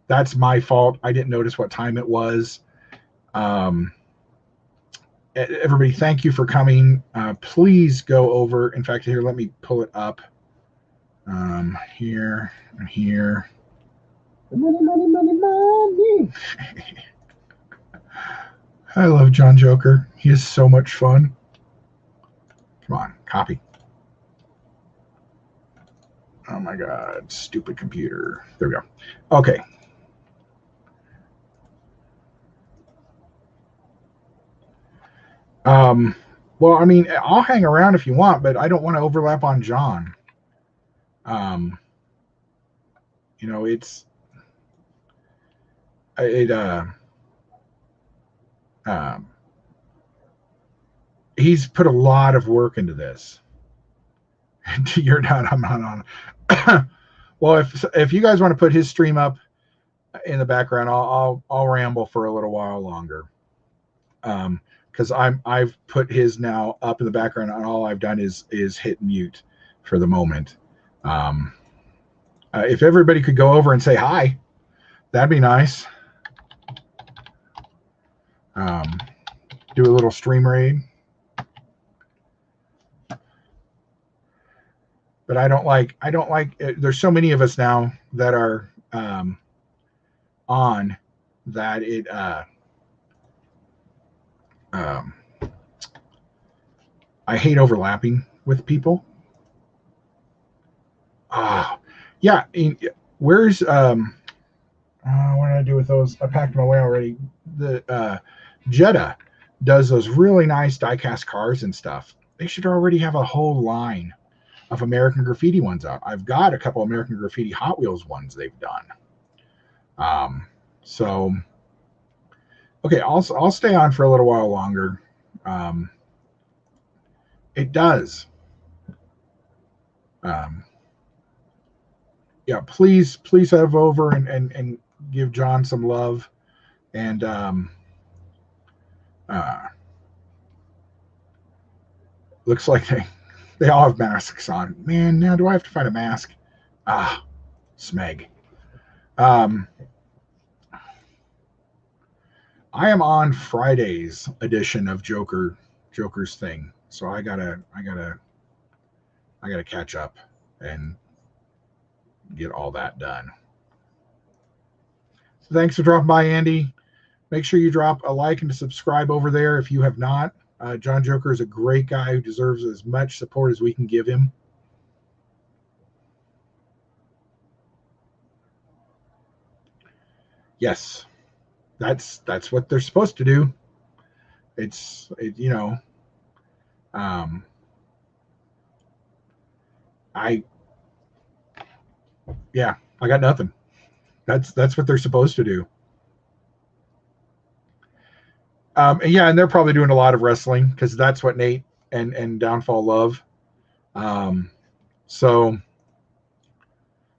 that's my fault. I didn't notice what time it was. Um, everybody, thank you for coming. Please go over. In fact, here, let me pull it up. Here and here. Money, money, money, money. I love John Joker. He is so much fun. Come on, copy. Oh my God, stupid computer. There we go. Okay. Well, I mean, I'll hang around if you want, but I don't want to overlap on John. Um, you know, it um, he's put a lot of work into this. You're not. I'm not on. Well, if you guys want to put his stream up in the background, I'll ramble for a little while longer. Because I've put his now up in the background, and all I've done is hit mute for the moment. If everybody could go over and say hi, that'd be nice. Do a little stream raid. But I don't like there's so many of us now that are on that it I hate overlapping with people. Yeah. Where's what did I do with those? I packed them away already. The Jetta does those really nice diecast cars and stuff. They should already have a whole line of American Graffiti ones out. I've got a couple American Graffiti Hot Wheels ones they've done. So okay, I'll stay on for a little while longer. It does. Yeah, please have over and give John some love. And looks like they all have masks on. Man, now do I have to find a mask? Smeg. I am on Friday's edition of Joker's thing, so I gotta catch up and get all that done. So thanks for dropping by, Andy. Make sure you drop a like and subscribe over there if you have not. John Joker is a great guy who deserves as much support as we can give him. Yes, that's what they're supposed to do. I got nothing. That's what they're supposed to do. And they're probably doing a lot of wrestling because that's what Nate and Downfall love. So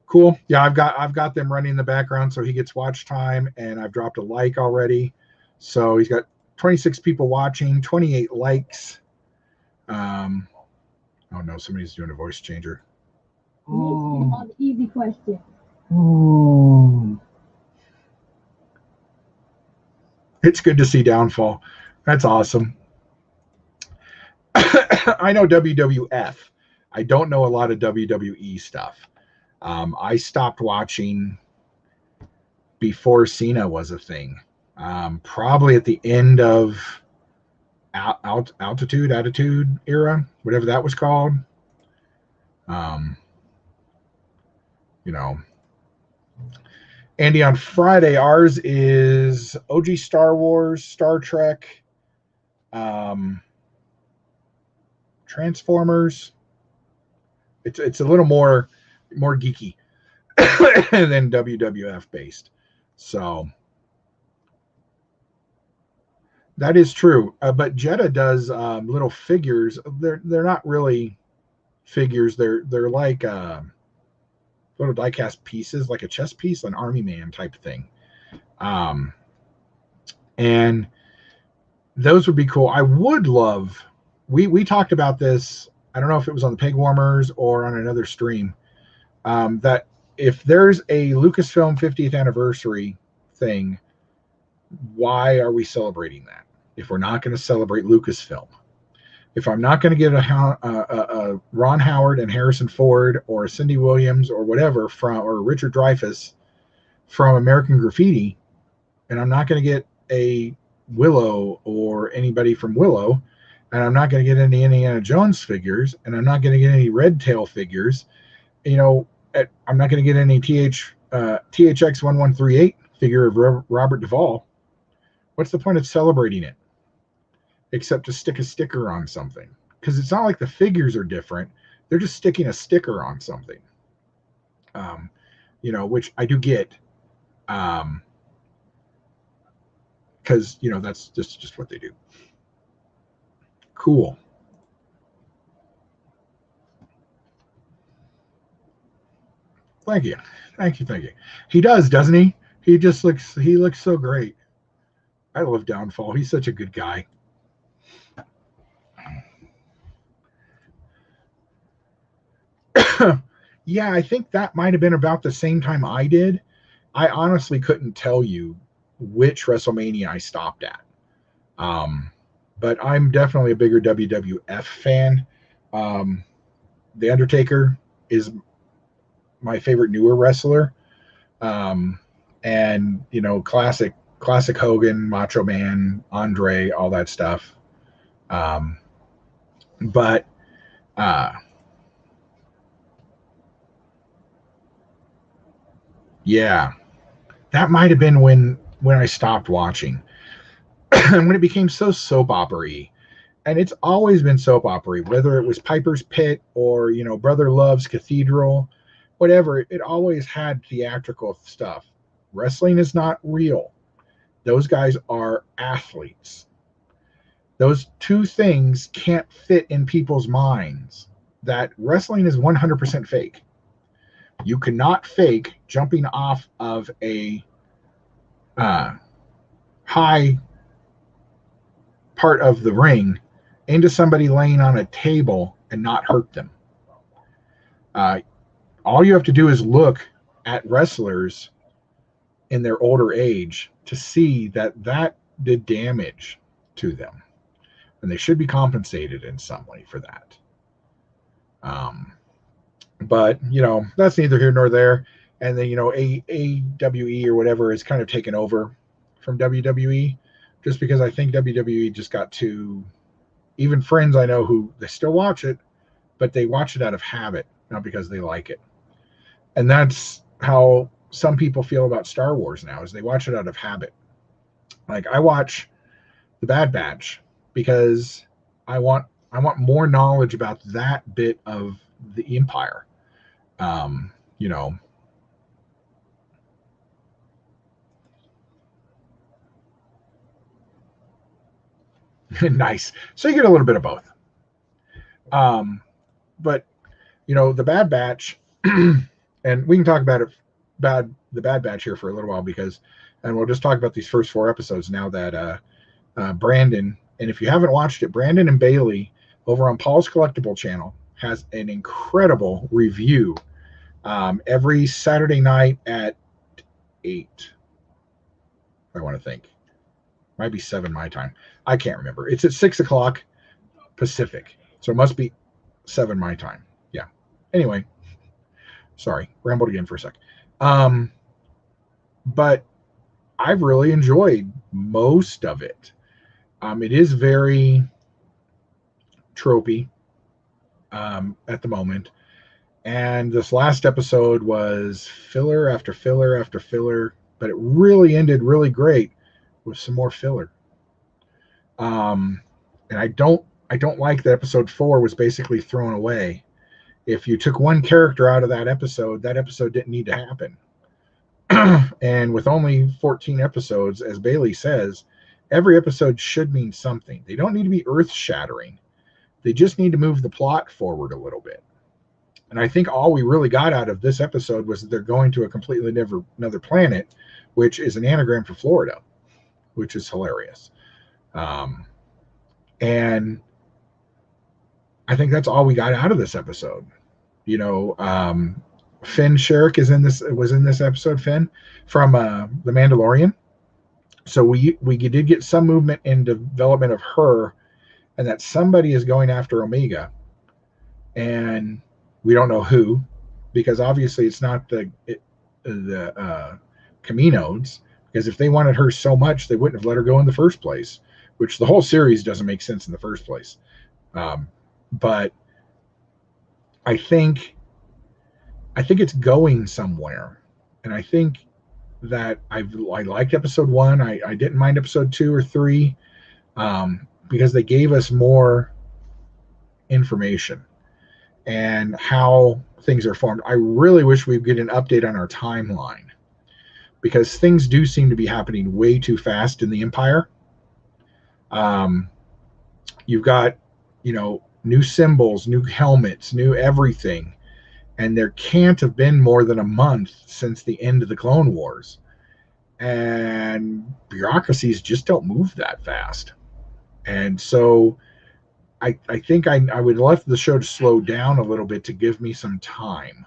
cool. Yeah, I've got them running in the background, so he gets watch time, and I've dropped a like already. So he's got 26 people watching, 28 likes. Oh no, somebody's doing a voice changer. On the easy question. It's good to see Downfall. That's awesome. I know WWF. I don't know a lot of WWE stuff. I stopped watching before Cena was a thing. Probably at the end of Attitude era, whatever that was called. Andy, on Friday, ours is OG Star Wars, Star Trek, Transformers. It's a little more geeky than WWF based. So that is true. But Jetta does little figures. They're not really figures. They're like little diecast pieces, like a chess piece, an army man type thing. And those would be cool. I would love. We talked about this. I don't know if it was on the Peg Warmers or on another stream. That if there's a Lucasfilm 50th anniversary thing, why are we celebrating that? If we're not going to celebrate Lucasfilm, if I'm not going to get a Ron Howard and Harrison Ford or Cindy Williams or whatever or Richard Dreyfuss from American Graffiti, and I'm not going to get a Willow or anybody from Willow, and I'm not going to get any Indiana Jones figures, and I'm not going to get any Red Tail figures, I'm not going to get any THX 1138 figure of Robert Duvall. What's the point of celebrating it? Except to stick a sticker on something. Because it's not like the figures are different. They're just sticking a sticker on something. Which I do get. Because, that's just what they do. Cool. Thank you. He does, doesn't he? He looks so great. I love Downfall. He's such a good guy. Yeah, I think that might have been about the same time I did. I honestly couldn't tell you which WrestleMania I stopped at. But I'm definitely a bigger WWF fan. The Undertaker is my favorite newer wrestler. And classic Hogan, Macho Man, Andre, all that stuff. But yeah, that might have been when I stopped watching. When it became so soap opera-y. And it's always been soap opera, whether it was Piper's Pit or, Brother Love's Cathedral, whatever. It always had theatrical stuff. Wrestling is not real. Those guys are athletes. Those two things can't fit in people's minds. That wrestling is 100% fake. You cannot fake jumping off of a high part of the ring into somebody laying on a table and not hurt them. All you have to do is look at wrestlers in their older age to see that did damage to them, and they should be compensated in some way for that. But that's neither here nor there. And then AWE or whatever is kind of taken over from WWE, just because I think WWE just got too. Even friends I know who they still watch it, but they watch it out of habit, not because they like it. And that's how some people feel about Star Wars now, is they watch it out of habit. Like, I watch The Bad Batch because I want more knowledge about that bit of the Empire. Nice. So you get a little bit of both. But the Bad Batch, and we can talk about the Bad Batch here for a little while, and we'll just talk about these first 4 episodes now that Brandon, and if you haven't watched it, Brandon and Bailey over on Paul's Collectible channel has an incredible review every Saturday night at 8. I want to think. Might be 7 my time. I can't remember. It's at 6 o'clock Pacific. So it must be 7 my time. Yeah. Anyway, sorry. Rambled again for a sec. But I've really enjoyed most of it. It is very tropey at the moment. And this last episode was filler after filler after filler, but it really ended really great with some more filler. And I don't like that episode 4 was basically thrown away. If you took one character out of that episode didn't need to happen. And with only 14 episodes, as Bailey says, every episode should mean something. They don't need to be earth-shattering. They just need to move the plot forward a little bit. And I think all we really got out of this episode was that they're going to a completely another planet which is an anagram for Florida, which is hilarious. And I think that's all we got out of this episode. You know, Finn Sherrick was in this episode, Finn, from The Mandalorian. So we did get some movement in development of her, and that somebody is going after Omega, and we don't know who, because obviously it's not the Caminodes, because if they wanted her so much, they wouldn't have let her go in the first place, which the whole series doesn't make sense in the first place. But I think it's going somewhere, and I think that I liked episode 1. I didn't mind episode 2 or 3, because they gave us more information and how things are formed. I really wish we'd get an update on our timeline, because things do seem to be happening way too fast in the Empire. You've got, new symbols, new helmets, new everything. And there can't have been more than a month since the end of the Clone Wars. And bureaucracies just don't move that fast. And so I think I would love the show to slow down a little bit to give me some time.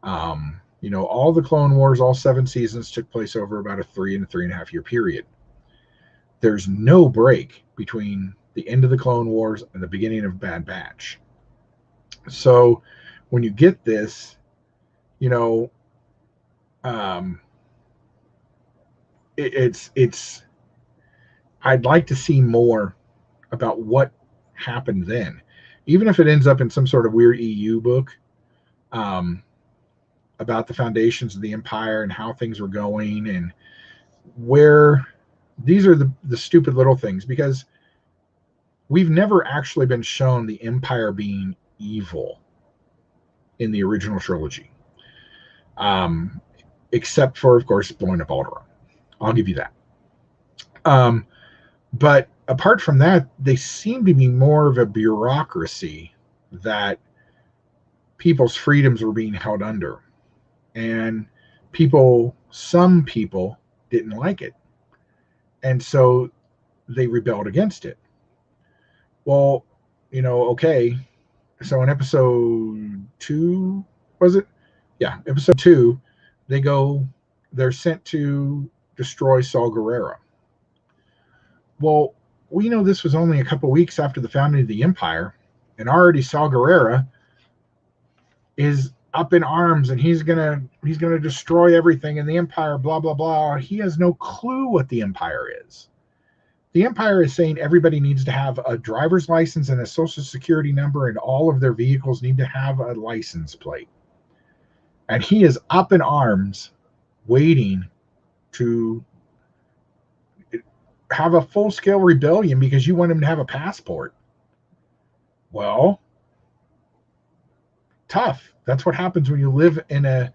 All the Clone Wars, all 7 seasons took place over about a 3.5 year period. There's no break between the end of the Clone Wars and the beginning of Bad Batch. So when you get this, it's I'd like to see more about what happened then, even if it ends up in some sort of weird EU book, about the foundations of the Empire and how things were going, and where these are the stupid little things, because we've never actually been shown the Empire being evil in the original trilogy, except for, of course, blowing up Alderaan. I'll give you that. But apart from that, they seem to be more of a bureaucracy that people's freedoms were being held under, and some people didn't like it, and so they rebelled against it. Well, okay, so in episode 2, was it? Yeah, episode 2, they're sent to destroy Saw Gerrera. Well, we know this was only a couple weeks after the founding of the Empire, and already Saw Gerrera is up in arms, and he's gonna destroy everything in the Empire, blah blah blah. He has no clue what the Empire is. The Empire is saying everybody needs to have a driver's license and a social security number, and all of their vehicles need to have a license plate. And he is up in arms, waiting to have a full-scale rebellion because you want him to have a passport. Well, tough. That's what happens when you live in a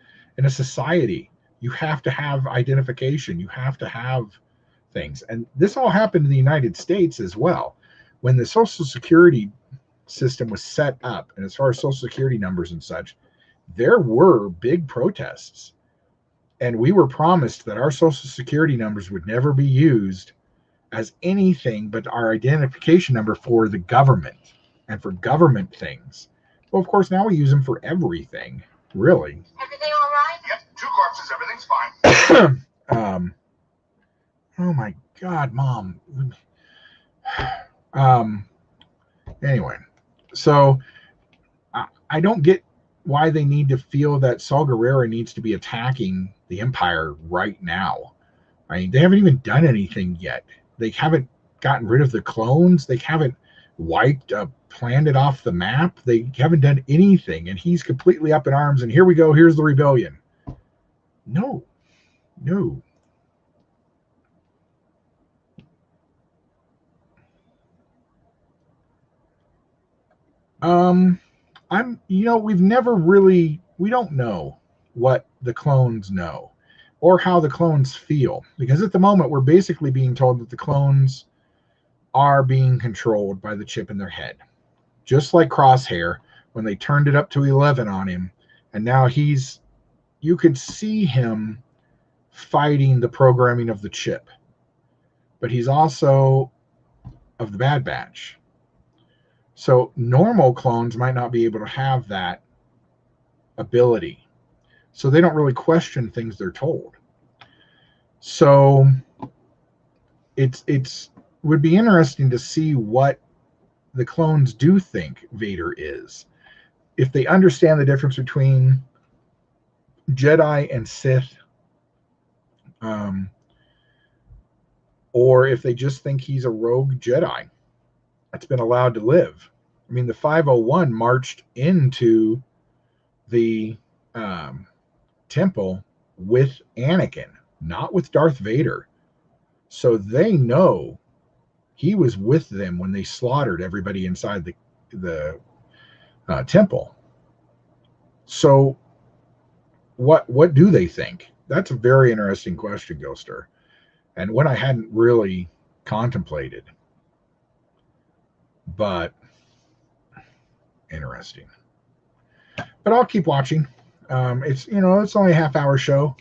society. You have to have identification. You have to have things. And this all happened in the United States as well. When the Social Security system was set up, and as far as Social Security numbers and such, there were big protests. And we were promised that our Social Security numbers would never be used as anything but our identification number for the government and for government things. Well, of course, now we use them for everything, really. Everything all right? Yep, 2 corpses, everything's fine. Oh my God, Mom. Anyway, so I don't get why they need to feel that Saw Gerrera needs to be attacking the Empire right now. I mean, they haven't even done anything yet. They haven't gotten rid of the clones. They haven't wiped a planet off the map. They haven't done anything, and he's completely up in arms, and here we go. Here's the rebellion. No. We don't know what the clones know or how the clones feel, because at the moment we're basically being told that the clones are being controlled by the chip in their head, just like Crosshair when they turned it up to 11 on him, and now you could see him fighting the programming of the chip, but he's also of the Bad Batch. So normal clones might not be able to have that ability. So they don't really question things they're told. So it's would be interesting to see what the clones do think Vader is. If they understand the difference between Jedi and Sith, or if they just think he's a rogue Jedi that's been allowed to live. I mean, the 501 marched into the temple with Anakin, not with Darth Vader. So they know he was with them when they slaughtered everybody inside the temple. So what do they think? That's a very interesting question, Ghoster, and one I hadn't really contemplated, but interesting. But I'll keep watching. It's it's only a half-hour show,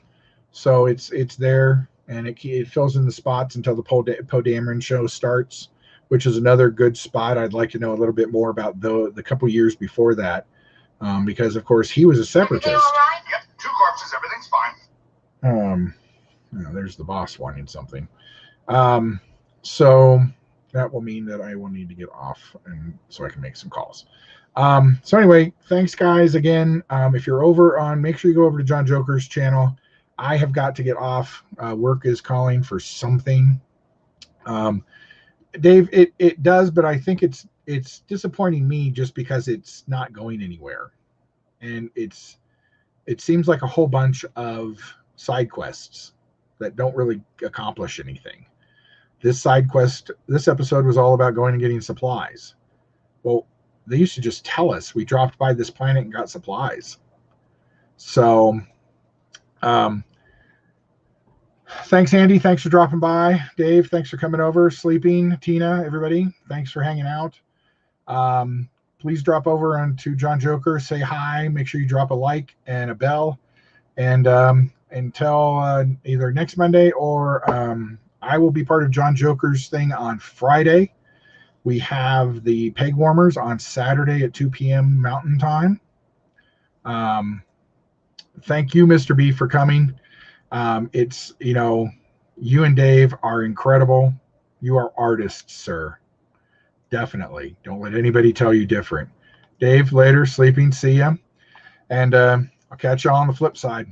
so it's there, and it fills in the spots until the Poe Dameron show starts, which is another good spot. I'd like to know a little bit more about the couple years before that, because of course he was a separatist. Yep, 2 corpses, everything's fine. There's the boss wanting something. So that will mean that I will need to get off, and so I can make some calls. So anyway, thanks guys again. If you're over on, make sure you go over to John Joker's channel. I have got to get off. Work is calling for something. Dave, it does, but I think it's disappointing me just because it's not going anywhere. And it seems like a whole bunch of side quests that don't really accomplish anything. This side quest, this episode was all about going and getting supplies. Well, they used to just tell us we dropped by this planet and got supplies. So, thanks, Andy. Thanks for dropping by. Dave, thanks for coming over. Sleeping, Tina, everybody, thanks for hanging out. Please drop over onto John Joker, say hi. Make sure you drop a like and a bell. And until either next Monday or I will be part of John Joker's thing on Friday. We have the Peg Warmers on Saturday at 2 p.m. Mountain Time. Thank you, Mr. B, for coming. It's, you and Dave are incredible. You are artists, sir. Definitely. Don't let anybody tell you different. Dave, later, sleeping. See ya. And I'll catch y'all on the flip side.